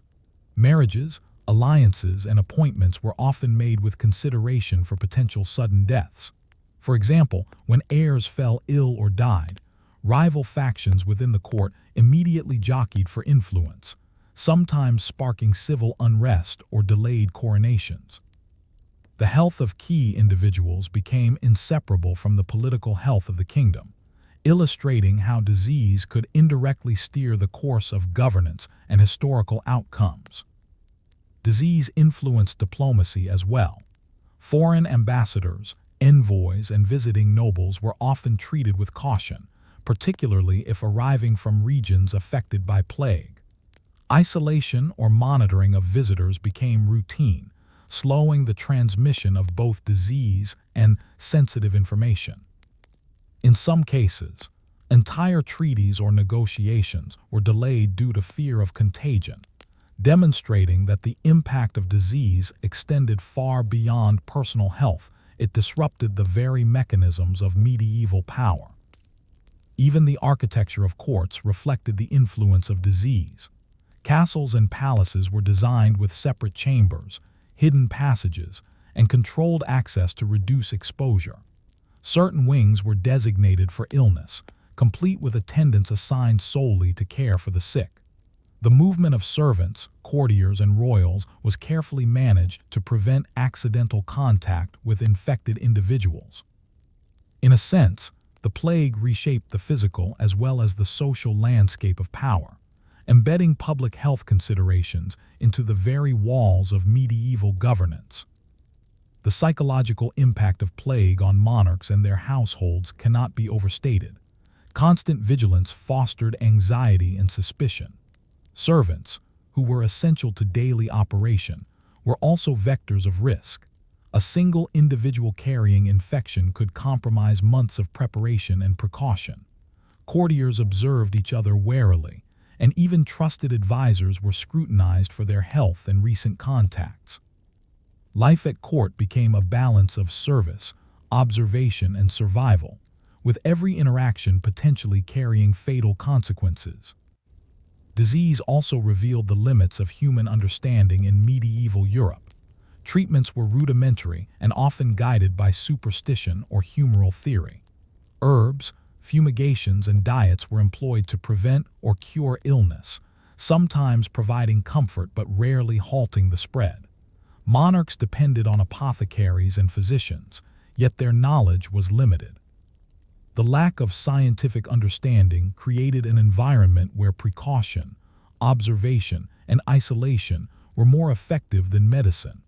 Marriages, alliances, and appointments were often made with consideration for potential sudden deaths. For example, when heirs fell ill or died, rival factions within the court immediately jockeyed for influence, sometimes sparking civil unrest or delayed coronations. The health of key individuals became inseparable from the political health of the kingdom, illustrating how disease could indirectly steer the course of governance and historical outcomes. Disease influenced diplomacy as well. Foreign ambassadors, envoys, and visiting nobles were often treated with caution, particularly if arriving from regions affected by plague. Isolation or monitoring of visitors became routine, slowing the transmission of both disease and sensitive information. In some cases, entire treaties or negotiations were delayed due to fear of contagion, demonstrating that the impact of disease extended far beyond personal health. It disrupted the very mechanisms of medieval power. Even the architecture of courts reflected the influence of disease. Castles and palaces were designed with separate chambers, hidden passages, and controlled access to reduce exposure. Certain wings were designated for illness, complete with attendants assigned solely to care for the sick. The movement of servants, courtiers, and royals was carefully managed to prevent accidental contact with infected individuals. In a sense, the plague reshaped the physical as well as the social landscape of power, embedding public health considerations into the very walls of medieval governance. The psychological impact of plague on monarchs and their households cannot be overstated. Constant vigilance fostered anxiety and suspicion. Servants, who were essential to daily operation, were also vectors of risk. A single individual carrying infection could compromise months of preparation and precaution. Courtiers observed each other warily, and even trusted advisors were scrutinized for their health and recent contacts. Life at court became a balance of service, observation, and survival, with every interaction potentially carrying fatal consequences. Disease also revealed the limits of human understanding in medieval Europe. Treatments were rudimentary and often guided by superstition or humoral theory. Herbs, fumigations, and diets were employed to prevent or cure illness, sometimes providing comfort but rarely halting the spread. Monarchs depended on apothecaries and physicians, yet their knowledge was limited. The lack of scientific understanding created an environment where precaution, observation, and isolation were more effective than medicine,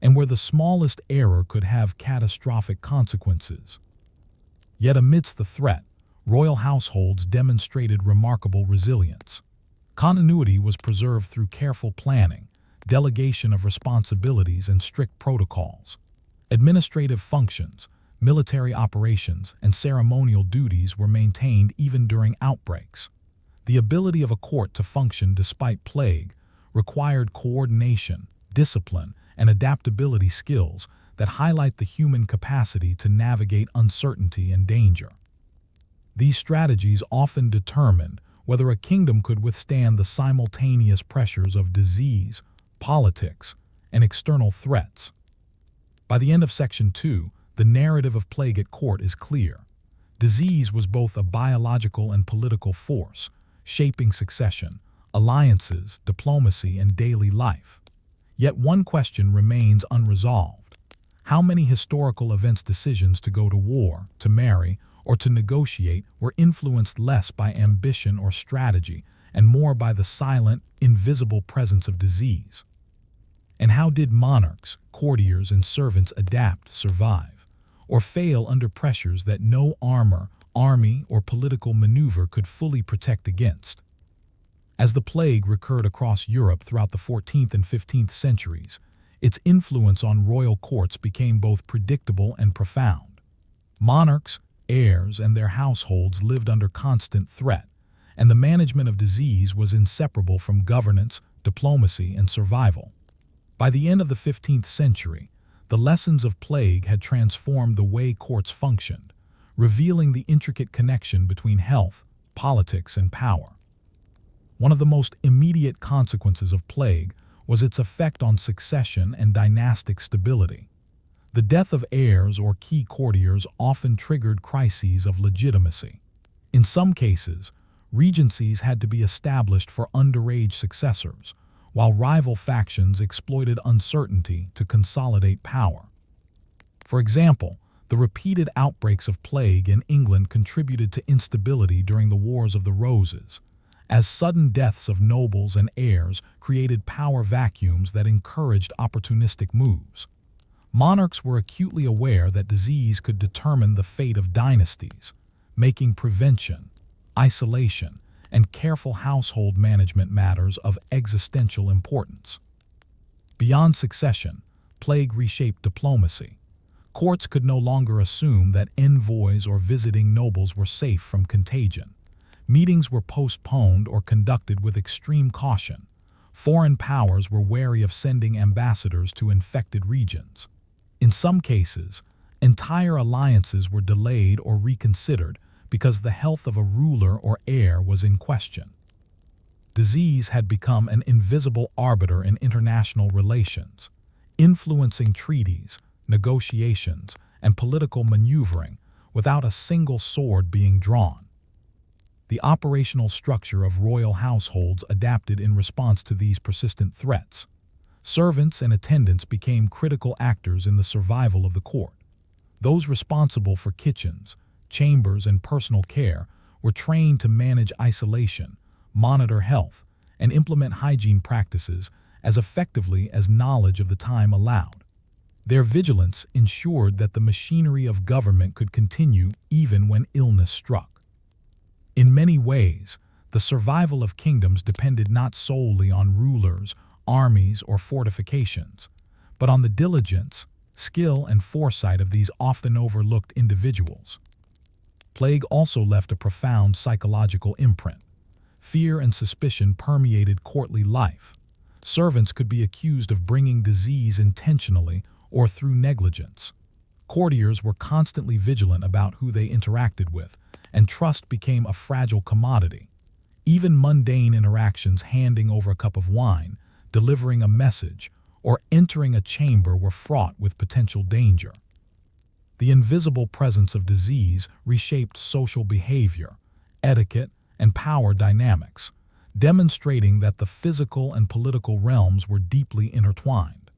and where the smallest error could have catastrophic consequences. Yet amidst the threat, royal households demonstrated remarkable resilience. Continuity was preserved through careful planning, delegation of responsibilities, and strict protocols. Administrative functions, military operations, and ceremonial duties were maintained even during outbreaks. The ability of a court to function despite plague required coordination, discipline, and adaptability skills that highlight the human capacity to navigate uncertainty and danger. These strategies often determined whether a kingdom could withstand the simultaneous pressures of disease, politics, and external threats. By the end of Section 2, the narrative of plague at court is clear. Disease was both a biological and political force, shaping succession, alliances, diplomacy, and daily life. Yet one question remains unresolved. How many historical events' decisions to go to war, to marry, or to negotiate were influenced less by ambition or strategy and more by the silent, invisible presence of disease? And how did monarchs, courtiers, and servants adapt, survive, or fail under pressures that no armor, army, or political maneuver could fully protect against? As the plague recurred across Europe throughout the 14th and 15th centuries, its influence on royal courts became both predictable and profound. Monarchs, heirs, and their households lived under constant threat, and the management of disease was inseparable from governance, diplomacy, and survival. By the end of the 15th century, the lessons of plague had transformed the way courts functioned, revealing the intricate connection between health, politics, and power. One of the most immediate consequences of plague was its effect on succession and dynastic stability. The death of heirs or key courtiers often triggered crises of legitimacy. In some cases, regencies had to be established for underage successors, while rival factions exploited uncertainty to consolidate power. For example, the repeated outbreaks of plague in England contributed to instability during the Wars of the Roses, as sudden deaths of nobles and heirs created power vacuums that encouraged opportunistic moves. Monarchs were acutely aware that disease could determine the fate of dynasties, making prevention, isolation, and careful household management matters of existential importance. Beyond succession, plague reshaped diplomacy. Courts could no longer assume that envoys or visiting nobles were safe from contagion. Meetings were postponed or conducted with extreme caution. Foreign powers were wary of sending ambassadors to infected regions. In some cases, entire alliances were delayed or reconsidered because the health of a ruler or heir was in question. Disease had become an invisible arbiter in international relations, influencing treaties, negotiations, and political maneuvering without a single sword being drawn. The operational structure of royal households adapted in response to these persistent threats. Servants and attendants became critical actors in the survival of the court. Those responsible for kitchens, chambers, and personal care were trained to manage isolation, monitor health, and implement hygiene practices as effectively as knowledge of the time allowed. Their vigilance ensured that the machinery of government could continue even when illness struck. In many ways, the survival of kingdoms depended not solely on rulers, armies, or fortifications, but on the diligence, skill, and foresight of these often overlooked individuals. Plague also left a profound psychological imprint. Fear and suspicion permeated courtly life. Servants could be accused of bringing disease intentionally or through negligence. Courtiers were constantly vigilant about who they interacted with, and trust became a fragile commodity. Even mundane interactions, handing over a cup of wine, delivering a message, or entering a chamber were fraught with potential danger. The invisible presence of disease reshaped social behavior, etiquette, and power dynamics, demonstrating that the physical and political realms were deeply intertwined.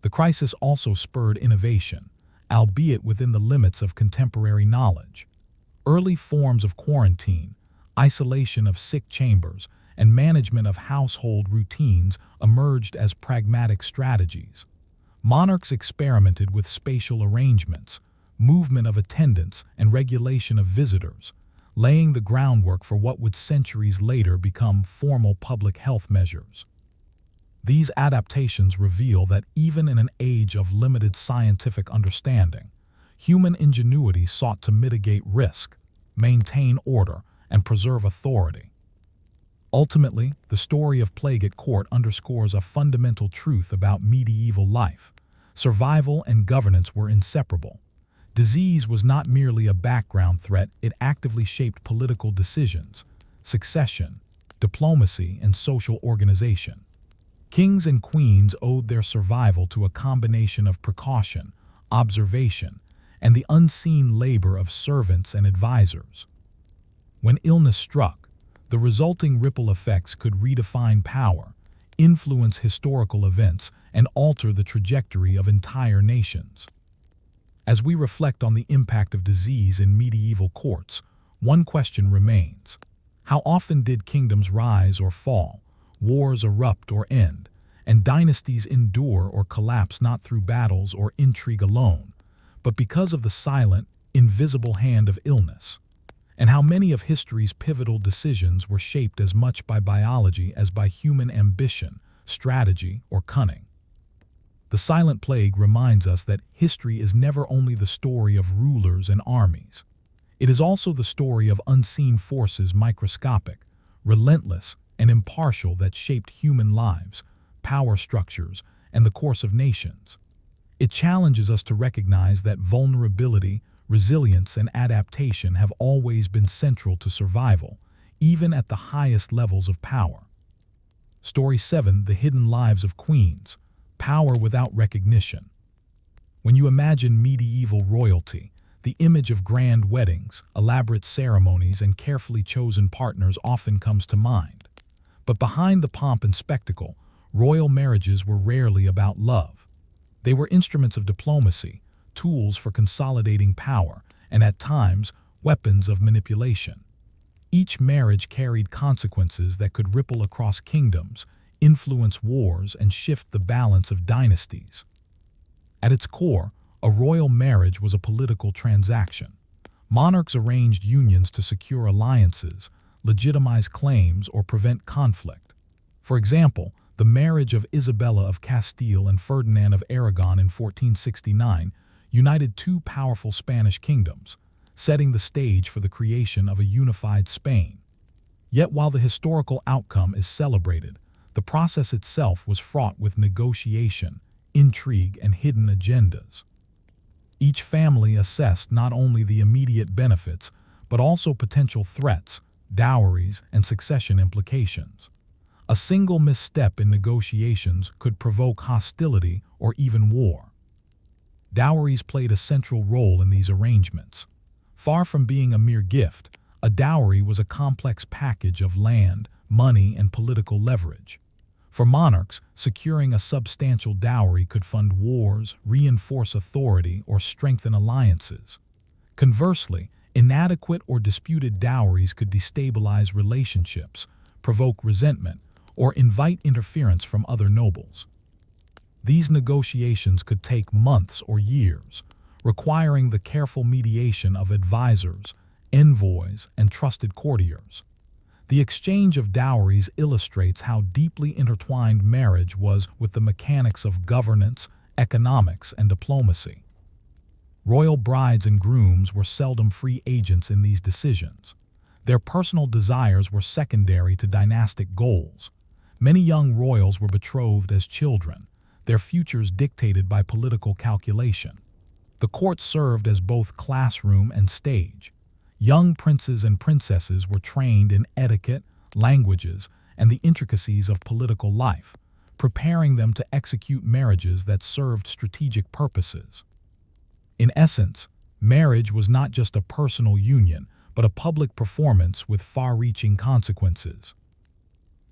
The crisis also spurred innovation, albeit within the limits of contemporary knowledge. Early forms of quarantine, isolation of sick chambers, and management of household routines emerged as pragmatic strategies. Monarchs experimented with spatial arrangements, movement of attendants, and regulation of visitors, laying the groundwork for what would centuries later become formal public health measures. These adaptations reveal that even in an age of limited scientific understanding, human ingenuity sought to mitigate risk, maintain order, and preserve authority. Ultimately, the story of plague at court underscores a fundamental truth about medieval life. Survival and governance were inseparable. Disease was not merely a background threat, it actively shaped political decisions, succession, diplomacy, and social organization. Kings and queens owed their survival to a combination of precaution, observation, and the unseen labor of servants and advisors. When illness struck, the resulting ripple effects could redefine power, influence historical events, and alter the trajectory of entire nations. As we reflect on the impact of disease in medieval courts, one question remains: how often did kingdoms rise or fall, wars erupt or end, and dynasties endure or collapse not through battles or intrigue alone, but because of the silent, invisible hand of illness? And how many of history's pivotal decisions were shaped as much by biology as by human ambition, strategy, or cunning? The silent plague reminds us that history is never only the story of rulers and armies. It is also the story of unseen forces, microscopic, relentless, and impartial, that shaped human lives, power structures, and the course of nations. It challenges us to recognize that vulnerability, resilience, and adaptation have always been central to survival, even at the highest levels of power. Story 7: The Hidden Lives of Queens. Power without recognition. When you imagine medieval royalty, the image of grand weddings, elaborate ceremonies, and carefully chosen partners often comes to mind. But behind the pomp and spectacle, royal marriages were rarely about love. They were instruments of diplomacy, tools for consolidating power, and at times, weapons of manipulation. Each marriage carried consequences that could ripple across kingdoms, influence wars, and shift the balance of dynasties. At its core, a royal marriage was a political transaction. Monarchs arranged unions to secure alliances, legitimize claims, or prevent conflict. For example, the marriage of Isabella of Castile and Ferdinand of Aragon in 1469 united two powerful Spanish kingdoms, setting the stage for the creation of a unified Spain. Yet while the historical outcome is celebrated, the process itself was fraught with negotiation, intrigue, and hidden agendas. Each family assessed not only the immediate benefits, but also potential threats, dowries, and succession implications. A single misstep in negotiations could provoke hostility or even war. Dowries played a central role in these arrangements. Far from being a mere gift, a dowry was a complex package of land, money, and political leverage. For monarchs, securing a substantial dowry could fund wars, reinforce authority, or strengthen alliances. Conversely, inadequate or disputed dowries could destabilize relationships, provoke resentment, or invite interference from other nobles. These negotiations could take months or years, requiring the careful mediation of advisors, envoys, and trusted courtiers. The exchange of dowries illustrates how deeply intertwined marriage was with the mechanics of governance, economics, and diplomacy. Royal brides and grooms were seldom free agents in these decisions. Their personal desires were secondary to dynastic goals. Many young royals were betrothed as children, their futures dictated by political calculation. The court served as both classroom and stage. Young princes and princesses were trained in etiquette, languages, and the intricacies of political life, preparing them to execute marriages that served strategic purposes. In essence, marriage was not just a personal union, but a public performance with far-reaching consequences.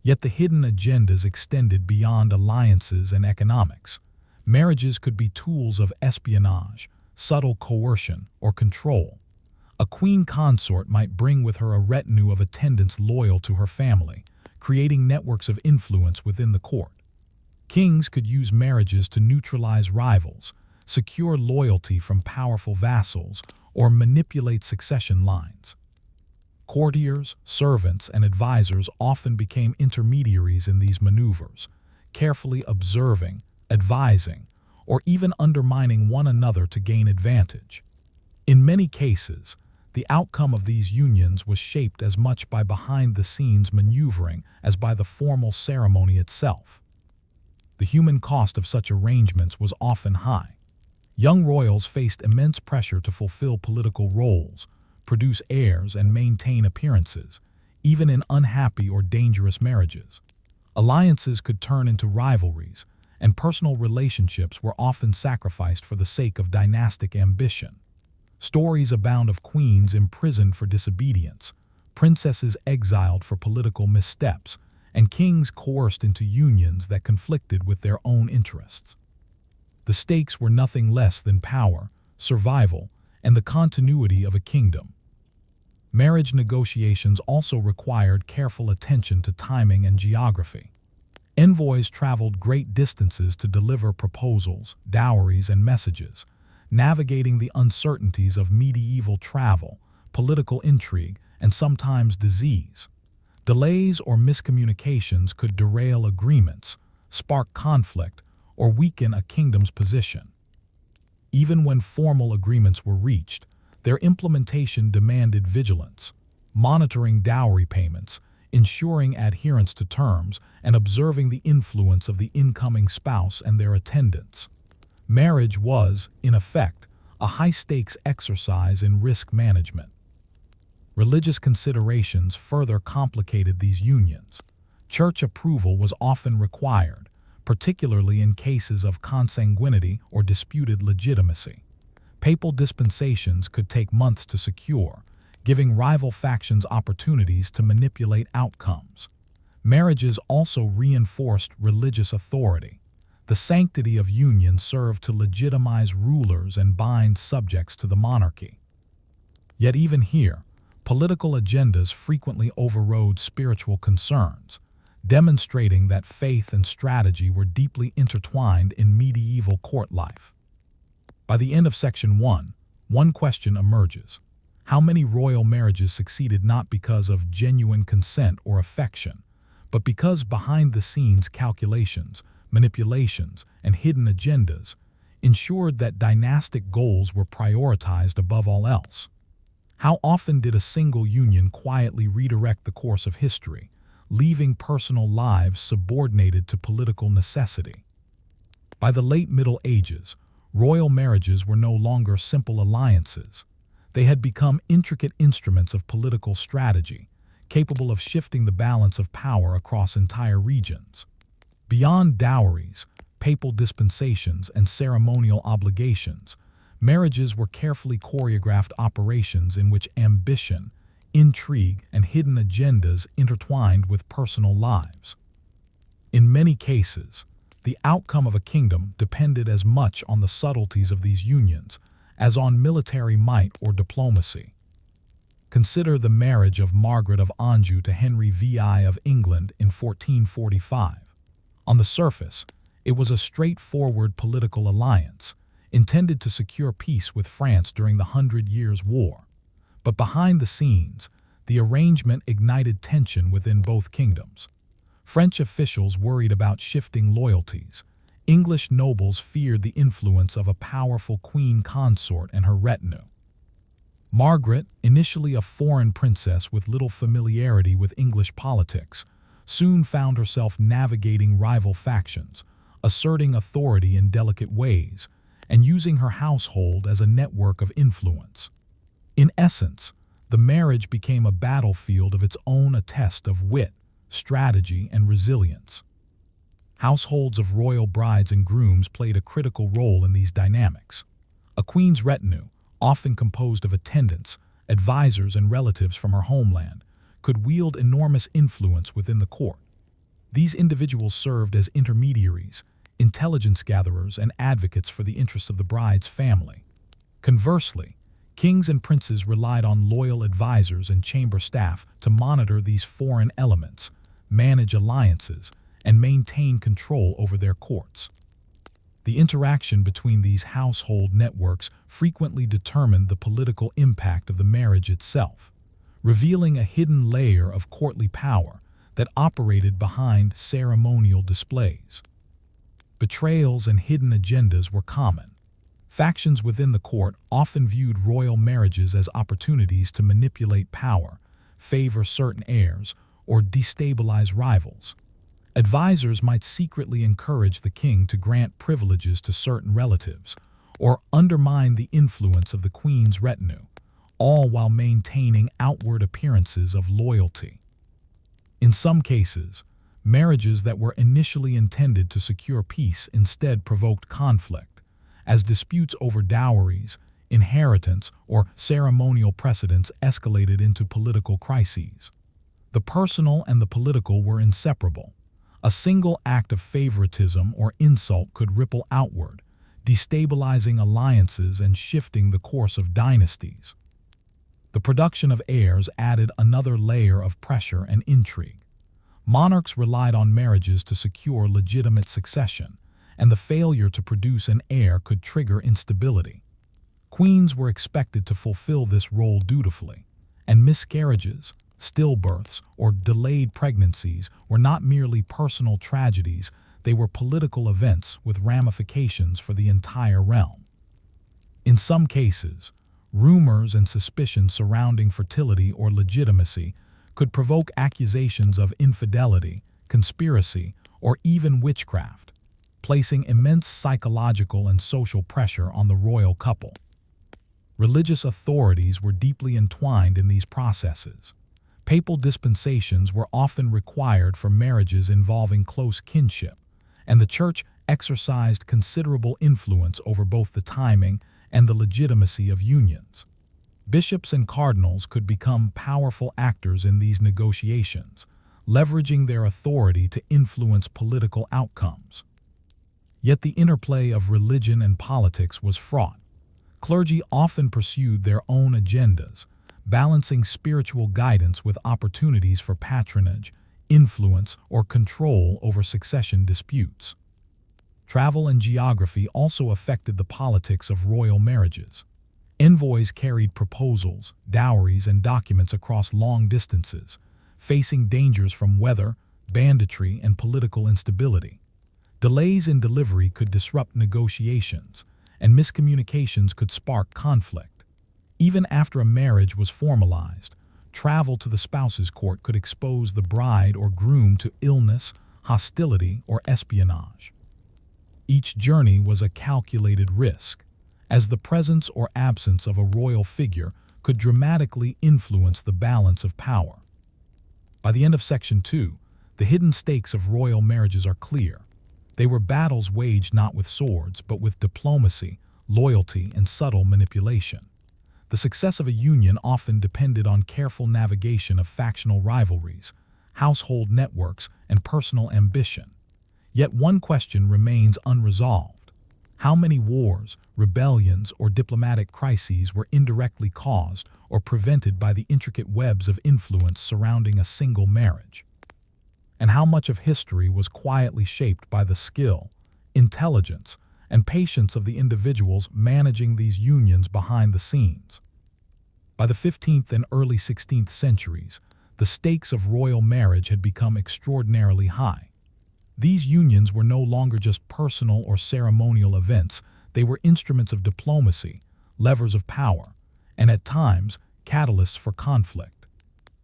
Yet the hidden agendas extended beyond alliances and economics. Marriages could be tools of espionage, subtle coercion, or control. A queen consort might bring with her a retinue of attendants loyal to her family, creating networks of influence within the court. Kings could use marriages to neutralize rivals, secure loyalty from powerful vassals, or manipulate succession lines. Courtiers, servants, and advisors often became intermediaries in these maneuvers, carefully observing, advising, or even undermining one another to gain advantage. In many cases, the outcome of these unions was shaped as much by behind-the-scenes maneuvering as by the formal ceremony itself. The human cost of such arrangements was often high. Young royals faced immense pressure to fulfill political roles, produce heirs, and maintain appearances, even in unhappy or dangerous marriages. Alliances could turn into rivalries, and personal relationships were often sacrificed for the sake of dynastic ambition. Stories abound of queens imprisoned for disobedience, princesses exiled for political missteps, and kings coerced into unions that conflicted with their own interests. The stakes were nothing less than power, survival, and the continuity of a kingdom. Marriage negotiations also required careful attention to timing and geography. Envoys traveled great distances to deliver proposals, dowries, and messages, navigating the uncertainties of medieval travel, political intrigue, and sometimes disease. Delays or miscommunications could derail agreements, spark conflict, or weaken a kingdom's position. Even when formal agreements were reached, their implementation demanded vigilance. Monitoring dowry payments, ensuring adherence to terms and observing the influence of the incoming spouse and their attendants. Marriage was, in effect, a high-stakes exercise in risk management. Religious considerations further complicated these unions. Church approval was often required, particularly in cases of consanguinity or disputed legitimacy. Papal dispensations could take months to secure, giving rival factions opportunities to manipulate outcomes. Marriages also reinforced religious authority. The sanctity of union served to legitimize rulers and bind subjects to the monarchy. Yet even here, political agendas frequently overrode spiritual concerns, demonstrating that faith and strategy were deeply intertwined in medieval court life. By the end of Section 1, one question emerges. How many royal marriages succeeded not because of genuine consent or affection, but because behind-the-scenes calculations, manipulations, and hidden agendas ensured that dynastic goals were prioritized above all else? How often did a single union quietly redirect the course of history, leaving personal lives subordinated to political necessity? By the late Middle Ages, royal marriages were no longer simple alliances. They had become intricate instruments of political strategy, capable of shifting the balance of power across entire regions. Beyond dowries, papal dispensations, and ceremonial obligations, marriages were carefully choreographed operations in which ambition, intrigue, and hidden agendas intertwined with personal lives. In many cases, the outcome of a kingdom depended as much on the subtleties of these unions as on military might or diplomacy. Consider the marriage of Margaret of Anjou to Henry VI of England in 1445. On the surface, it was a straightforward political alliance, intended to secure peace with France during the 100 Years' War. But behind the scenes, the arrangement ignited tension within both kingdoms. French officials worried about shifting loyalties. English nobles feared the influence of a powerful queen consort and her retinue. Margaret, initially a foreign princess with little familiarity with English politics, soon found herself navigating rival factions, asserting authority in delicate ways, and using her household as a network of influence. In essence, the marriage became a battlefield of its own, a test of wit, strategy, and resilience. Households of royal brides and grooms played a critical role in these dynamics. A queen's retinue, often composed of attendants, advisors, and relatives from her homeland, could wield enormous influence within the court. These individuals served as intermediaries, intelligence gatherers, and advocates for the interests of the bride's family. Conversely, kings and princes relied on loyal advisors and chamber staff to monitor these foreign elements, manage alliances, and maintain control over their courts. The interaction between these household networks frequently determined the political impact of the marriage itself, revealing a hidden layer of courtly power that operated behind ceremonial displays. Betrayals and hidden agendas were common. Factions within the court often viewed royal marriages as opportunities to manipulate power, favor certain heirs, or destabilize rivals. Advisors might secretly encourage the king to grant privileges to certain relatives, or undermine the influence of the queen's retinue, all while maintaining outward appearances of loyalty. In some cases, marriages that were initially intended to secure peace instead provoked conflict, as disputes over dowries, inheritance, or ceremonial precedents escalated into political crises. The personal and the political were inseparable. A single act of favoritism or insult could ripple outward, destabilizing alliances and shifting the course of dynasties. The production of heirs added another layer of pressure and intrigue. Monarchs relied on marriages to secure legitimate succession, and the failure to produce an heir could trigger instability. Queens were expected to fulfill this role dutifully, and miscarriages, stillbirths, or delayed pregnancies were not merely personal tragedies, they were political events with ramifications for the entire realm. In some cases, rumors and suspicions surrounding fertility or legitimacy could provoke accusations of infidelity, conspiracy, or even witchcraft, placing immense psychological and social pressure on the royal couple. Religious authorities were deeply entwined in these processes. Papal dispensations were often required for marriages involving close kinship, and the Church exercised considerable influence over both the timing and the legitimacy of unions. Bishops and cardinals could become powerful actors in these negotiations, leveraging their authority to influence political outcomes. Yet the interplay of religion and politics was fraught. Clergy often pursued their own agendas, balancing spiritual guidance with opportunities for patronage, influence, or control over succession disputes. Travel and geography also affected the politics of royal marriages. Envoys carried proposals, dowries, and documents across long distances, facing dangers from weather, banditry, and political instability. Delays in delivery could disrupt negotiations, and miscommunications could spark conflict. Even after a marriage was formalized, travel to the spouse's court could expose the bride or groom to illness, hostility, or espionage. Each journey was a calculated risk, as the presence or absence of a royal figure could dramatically influence the balance of power. By the end of Section 2, the hidden stakes of royal marriages are clear. They were battles waged not with swords, but with diplomacy, loyalty, and subtle manipulation. The success of a union often depended on careful navigation of factional rivalries, household networks, and personal ambition. Yet one question remains unresolved. How many wars, rebellions, or diplomatic crises were indirectly caused or prevented by the intricate webs of influence surrounding a single marriage? And how much of history was quietly shaped by the skill, intelligence, and patience of the individuals managing these unions behind the scenes? By the 15th and early 16th centuries, the stakes of royal marriage had become extraordinarily high. These unions were no longer just personal or ceremonial events, they were instruments of diplomacy, levers of power, and at times, catalysts for conflict.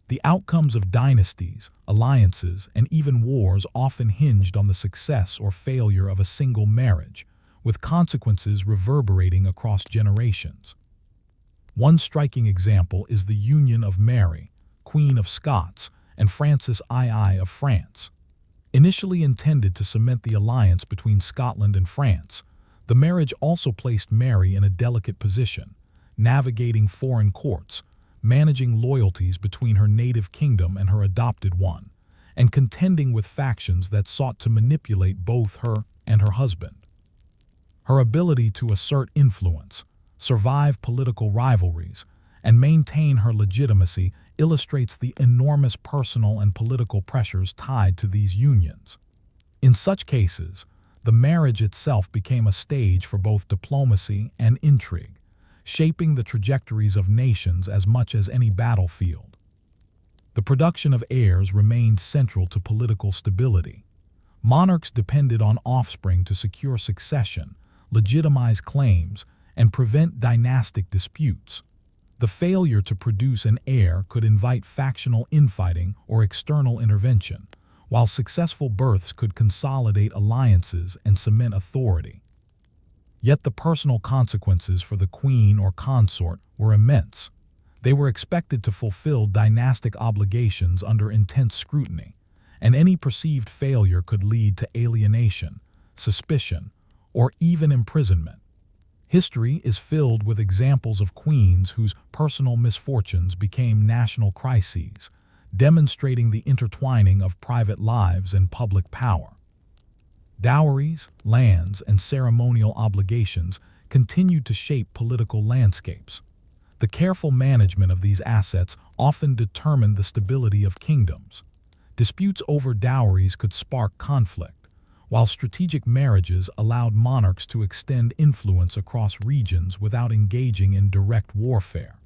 The outcomes of dynasties, alliances, and even wars often hinged on the success or failure of a single marriage, with consequences reverberating across generations. One striking example is the union of Mary, Queen of Scots, and Francis II of France. Initially intended to cement the alliance between Scotland and France, the marriage also placed Mary in a delicate position, navigating foreign courts, managing loyalties between her native kingdom and her adopted one, and contending with factions that sought to manipulate both her and her husband. Her ability to assert influence, survive political rivalries, and maintain her legitimacy illustrates the enormous personal and political pressures tied to these unions. In such cases, the marriage itself became a stage for both diplomacy and intrigue, shaping the trajectories of nations as much as any battlefield. The production of heirs remained central to political stability. Monarchs depended on offspring to secure succession, legitimize claims, and prevent dynastic disputes. The failure to produce an heir could invite factional infighting or external intervention, while successful births could consolidate alliances and cement authority. Yet the personal consequences for the queen or consort were immense. They were expected to fulfill dynastic obligations under intense scrutiny, and any perceived failure could lead to alienation, suspicion, or even imprisonment. History is filled with examples of queens whose personal misfortunes became national crises, demonstrating the intertwining of private lives and public power. Dowries, lands, and ceremonial obligations continued to shape political landscapes. The careful management of these assets often determined the stability of kingdoms. Disputes over dowries could spark conflict, while strategic marriages allowed monarchs to extend influence across regions without engaging in direct warfare.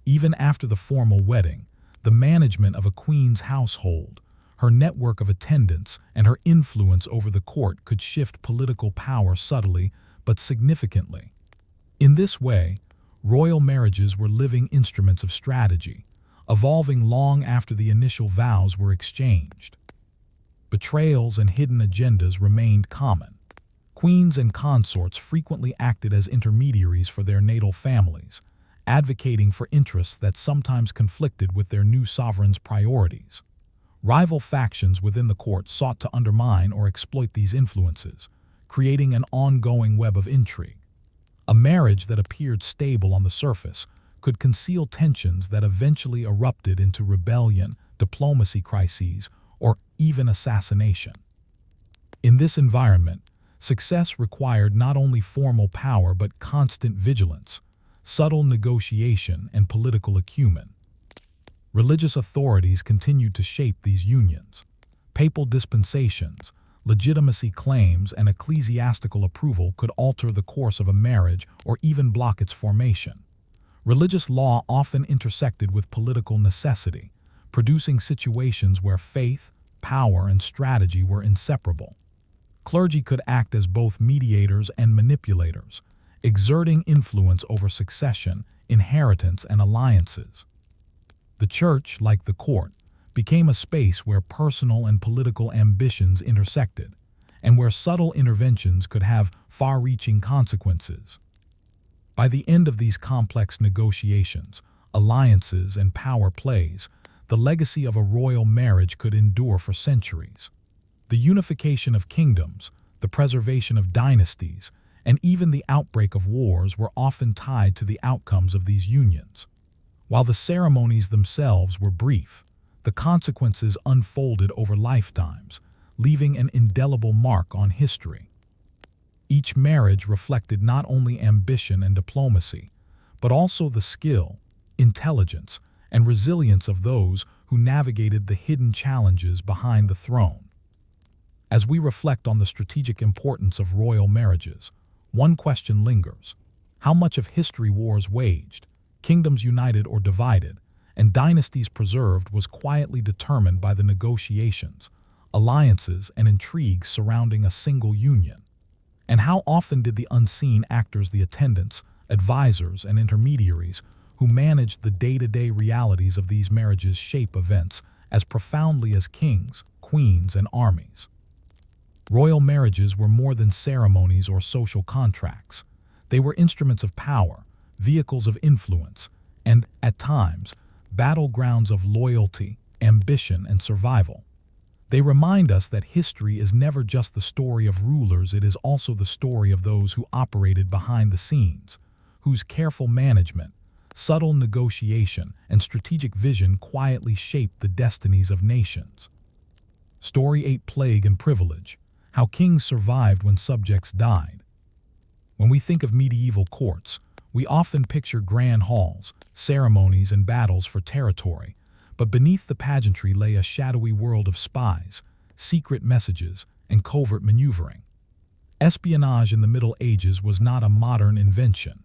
Even after the formal wedding, the management of a queen's household, her network of attendants, and her influence over the court could shift political power subtly but significantly. In this way, royal marriages were living instruments of strategy, evolving long after the initial vows were exchanged. Betrayals and hidden agendas remained common. Queens and consorts frequently acted as intermediaries for their natal families, advocating for interests that sometimes conflicted with their new sovereign's priorities. Rival factions within the court sought to undermine or exploit these influences, creating an ongoing web of intrigue. A marriage that appeared stable on the surface could conceal tensions that eventually erupted into rebellion, diplomacy crises, or even assassination. In this environment, success required not only formal power but constant vigilance, subtle negotiation, and political acumen. Religious authorities continued to shape these unions. Papal dispensations, legitimacy claims, and ecclesiastical approval could alter the course of a marriage or even block its formation. Religious law often intersected with political necessity, producing situations where faith, power, and strategy were inseparable. Clergy could act as both mediators and manipulators, exerting influence over succession, inheritance, and alliances. The church, like the court, became a space where personal and political ambitions intersected, and where subtle interventions could have far-reaching consequences. By the end of these complex negotiations, alliances, and power plays, the legacy of a royal marriage could endure for centuries. The unification of kingdoms, the preservation of dynasties, and even the outbreak of wars were often tied to the outcomes of these unions. While the ceremonies themselves were brief, the consequences unfolded over lifetimes, leaving an indelible mark on history. Each marriage reflected not only ambition and diplomacy, but also the skill, intelligence, and resilience of those who navigated the hidden challenges behind the throne. As we reflect on the strategic importance of royal marriages, one question lingers: how much of history wars waged, kingdoms united or divided, and dynasties preserved was quietly determined by the negotiations, alliances, and intrigues surrounding a single union? And how often did the unseen actors, the attendants, advisors, and intermediaries who managed the day-to-day realities of these marriages shape events as profoundly as kings, queens, and armies? Royal marriages were more than ceremonies or social contracts. They were instruments of power, vehicles of influence, and, at times, battlegrounds of loyalty, ambition, and survival. They remind us that history is never just the story of rulers, it is also the story of those who operated behind the scenes, whose careful management, subtle negotiation, and strategic vision quietly shaped the destinies of nations. Story 8: Plague and Privilege: How Kings Survived When Subjects Died. When we think of medieval courts, we often picture grand halls, ceremonies, and battles for territory, but beneath the pageantry lay a shadowy world of spies, secret messages, and covert maneuvering. Espionage in the Middle Ages was not a modern invention.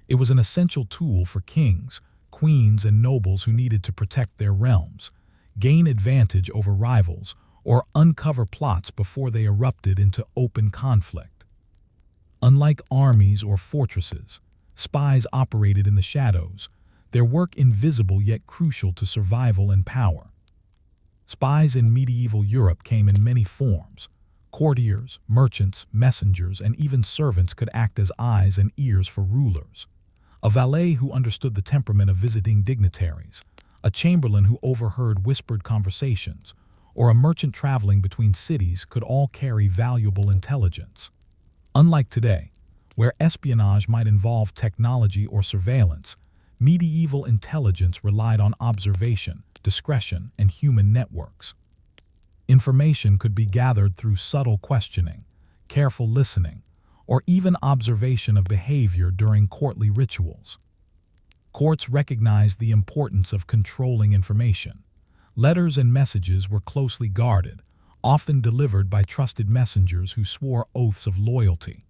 It was an essential tool for kings, queens, and nobles who needed to protect their realms, gain advantage over rivals, or uncover plots before they erupted into open conflict. Unlike armies or fortresses, spies operated in the shadows, their work invisible yet crucial to survival and power. Spies in medieval Europe came in many forms. Courtiers, merchants, messengers, and even servants could act as eyes and ears for rulers. A valet who understood the temperament of visiting dignitaries, a chamberlain who overheard whispered conversations, or a merchant traveling between cities could all carry valuable intelligence. Unlike today, where espionage might involve technology or surveillance, medieval intelligence relied on observation, discretion, and human networks. Information could be gathered through subtle questioning, careful listening, or even observation of behavior during courtly rituals. Courts recognized the importance of controlling information. Letters and messages were closely guarded, often delivered by trusted messengers who swore oaths of loyalty.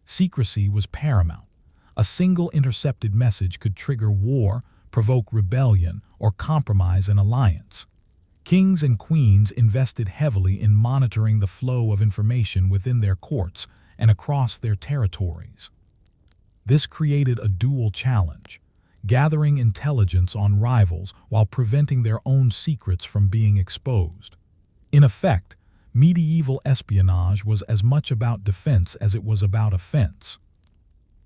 Secrecy was paramount. A single intercepted message could trigger war, provoke rebellion, or compromise an alliance. Kings and queens invested heavily in monitoring the flow of information within their courts and across their territories. This created a dual challenge: gathering intelligence on rivals while preventing their own secrets from being exposed. In effect, medieval espionage was as much about defense as it was about offense.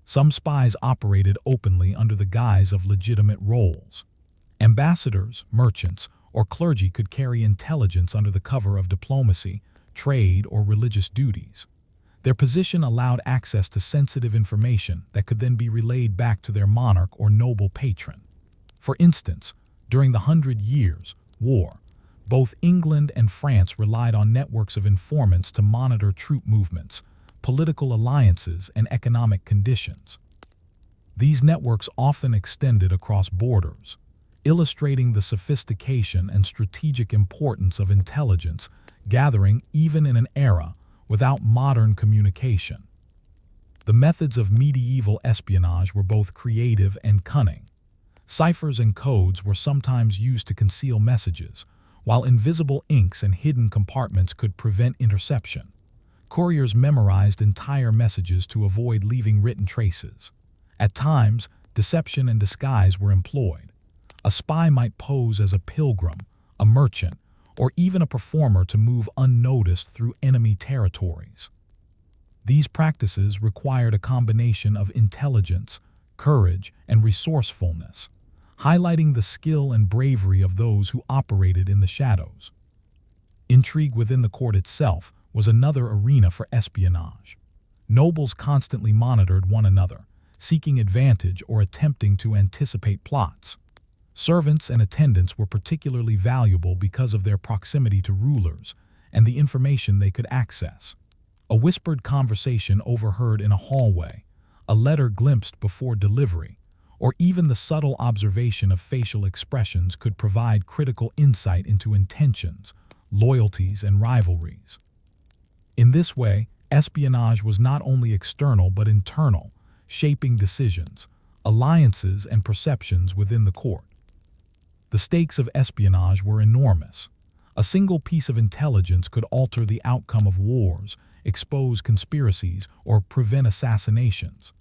Some spies operated openly under the guise of legitimate roles. Ambassadors, merchants, or clergy could carry intelligence under the cover of diplomacy, trade, or religious duties. Their position allowed access to sensitive information that could then be relayed back to their monarch or noble patron. For instance, during the Hundred Years' War, both England and France relied on networks of informants to monitor troop movements, political alliances, and economic conditions. These networks often extended across borders, illustrating the sophistication and strategic importance of intelligence gathering even in an era without modern communication. The methods of medieval espionage were both creative and cunning. Ciphers and codes were sometimes used to conceal messages, while invisible inks and hidden compartments could prevent interception. Couriers memorized entire messages to avoid leaving written traces. At times, deception and disguise were employed. A spy might pose as a pilgrim, a merchant, or even a performer to move unnoticed through enemy territories. These practices required a combination of intelligence, courage, and resourcefulness, highlighting the skill and bravery of those who operated in the shadows. Intrigue within the court itself was another arena for espionage. Nobles constantly monitored one another, seeking advantage or attempting to anticipate plots. Servants and attendants were particularly valuable because of their proximity to rulers and the information they could access. A whispered conversation overheard in a hallway, a letter glimpsed before delivery, or even the subtle observation of facial expressions could provide critical insight into intentions, loyalties, and rivalries. In this way, espionage was not only external but internal, shaping decisions, alliances, and perceptions within the court. The stakes of espionage were enormous. A single piece of intelligence could alter the outcome of wars, expose conspiracies, or prevent assassinations.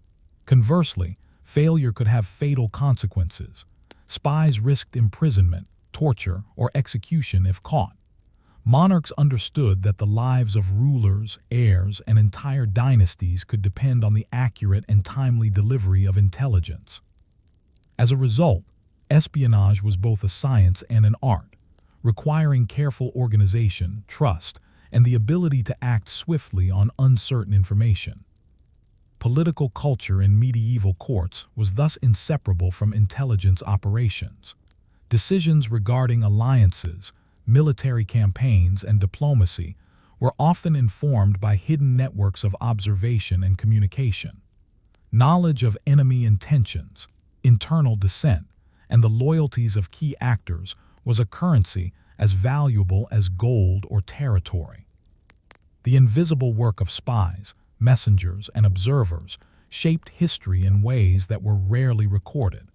Conversely, failure could have fatal consequences. Spies risked imprisonment, torture, or execution if caught. Monarchs understood that the lives of rulers, heirs, and entire dynasties could depend on the accurate and timely delivery of intelligence. As a result, espionage was both a science and an art, requiring careful organization, trust, and the ability to act swiftly on uncertain information. Political culture in medieval courts was thus inseparable from intelligence operations. Decisions regarding alliances, military campaigns, and diplomacy were often informed by hidden networks of observation and communication. Knowledge of enemy intentions, internal dissent, and the loyalties of key actors was a currency as valuable as gold or territory. The invisible work of spies, messengers, and observers shaped history in ways that were rarely recorded,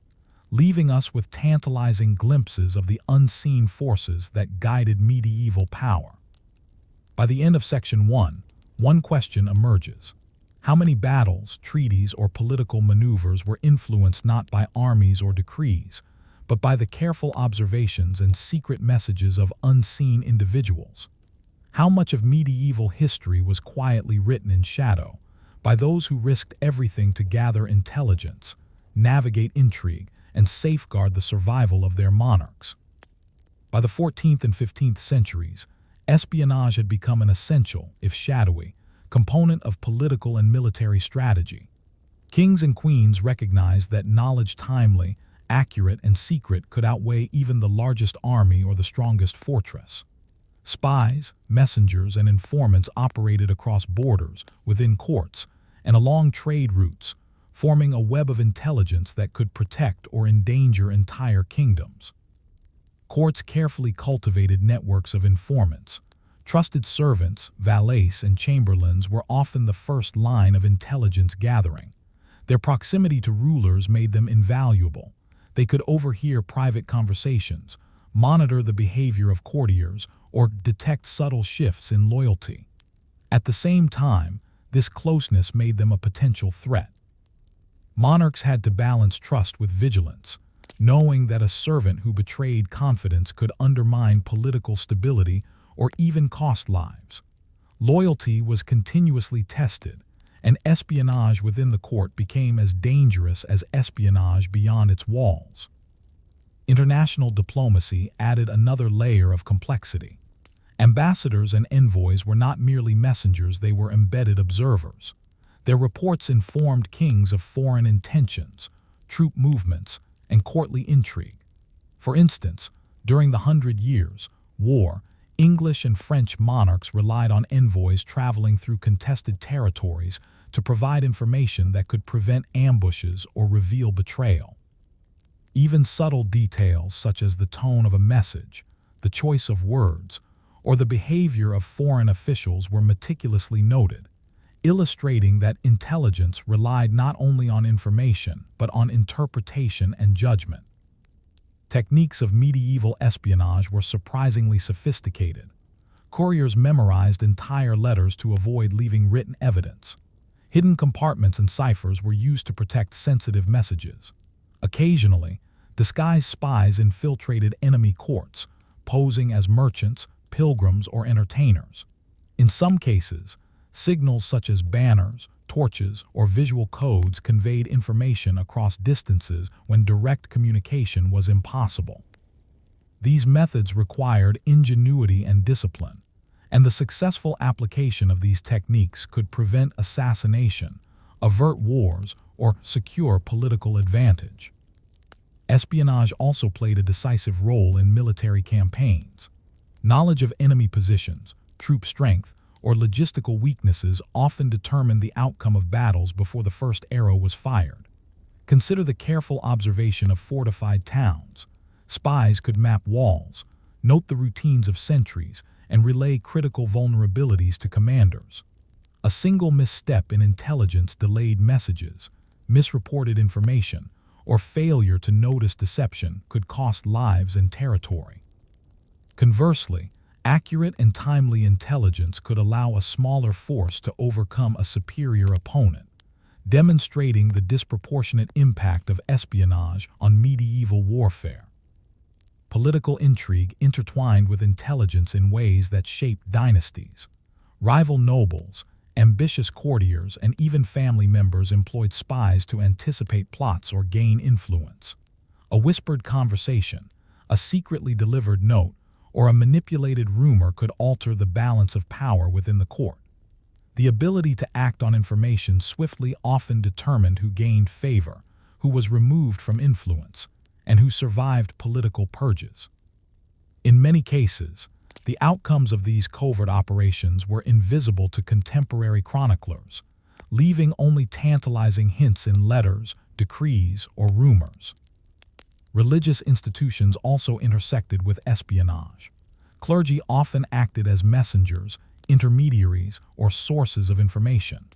leaving us with tantalizing glimpses of the unseen forces that guided medieval power. By the end of Section 1, one question emerges. How many battles, treaties, or political maneuvers were influenced not by armies or decrees, but by the careful observations and secret messages of unseen individuals? How much of medieval history was quietly written in shadow, by those who risked everything to gather intelligence, navigate intrigue, and safeguard the survival of their monarchs? By the 14th and 15th centuries, espionage had become an essential, if shadowy, component of political and military strategy. Kings and queens recognized that knowledge timely, accurate, and secret could outweigh even the largest army or the strongest fortress. Spies, messengers, and informants operated across borders, within courts, and along trade routes, forming a web of intelligence that could protect or endanger entire kingdoms. Courts carefully cultivated networks of informants. Trusted servants, valets, and chamberlains were often the first line of intelligence gathering. Their proximity to rulers made them invaluable. They could overhear private conversations, monitor the behavior of courtiers, or detect subtle shifts in loyalty. At the same time, this closeness made them a potential threat. Monarchs had to balance trust with vigilance, knowing that a servant who betrayed confidence could undermine political stability or even cost lives. Loyalty was continuously tested, and espionage within the court became as dangerous as espionage beyond its walls. International diplomacy added another layer of complexity. Ambassadors and envoys were not merely messengers, they were embedded observers. Their reports informed kings of foreign intentions, troop movements, and courtly intrigue. For instance, during the Hundred Years' War, English and French monarchs relied on envoys traveling through contested territories to provide information that could prevent ambushes or reveal betrayal. Even subtle details such as the tone of a message, the choice of words, or the behavior of foreign officials were meticulously noted, illustrating that intelligence relied not only on information but on interpretation and judgment. Techniques of medieval espionage were surprisingly sophisticated. Couriers memorized entire letters to avoid leaving written evidence. Hidden compartments and ciphers were used to protect sensitive messages. Occasionally, disguised spies infiltrated enemy courts, posing as merchants, pilgrims, or entertainers. In some cases, signals such as banners, torches, or visual codes conveyed information across distances when direct communication was impossible. These methods required ingenuity and discipline, and the successful application of these techniques could prevent assassination, avert wars, or secure political advantage. Espionage also played a decisive role in military campaigns. Knowledge of enemy positions, troop strength, or logistical weaknesses often determined the outcome of battles before the first arrow was fired. Consider the careful observation of fortified towns. Spies could map walls, note the routines of sentries, and relay critical vulnerabilities to commanders. A single misstep in intelligence delayed messages, misreported information, or failure to notice deception could cost lives and territory. Conversely, accurate and timely intelligence could allow a smaller force to overcome a superior opponent, demonstrating the disproportionate impact of espionage on medieval warfare. Political intrigue intertwined with intelligence in ways that shaped dynasties. Rival nobles, ambitious courtiers, and even family members employed spies to anticipate plots or gain influence. A whispered conversation, a secretly delivered note, or a manipulated rumor could alter the balance of power within the court. The ability to act on information swiftly often determined who gained favor, who was removed from influence, and who survived political purges. In many cases, the outcomes of these covert operations were invisible to contemporary chroniclers, leaving only tantalizing hints in letters, decrees, or rumors. Religious institutions also intersected with espionage. Clergy often acted as messengers, intermediaries, or sources of information.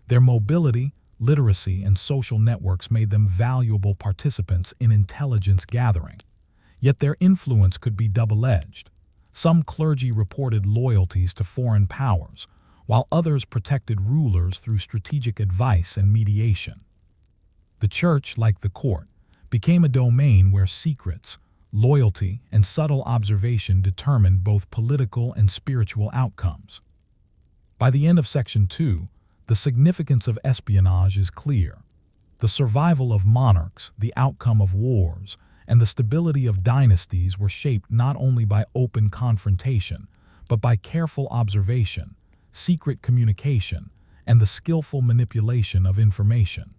Their mobility, literacy, and social networks made them valuable participants in intelligence gathering. Yet their influence could be double-edged. Some clergy reported loyalties to foreign powers, while others protected rulers through strategic advice and mediation. The church, like the court, became a domain where secrets, loyalty, and subtle observation determined both political and spiritual outcomes. By the end of Section 2, the significance of espionage is clear. The survival of monarchs, the outcome of wars, and the stability of dynasties were shaped not only by open confrontation, but by careful observation, secret communication, and the skillful manipulation of information.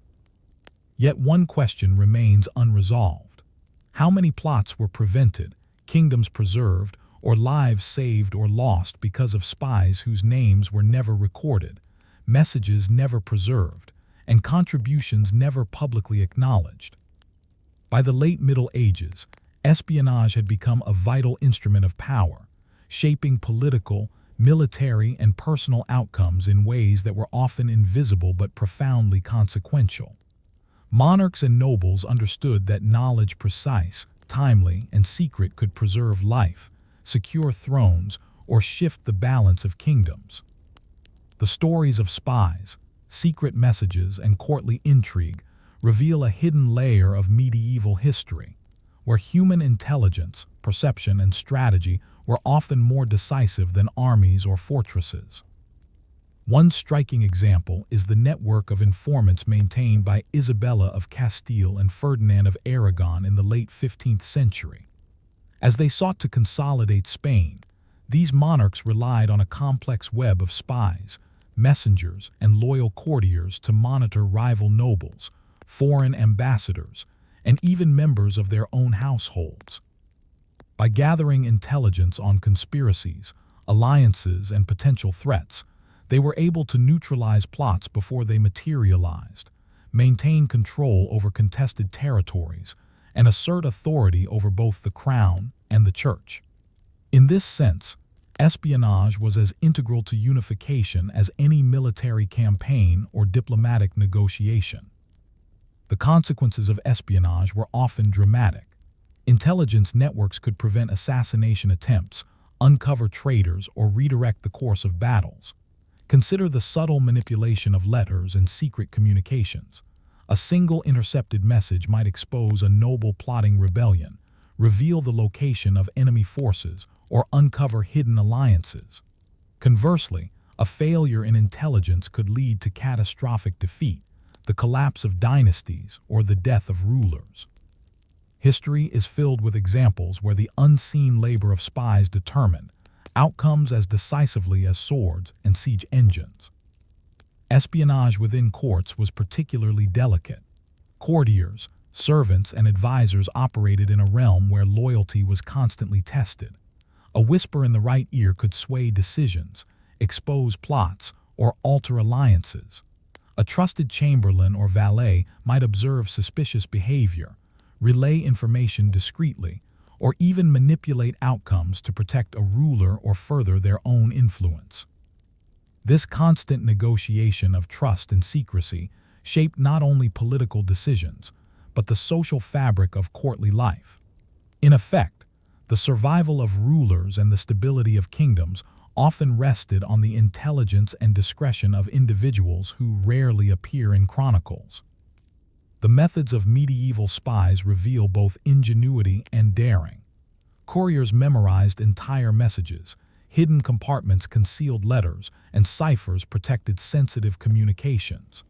Yet one question remains unresolved. How many plots were prevented, kingdoms preserved, or lives saved or lost because of spies whose names were never recorded, messages never preserved, and contributions never publicly acknowledged? By the late Middle Ages, espionage had become a vital instrument of power, shaping political, military, and personal outcomes in ways that were often invisible but profoundly consequential. Monarchs and nobles understood that knowledge precise, timely, and secret could preserve life, secure thrones, or shift the balance of kingdoms. The stories of spies, secret messages, and courtly intrigue reveal a hidden layer of medieval history, where human intelligence, perception, and strategy were often more decisive than armies or fortresses. One striking example is the network of informants maintained by Isabella of Castile and Ferdinand of Aragon in the late 15th century. As they sought to consolidate Spain, these monarchs relied on a complex web of spies, messengers, and loyal courtiers to monitor rival nobles, foreign ambassadors, and even members of their own households. By gathering intelligence on conspiracies, alliances, and potential threats, they were able to neutralize plots before they materialized, maintain control over contested territories, and assert authority over both the crown and the church. In this sense, espionage was as integral to unification as any military campaign or diplomatic negotiation. The consequences of espionage were often dramatic. Intelligence networks could prevent assassination attempts, uncover traitors, or redirect the course of battles. Consider the subtle manipulation of letters and secret communications. A single intercepted message might expose a noble plotting rebellion, reveal the location of enemy forces, or uncover hidden alliances. Conversely, a failure in intelligence could lead to catastrophic defeat, the collapse of dynasties, or the death of rulers. History is filled with examples where the unseen labor of spies determined outcomes as decisively as swords and siege engines. Espionage within courts was particularly delicate. Courtiers, servants, and advisors operated in a realm where loyalty was constantly tested. A whisper in the right ear could sway decisions, expose plots, or alter alliances. A trusted chamberlain or valet might observe suspicious behavior, relay information discreetly, or even manipulate outcomes to protect a ruler or further their own influence. This constant negotiation of trust and secrecy shaped not only political decisions, but the social fabric of courtly life. In effect, the survival of rulers and the stability of kingdoms often rested on the intelligence and discretion of individuals who rarely appear in chronicles. The methods of medieval spies reveal both ingenuity and daring. Couriers memorized entire messages, hidden compartments concealed letters, and ciphers protected sensitive communications.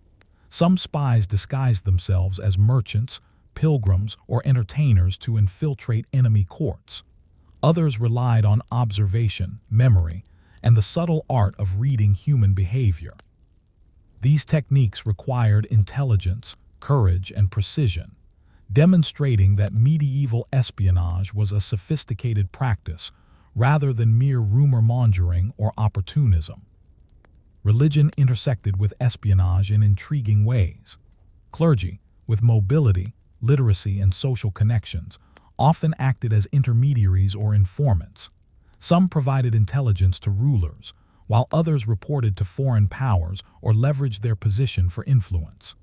Some spies disguised themselves as merchants, pilgrims, or entertainers to infiltrate enemy courts. Others relied on observation, memory, and the subtle art of reading human behavior. These techniques required intelligence, courage, and precision, demonstrating that medieval espionage was a sophisticated practice rather than mere rumor-mongering or opportunism. Religion intersected with espionage in intriguing ways. Clergy, with mobility, literacy, and social connections, often acted as intermediaries or informants. Some provided intelligence to rulers, while others reported to foreign powers or leveraged their position for influence.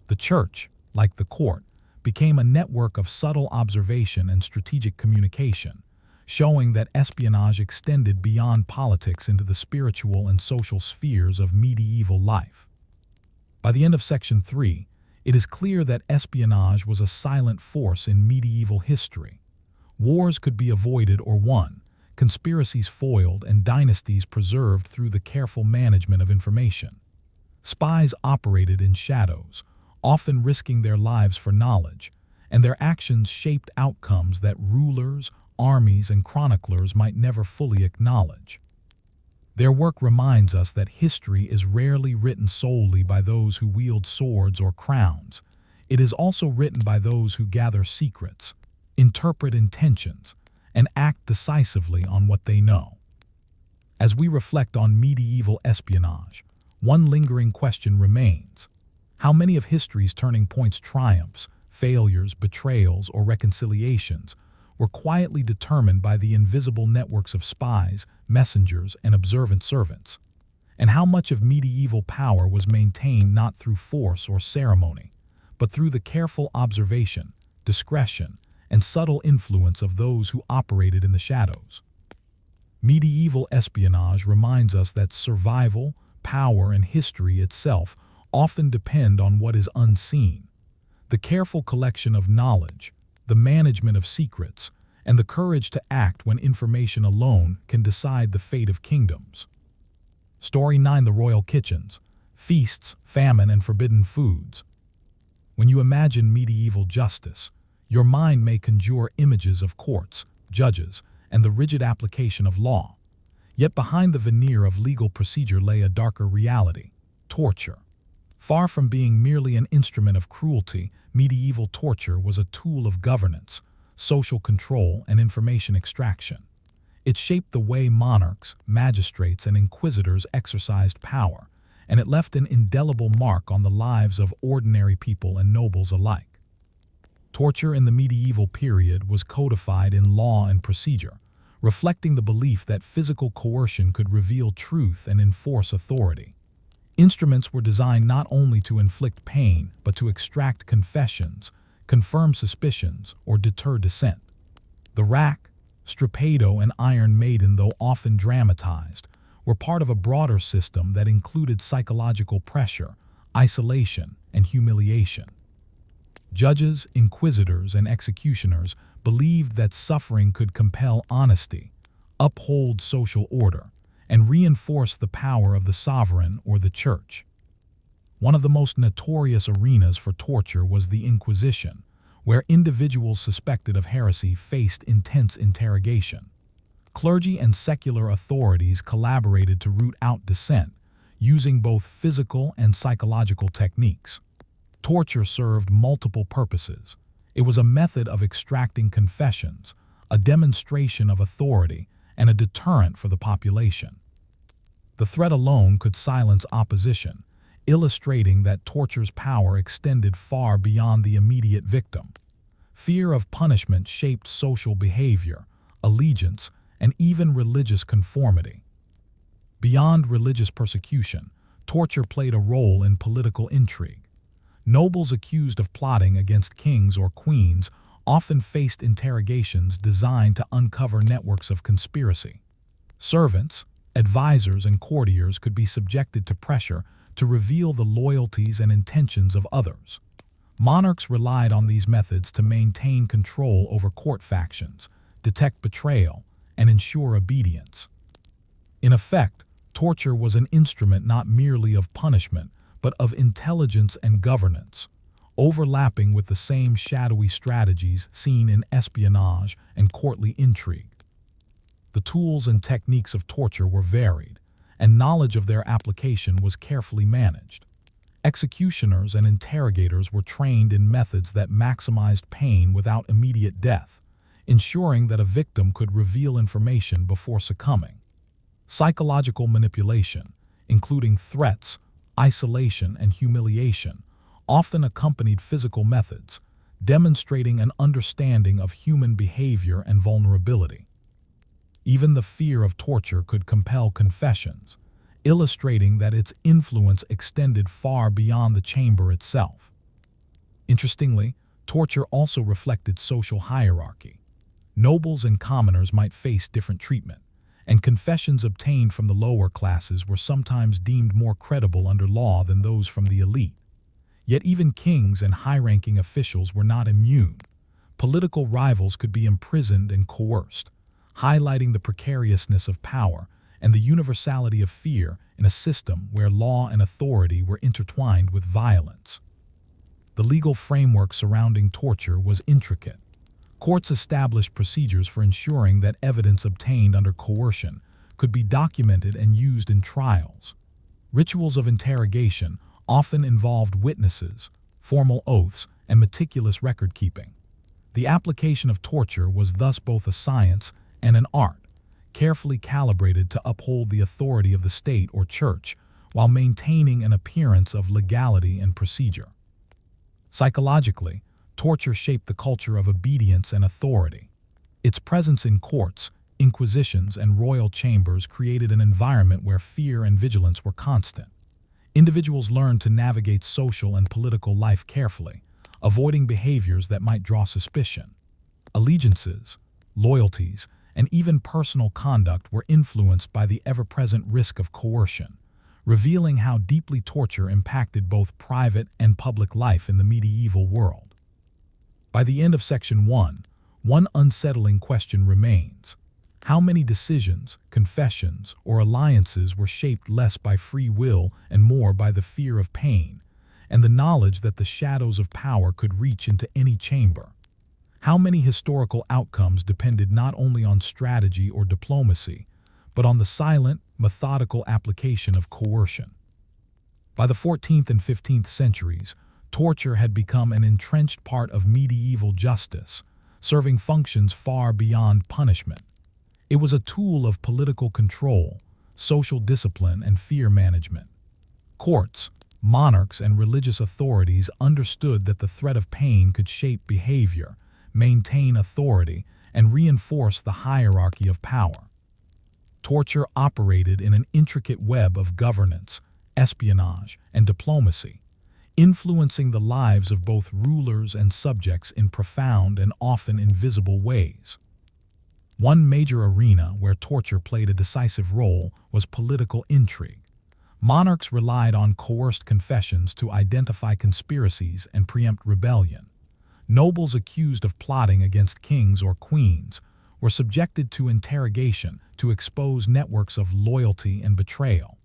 The church, like the court, became a network of subtle observation and strategic communication, showing that espionage extended beyond politics into the spiritual and social spheres of medieval life. By the end of Section 3, it is clear that espionage was a silent force in medieval history. Wars could be avoided or won, conspiracies foiled, and dynasties preserved through the careful management of information. Spies operated in shadows, often risking their lives for knowledge, and their actions shaped outcomes that rulers, armies, and chroniclers might never fully acknowledge. Their work reminds us that history is rarely written solely by those who wield swords or crowns. It is also written by those who gather secrets, interpret intentions, and act decisively on what they know. As we reflect on medieval espionage, one lingering question remains: how many of history's turning points, triumphs, failures, betrayals, or reconciliations were quietly determined by the invisible networks of spies, messengers, and observant servants? And how much of medieval power was maintained not through force or ceremony, but through the careful observation, discretion, and subtle influence of those who operated in the shadows? Medieval espionage reminds us that survival, power, and history itself often depend on what is unseen. the careful collection of knowledge, the management of secrets, and the courage to act when information alone can decide the fate of kingdoms. Story 9: The Royal Kitchens, Feasts, Famine, and Forbidden Foods. When you imagine medieval justice, your mind may conjure images of courts, judges, and the rigid application of law. Yet behind the veneer of legal procedure lay a darker reality: torture. Far from being merely an instrument of cruelty, medieval torture was a tool of governance, social control, and information extraction. It shaped the way monarchs, magistrates, and inquisitors exercised power, and it left an indelible mark on the lives of ordinary people and nobles alike. Torture in the medieval period was codified in law and procedure, reflecting the belief that physical coercion could reveal truth and enforce authority. Instruments were designed not only to inflict pain, but to extract confessions, confirm suspicions, or deter dissent. The rack, strappado, and Iron Maiden, though often dramatized, were part of a broader system that included psychological pressure, isolation, and humiliation. Judges, inquisitors, and executioners believed that suffering could compel honesty, uphold social order, and reinforce the power of the sovereign or the church. One of the most notorious arenas for torture was the Inquisition, where individuals suspected of heresy faced intense interrogation. Clergy and secular authorities collaborated to root out dissent, using both physical and psychological techniques. Torture served multiple purposes. It was a method of extracting confessions, a demonstration of authority, and a deterrent for the population. The threat alone could silence opposition, illustrating that torture's power extended far beyond the immediate victim. Fear of punishment shaped social behavior, allegiance, and even religious conformity. Beyond religious persecution, torture played a role in political intrigue. Nobles accused of plotting against kings or queens often faced interrogations designed to uncover networks of conspiracy. Servants, advisors, and courtiers could be subjected to pressure to reveal the loyalties and intentions of others. Monarchs relied on these methods to maintain control over court factions, detect betrayal, and ensure obedience. In effect, torture was an instrument not merely of punishment, but of intelligence and governance, overlapping with the same shadowy strategies seen in espionage and courtly intrigue. The tools and techniques of torture were varied, and knowledge of their application was carefully managed. Executioners and interrogators were trained in methods that maximized pain without immediate death, ensuring that a victim could reveal information before succumbing. Psychological manipulation, including threats, isolation, and humiliation, often accompanied physical methods, demonstrating an understanding of human behavior and vulnerability. Even the fear of torture could compel confessions, illustrating that its influence extended far beyond the chamber itself. Interestingly, torture also reflected social hierarchy. Nobles and commoners might face different treatment, and confessions obtained from the lower classes were sometimes deemed more credible under law than those from the elite. Yet even kings and high-ranking officials were not immune. Political rivals could be imprisoned and coerced, highlighting the precariousness of power and the universality of fear in a system where law and authority were intertwined with violence. The legal framework surrounding torture was intricate. Courts established procedures for ensuring that evidence obtained under coercion could be documented and used in trials. Rituals of interrogation often involved witnesses, formal oaths, and meticulous record-keeping. The application of torture was thus both a science and an art, carefully calibrated to uphold the authority of the state or church while maintaining an appearance of legality and procedure. Psychologically, torture shaped the culture of obedience and authority. Its presence in courts, inquisitions, and royal chambers created an environment where fear and vigilance were constant. Individuals learned to navigate social and political life carefully, avoiding behaviors that might draw suspicion. Allegiances, loyalties, and even personal conduct were influenced by the ever-present risk of coercion, revealing how deeply torture impacted both private and public life in the medieval world. By the end of Section 1, one unsettling question remains. How many decisions, confessions, or alliances were shaped less by free will and more by the fear of pain, and the knowledge that the shadows of power could reach into any chamber? How many historical outcomes depended not only on strategy or diplomacy, but on the silent, methodical application of coercion? By the 14th and 15th centuries, torture had become an entrenched part of medieval justice, serving functions far beyond punishment. It was a tool of political control, social discipline, and fear management. Courts, monarchs, and religious authorities understood that the threat of pain could shape behavior, maintain authority, and reinforce the hierarchy of power. Torture operated in an intricate web of governance, espionage, and diplomacy, influencing the lives of both rulers and subjects in profound and often invisible ways. One major arena where torture played a decisive role was political intrigue. Monarchs relied on coerced confessions to identify conspiracies and preempt rebellion. Nobles accused of plotting against kings or queens were subjected to interrogation to expose networks of loyalty and betrayal.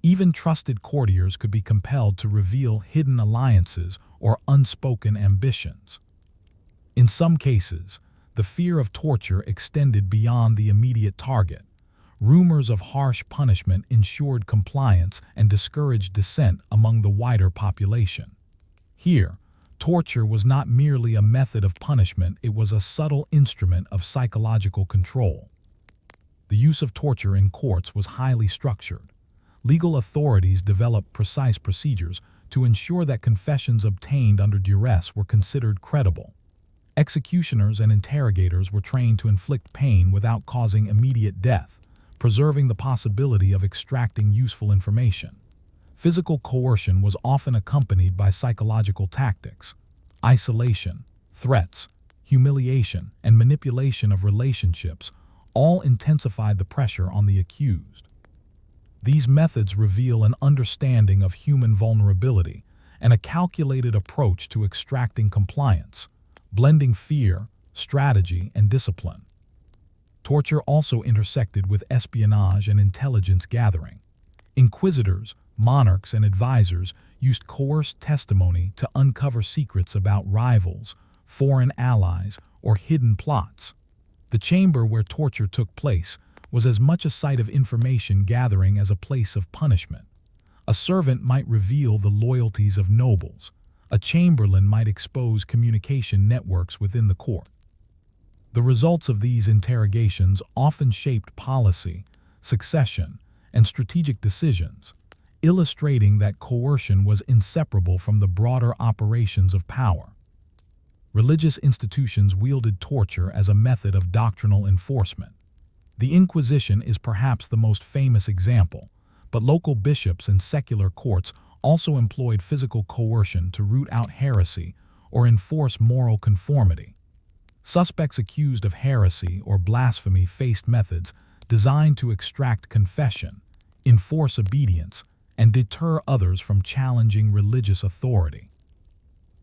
Even trusted courtiers could be compelled to reveal hidden alliances or unspoken ambitions. In some cases, the fear of torture extended beyond the immediate target. Rumors of harsh punishment ensured compliance and discouraged dissent among the wider population. Here, torture was not merely a method of punishment, it was a subtle instrument of psychological control. The use of torture in courts was highly structured. Legal authorities developed precise procedures to ensure that confessions obtained under duress were considered credible. Executioners and interrogators were trained to inflict pain without causing immediate death, preserving the possibility of extracting useful information. Physical coercion was often accompanied by psychological tactics. Isolation, threats, humiliation, and manipulation of relationships all intensified the pressure on the accused. These methods reveal an understanding of human vulnerability and a calculated approach to extracting compliance, blending fear, strategy, and discipline. Torture also intersected with espionage and intelligence gathering. Inquisitors, monarchs, and advisors used coerced testimony to uncover secrets about rivals, foreign allies, or hidden plots. The chamber where torture took place was as much a site of information gathering as a place of punishment. A servant might reveal the loyalties of nobles. A chamberlain might expose communication networks within the court. The results of these interrogations often shaped policy, succession, and strategic decisions, illustrating that coercion was inseparable from the broader operations of power. Religious institutions wielded torture as a method of doctrinal enforcement. The Inquisition is perhaps the most famous example, but local bishops and secular courts also employed physical coercion to root out heresy or enforce moral conformity. Suspects accused of heresy or blasphemy faced methods designed to extract confession, enforce obedience, and deter others from challenging religious authority.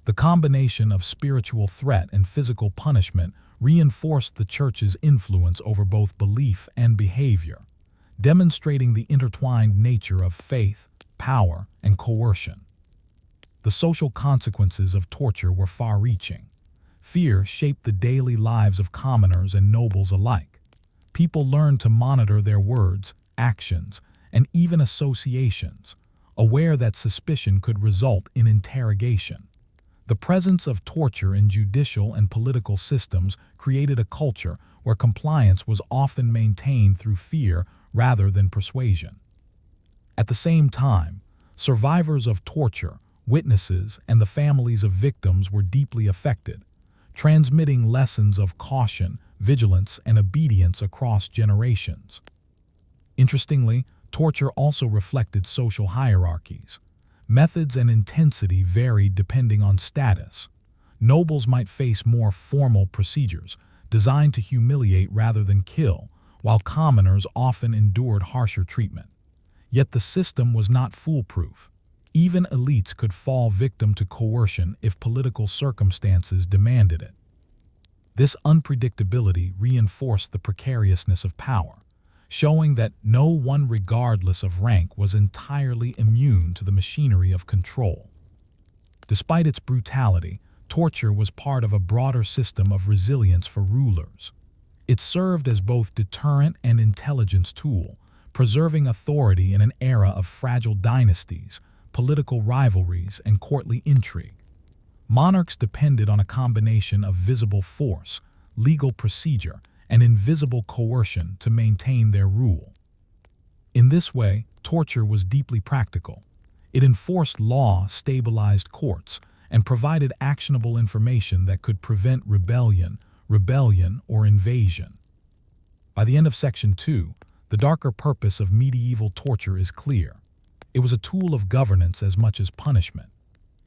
The combination of spiritual threat and physical punishment reinforced the Church's influence over both belief and behavior, demonstrating the intertwined nature of faith, power, and coercion. The social consequences of torture were far-reaching. Fear shaped the daily lives of commoners and nobles alike. People learned to monitor their words, actions, and even associations, aware that suspicion could result in interrogation. The presence of torture in judicial and political systems created a culture where compliance was often maintained through fear rather than persuasion. At the same time, survivors of torture, witnesses, and the families of victims were deeply affected, transmitting lessons of caution, vigilance, and obedience across generations. Interestingly, torture also reflected social hierarchies. Methods and intensity varied depending on status. Nobles might face more formal procedures, designed to humiliate rather than kill, while commoners often endured harsher treatment. Yet the system was not foolproof. Even elites could fall victim to coercion if political circumstances demanded it. This unpredictability reinforced the precariousness of power, showing that no one, regardless of rank, was entirely immune to the machinery of control. Despite its brutality, torture was part of a broader system of resilience for rulers. It served as both deterrent and intelligence tool, preserving authority in an era of fragile dynasties, political rivalries, and courtly intrigue. Monarchs depended on a combination of visible force, legal procedure, and invisible coercion to maintain their rule. In this way, torture was deeply practical. It enforced law, stabilized courts, and provided actionable information that could prevent rebellion, or invasion. By the end of Section 2, the darker purpose of medieval torture is clear. It was a tool of governance as much as punishment.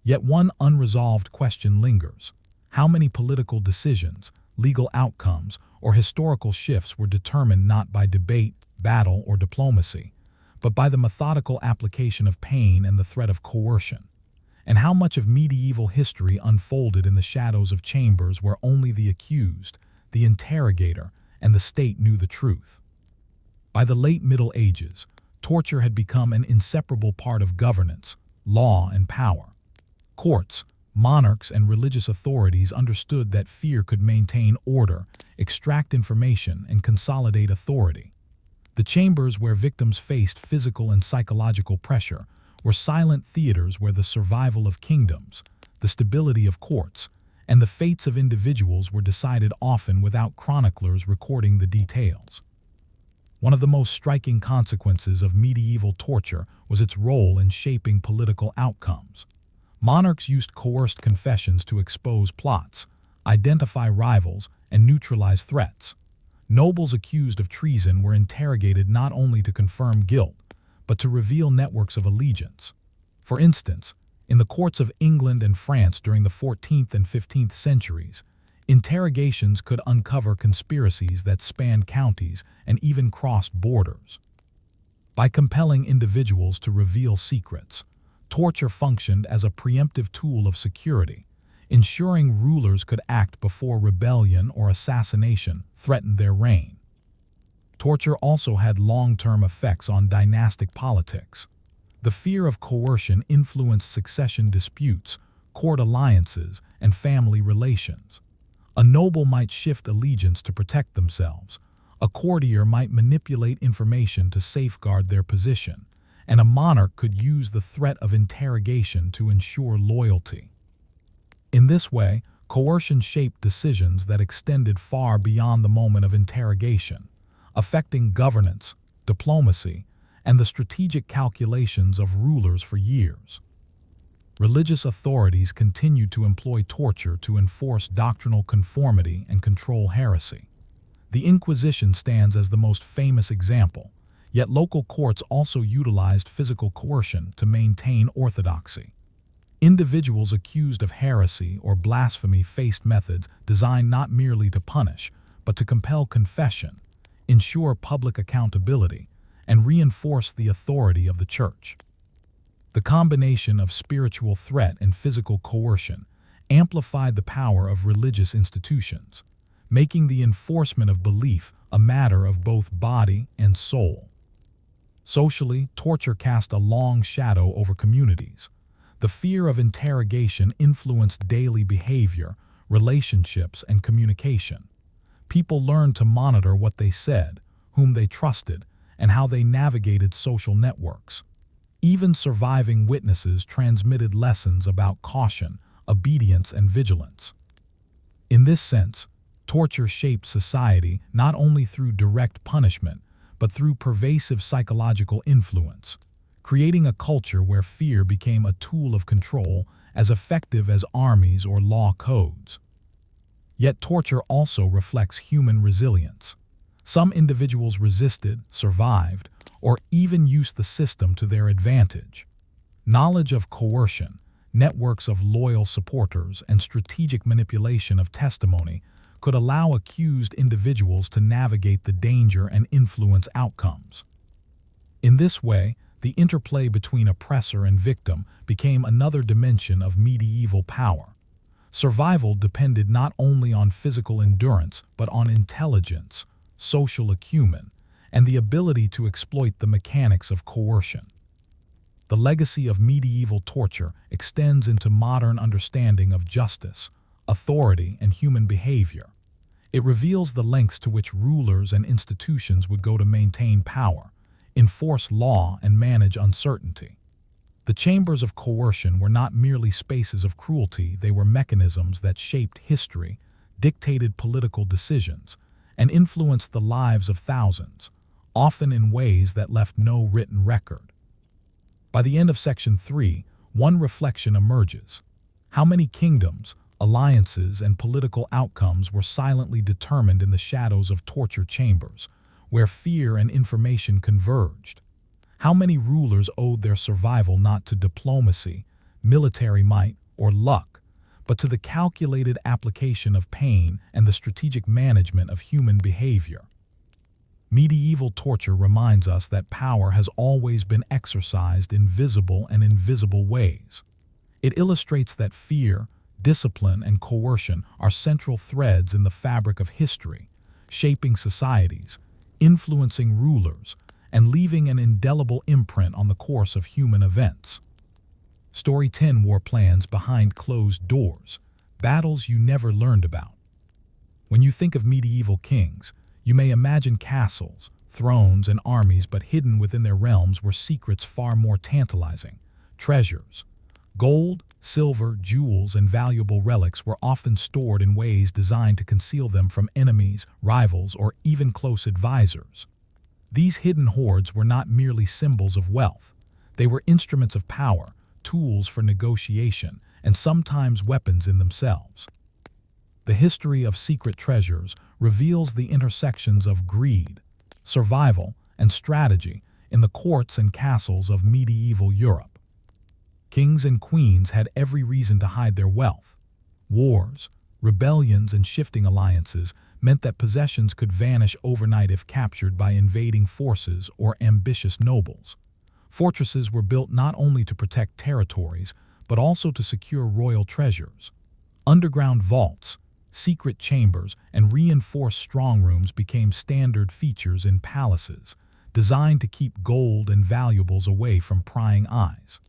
Yet one unresolved question lingers. How many political decisions, legal outcomes, or historical shifts were determined not by debate, battle, or diplomacy, but by the methodical application of pain and the threat of coercion? And how much of medieval history unfolded in the shadows of chambers where only the accused, the interrogator, and the state knew the truth? By the late Middle Ages, torture had become an inseparable part of governance, law, and power. Courts, monarchs, and religious authorities understood that fear could maintain order, extract information, and consolidate authority. The chambers where victims faced physical and psychological pressure were silent theaters where the survival of kingdoms, the stability of courts, and the fates of individuals were decided, often without chroniclers recording the details. One of the most striking consequences of medieval torture was its role in shaping political outcomes. Monarchs used coerced confessions to expose plots, identify rivals, and neutralize threats. Nobles accused of treason were interrogated not only to confirm guilt, but to reveal networks of allegiance. For instance, in the courts of England and France during the 14th and 15th centuries, interrogations could uncover conspiracies that spanned counties and even crossed borders. By compelling individuals to reveal secrets, torture functioned as a preemptive tool of security, ensuring rulers could act before rebellion or assassination threatened their reign. Torture also had long-term effects on dynastic politics. The fear of coercion influenced succession disputes, court alliances, and family relations. A noble might shift allegiance to protect themselves, a courtier might manipulate information to safeguard their position, and a monarch could use the threat of interrogation to ensure loyalty. In this way, coercion shaped decisions that extended far beyond the moment of interrogation, affecting governance, diplomacy, and the strategic calculations of rulers for years. Religious authorities continued to employ torture to enforce doctrinal conformity and control heresy. The Inquisition stands as the most famous example, yet local courts also utilized physical coercion to maintain orthodoxy. Individuals accused of heresy or blasphemy faced methods designed not merely to punish, but to compel confession, ensure public accountability, and reinforce the authority of the Church. The combination of spiritual threat and physical coercion amplified the power of religious institutions, making the enforcement of belief a matter of both body and soul. Socially, torture cast a long shadow over communities. The fear of interrogation influenced daily behavior, relationships, and communication. People learned to monitor what they said, whom they trusted, and how they navigated social networks. Even surviving witnesses transmitted lessons about caution, obedience, and vigilance. In this sense, torture shaped society not only through direct punishment, but through pervasive psychological influence, creating a culture where fear became a tool of control as effective as armies or law codes. Yet torture also reflects human resilience. Some individuals resisted, survived, or even used the system to their advantage. Knowledge of coercion, networks of loyal supporters, and strategic manipulation of testimony could allow accused individuals to navigate the danger and influence outcomes. In this way, The interplay between oppressor and victim became another dimension of medieval power. Survival depended not only on physical endurance, but on intelligence, social acumen, and the ability to exploit the mechanics of coercion. The legacy of medieval torture extends into modern understanding of justice, authority, and human behavior. It reveals the lengths to which rulers and institutions would go to maintain power, enforce law, and manage uncertainty. The chambers of coercion were not merely spaces of cruelty, they were mechanisms that shaped history, dictated political decisions, and influenced the lives of thousands, often in ways that left no written record. By the end of Section 3, one reflection emerges. How many kingdoms, alliances, and political outcomes were silently determined in the shadows of torture chambers, where fear and information converged? How many rulers owed their survival not to diplomacy, military might, or luck, but to the calculated application of pain and the strategic management of human behavior? Medieval torture reminds us that power has always been exercised in visible and invisible ways. It illustrates that fear, discipline, and coercion are central threads in the fabric of history, shaping societies, influencing rulers, and leaving an indelible imprint on the course of human events. Story 10: War Plans Behind Closed Doors, Battles You Never Learned About. When you think of medieval kings, you may imagine castles, thrones, and armies, but hidden within their realms were secrets far more tantalizing: treasures. Gold, silver, jewels, and valuable relics were often stored in ways designed to conceal them from enemies, rivals, or even close advisors. These hidden hoards were not merely symbols of wealth. They were instruments of power, tools for negotiation, and sometimes weapons in themselves. The history of secret treasures reveals the intersections of greed, survival, and strategy in the courts and castles of medieval Europe. Kings and queens had every reason to hide their wealth. Wars, rebellions, and shifting alliances meant that possessions could vanish overnight if captured by invading forces or ambitious nobles. Fortresses were built not only to protect territories, but also to secure royal treasures. Underground vaults, secret chambers, and reinforced strongrooms became standard features in palaces, designed to keep gold and valuables away from prying eyes.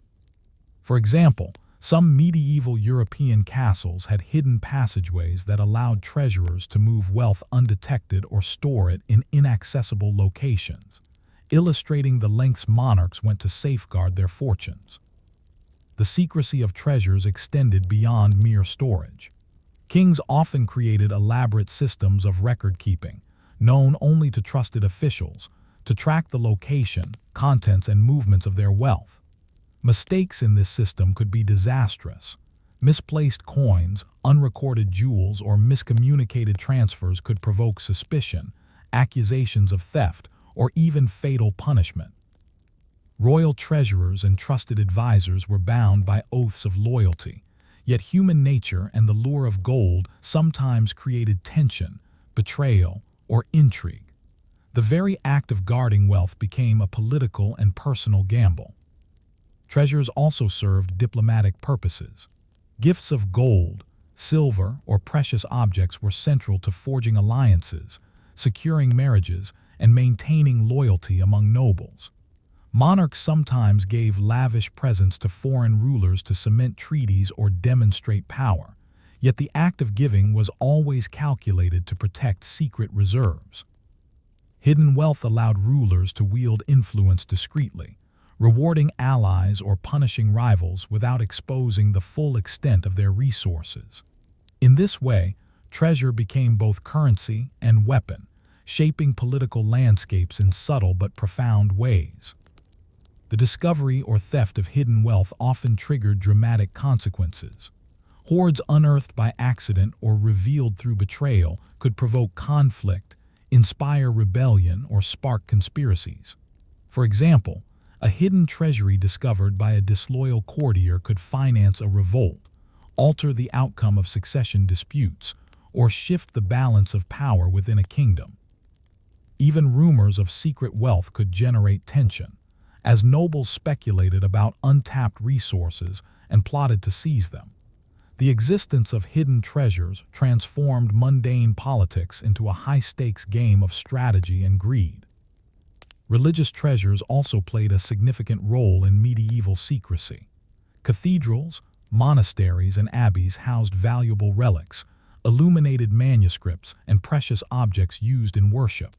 For example, some medieval European castles had hidden passageways that allowed treasurers to move wealth undetected or store it in inaccessible locations, illustrating the lengths monarchs went to safeguard their fortunes. The secrecy of treasures extended beyond mere storage. Kings often created elaborate systems of record-keeping, known only to trusted officials, to track the location, contents, and movements of their wealth. Mistakes in this system could be disastrous. Misplaced coins, unrecorded jewels, or miscommunicated transfers could provoke suspicion, accusations of theft, or even fatal punishment. Royal treasurers and trusted advisors were bound by oaths of loyalty, yet human nature and the lure of gold sometimes created tension, betrayal, or intrigue. The very act of guarding wealth became a political and personal gamble. Treasures also served diplomatic purposes. Gifts of gold, silver, or precious objects were central to forging alliances, securing marriages, and maintaining loyalty among nobles. Monarchs sometimes gave lavish presents to foreign rulers to cement treaties or demonstrate power, yet the act of giving was always calculated to protect secret reserves. Hidden wealth allowed rulers to wield influence discreetly, rewarding allies or punishing rivals without exposing the full extent of their resources. In this way, treasure became both currency and weapon, shaping political landscapes in subtle but profound ways. The discovery or theft of hidden wealth often triggered dramatic consequences. Hoards unearthed by accident or revealed through betrayal could provoke conflict, inspire rebellion, or spark conspiracies. For example, a hidden treasury discovered by a disloyal courtier could finance a revolt, alter the outcome of succession disputes, or shift the balance of power within a kingdom. Even rumors of secret wealth could generate tension. as nobles speculated about untapped resources and plotted to seize them. The existence of hidden treasures transformed mundane politics into a high-stakes game of strategy and greed. Religious treasures also played a significant role in medieval secrecy. Cathedrals, monasteries, and abbeys housed valuable relics, illuminated manuscripts, and precious objects used in worship.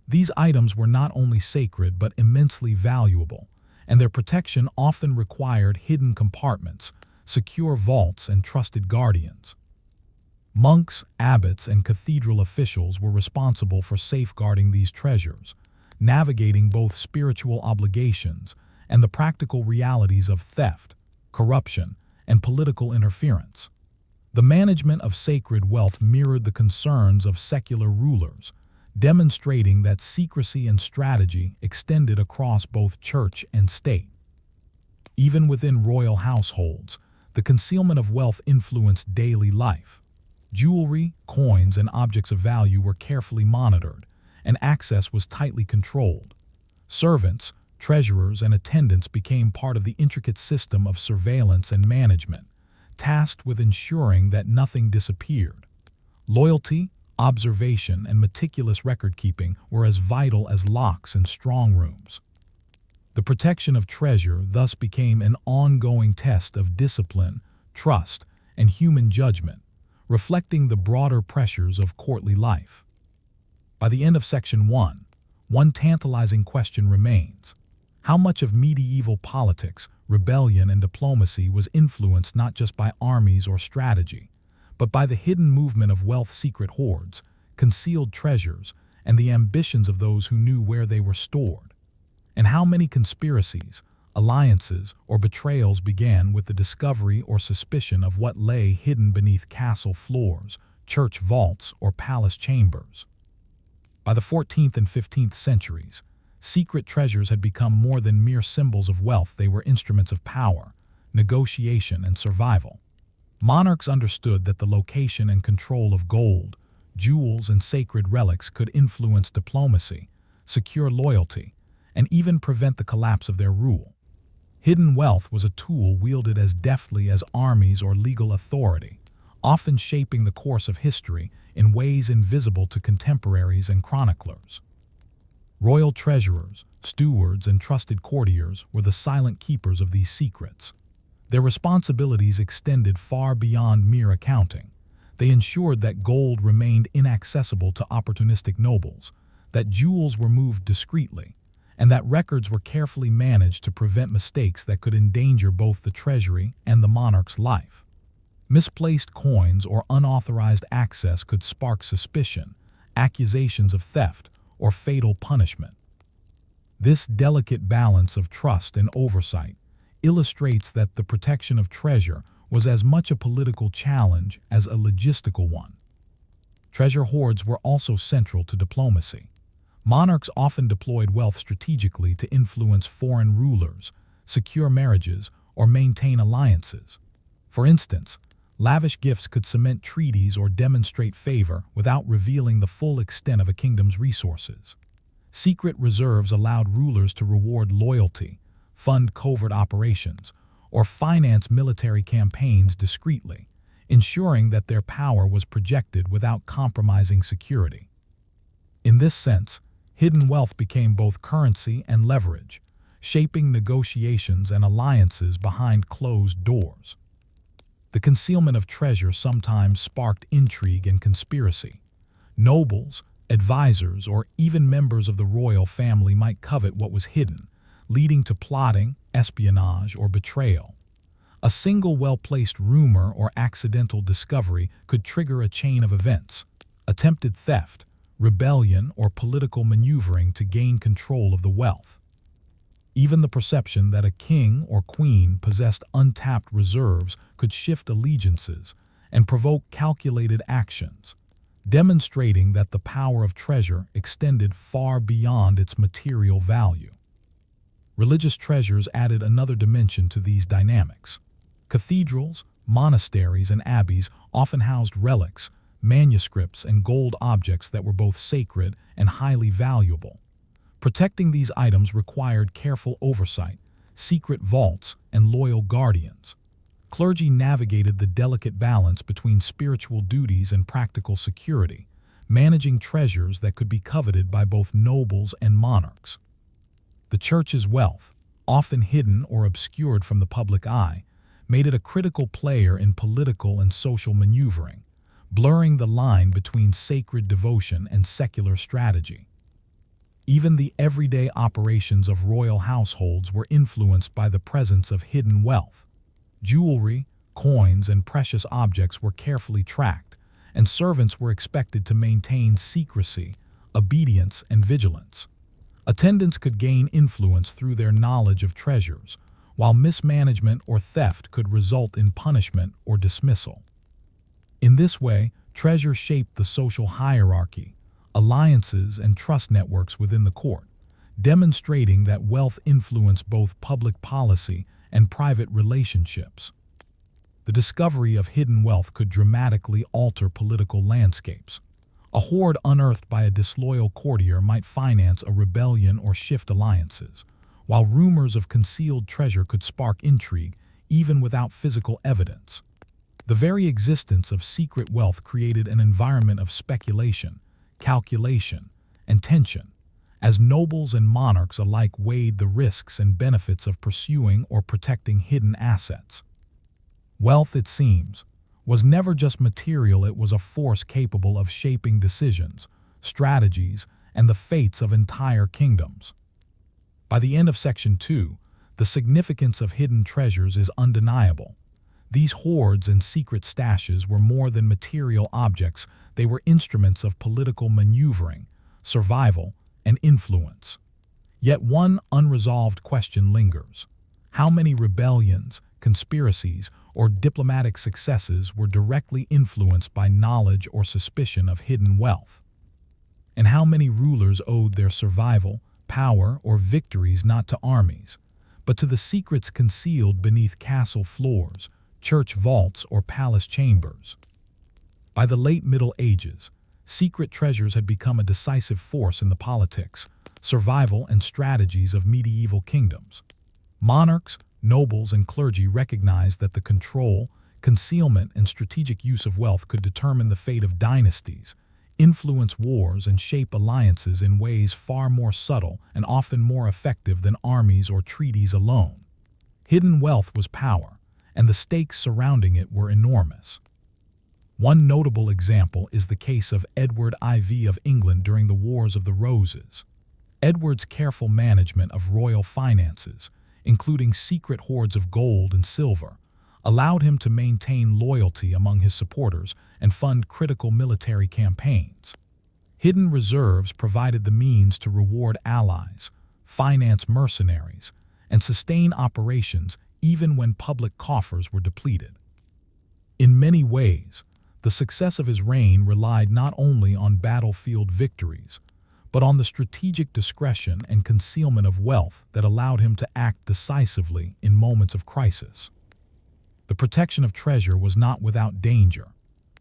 These items were not only sacred but immensely valuable, and their protection often required hidden compartments, secure vaults, and trusted guardians. Monks, abbots, and cathedral officials were responsible for safeguarding these treasures, navigating both spiritual obligations and the practical realities of theft, corruption, and political interference. The management of sacred wealth mirrored the concerns of secular rulers, demonstrating that secrecy and strategy extended across both church and state. Even within royal households, the concealment of wealth influenced daily life. Jewelry, coins, and objects of value were carefully monitored, and access was tightly controlled. Servants, treasurers, and attendants became part of the intricate system of surveillance and management, tasked with ensuring that nothing disappeared. Loyalty, observation, and meticulous record-keeping were as vital as locks in strong rooms. The protection of treasure thus became an ongoing test of discipline, trust, and human judgment, reflecting the broader pressures of courtly life. By the end of Section 1, one tantalizing question remains: how much of medieval politics, rebellion, and diplomacy was influenced not just by armies or strategy, but by the hidden movement of wealth-secret hoards, concealed treasures, and the ambitions of those who knew where they were stored? And how many conspiracies, alliances, or betrayals began with the discovery or suspicion of what lay hidden beneath castle floors, church vaults, or palace chambers? By the 14th and 15th centuries, secret treasures had become more than mere symbols of wealth. They were instruments of power, negotiation, and survival. Monarchs understood that the location and control of gold, jewels, and sacred relics could influence diplomacy, secure loyalty, and even prevent the collapse of their rule. Hidden wealth was a tool wielded as deftly as armies or legal authority, often shaping the course of history in ways invisible to contemporaries and chroniclers. Royal treasurers, stewards, and trusted courtiers were the silent keepers of these secrets. Their responsibilities extended far beyond mere accounting. They ensured that gold remained inaccessible to opportunistic nobles, that jewels were moved discreetly, and that records were carefully managed to prevent mistakes that could endanger both the treasury and the monarch's life. Misplaced coins or unauthorized access could spark suspicion, accusations of theft, or fatal punishment. This delicate balance of trust and oversight illustrates that the protection of treasure was as much a political challenge as a logistical one. Treasure hoards were also central to diplomacy. Monarchs often deployed wealth strategically to influence foreign rulers, secure marriages, or maintain alliances. For instance, lavish gifts could cement treaties or demonstrate favor without revealing the full extent of a kingdom's resources. Secret reserves allowed rulers to reward loyalty, fund covert operations, or finance military campaigns discreetly, ensuring that their power was projected without compromising security. In this sense, hidden wealth became both currency and leverage, shaping negotiations and alliances behind closed doors. The concealment of treasure sometimes sparked intrigue and conspiracy. Nobles, advisors, or even members of the royal family might covet what was hidden, leading to plotting, espionage, or betrayal. A single well-placed rumor or accidental discovery could trigger a chain of events: attempted theft, rebellion, or political maneuvering to gain control of the wealth. Even the perception that a king or queen possessed untapped reserves could shift allegiances and provoke calculated actions, demonstrating that the power of treasure extended far beyond its material value. Religious treasures added another dimension to these dynamics. Cathedrals, monasteries, and abbeys often housed relics, manuscripts, and gold objects that were both sacred and highly valuable. Protecting these items required careful oversight, secret vaults, and loyal guardians. Clergy navigated the delicate balance between spiritual duties and practical security, managing treasures that could be coveted by both nobles and monarchs. The church's wealth, often hidden or obscured from the public eye, made it a critical player in political and social maneuvering, blurring the line between sacred devotion and secular strategy. Even the everyday operations of royal households were influenced by the presence of hidden wealth. Jewelry, coins, and precious objects were carefully tracked, and servants were expected to maintain secrecy, obedience, and vigilance. Attendants could gain influence through their knowledge of treasures, while mismanagement or theft could result in punishment or dismissal. In this way, treasure shaped the social hierarchy, alliances, and trust networks within the court, demonstrating that wealth influenced both public policy and private relationships. The discovery of hidden wealth could dramatically alter political landscapes. A hoard unearthed by a disloyal courtier might finance a rebellion or shift alliances, while rumors of concealed treasure could spark intrigue even without physical evidence. The very existence of secret wealth created an environment of speculation, calculation, and tension, as nobles and monarchs alike weighed the risks and benefits of pursuing or protecting hidden assets. Wealth, it seems, was never just material. It was a force capable of shaping decisions, strategies, and the fates of entire kingdoms. By the end of Section 2, the significance of hidden treasures is undeniable. These hoards and secret stashes were more than material objects. They were instruments of political maneuvering, survival, and influence. Yet one unresolved question lingers. How many rebellions, conspiracies, or diplomatic successes were directly influenced by knowledge or suspicion of hidden wealth? And how many rulers owed their survival, power, or victories not to armies, but to the secrets concealed beneath castle floors, church vaults, or palace chambers? By the late Middle Ages, secret treasures had become a decisive force in the politics, survival, and strategies of medieval kingdoms. Monarchs, nobles, and clergy recognized that the control, concealment, and strategic use of wealth could determine the fate of dynasties, influence wars, and shape alliances in ways far more subtle and often more effective than armies or treaties alone. Hidden wealth was power, and the stakes surrounding it were enormous. One notable example is the case of Edward IV of England during the Wars of the Roses. Edward's careful management of royal finances, including secret hoards of gold and silver, allowed him to maintain loyalty among his supporters and fund critical military campaigns. Hidden reserves provided the means to reward allies, finance mercenaries, and sustain operations even when public coffers were depleted. In many ways, the success of his reign relied not only on battlefield victories, but on the strategic discretion and concealment of wealth that allowed him to act decisively in moments of crisis. The protection of treasure was not without danger.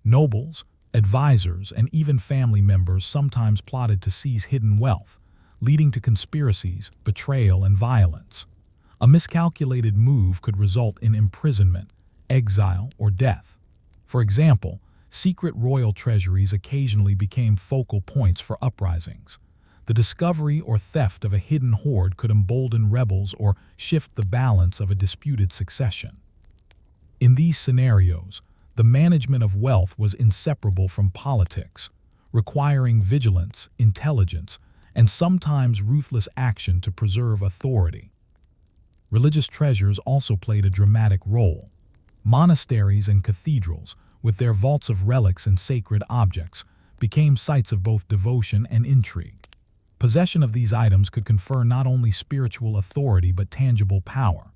Nobles, advisors, and even family members sometimes plotted to seize hidden wealth, leading to conspiracies, betrayal, and violence. A miscalculated move could result in imprisonment, exile, or death. For example, secret royal treasuries occasionally became focal points for uprisings. The discovery or theft of a hidden hoard could embolden rebels or shift the balance of a disputed succession. In these scenarios, the management of wealth was inseparable from politics, requiring vigilance, intelligence, and sometimes ruthless action to preserve authority. Religious treasures also played a dramatic role. Monasteries and cathedrals, with their vaults of relics and sacred objects, became sites of both devotion and intrigue. Possession of these items could confer not only spiritual authority but tangible power.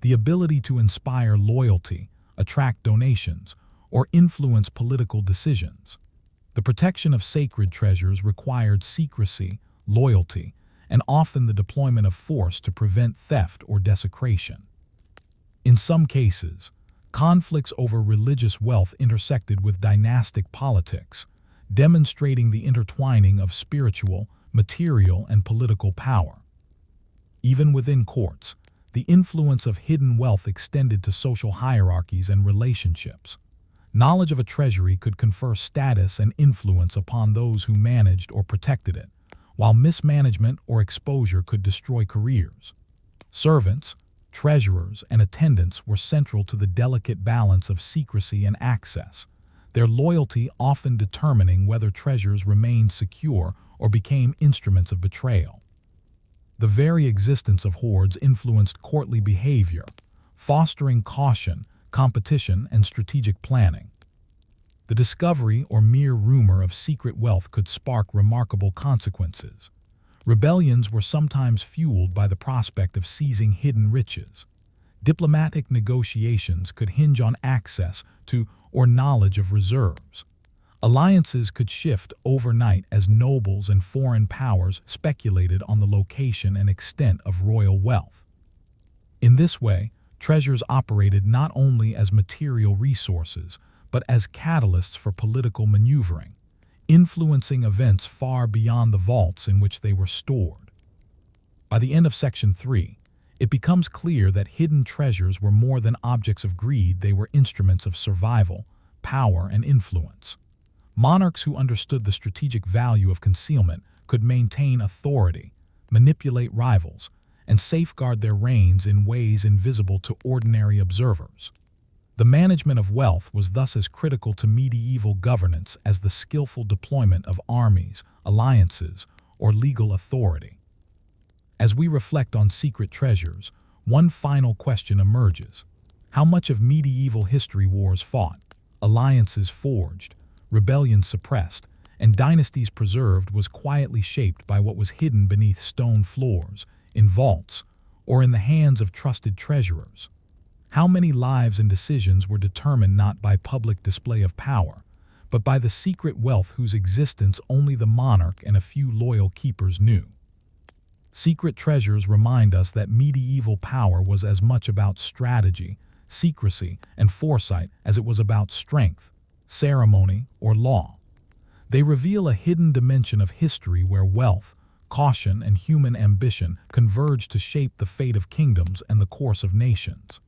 The ability to inspire loyalty, attract donations, or influence political decisions. The protection of sacred treasures required secrecy, loyalty, and often the deployment of force to prevent theft or desecration. In some cases, conflicts over religious wealth intersected with dynastic politics, demonstrating the intertwining of spiritual, material, and political power. Even within courts, the influence of hidden wealth extended to social hierarchies and relationships. Knowledge of a treasury could confer status and influence upon those who managed or protected it, while mismanagement or exposure could destroy careers. Servants, treasurers, and attendants were central to the delicate balance of secrecy and access, their loyalty often determining whether treasures remained secure or became instruments of betrayal. The very existence of hoards influenced courtly behavior, fostering caution, competition, and strategic planning. The discovery or mere rumor of secret wealth could spark remarkable consequences. Rebellions were sometimes fueled by the prospect of seizing hidden riches. Diplomatic negotiations could hinge on access to or knowledge of reserves. Alliances could shift overnight as nobles and foreign powers speculated on the location and extent of royal wealth. In this way, treasures operated not only as material resources, but as catalysts for political maneuvering, influencing events far beyond the vaults in which they were stored. By the end of Section 3, it becomes clear that hidden treasures were more than objects of greed. They were instruments of survival, power, and influence. Monarchs who understood the strategic value of concealment could maintain authority, manipulate rivals, and safeguard their reigns in ways invisible to ordinary observers. The management of wealth was thus as critical to medieval governance as the skillful deployment of armies, alliances, or legal authority. As we reflect on secret treasures, one final question emerges. How much of medieval history wars fought, alliances forged, rebellions suppressed, and dynasties preserved was quietly shaped by what was hidden beneath stone floors, in vaults, or in the hands of trusted treasurers? How many lives and decisions were determined not by public display of power, but by the secret wealth whose existence only the monarch and a few loyal keepers knew? Secret treasures remind us that medieval power was as much about strategy, secrecy, and foresight as it was about strength, ceremony, or law. They reveal a hidden dimension of history where wealth, caution, and human ambition converge to shape the fate of kingdoms and the course of nations.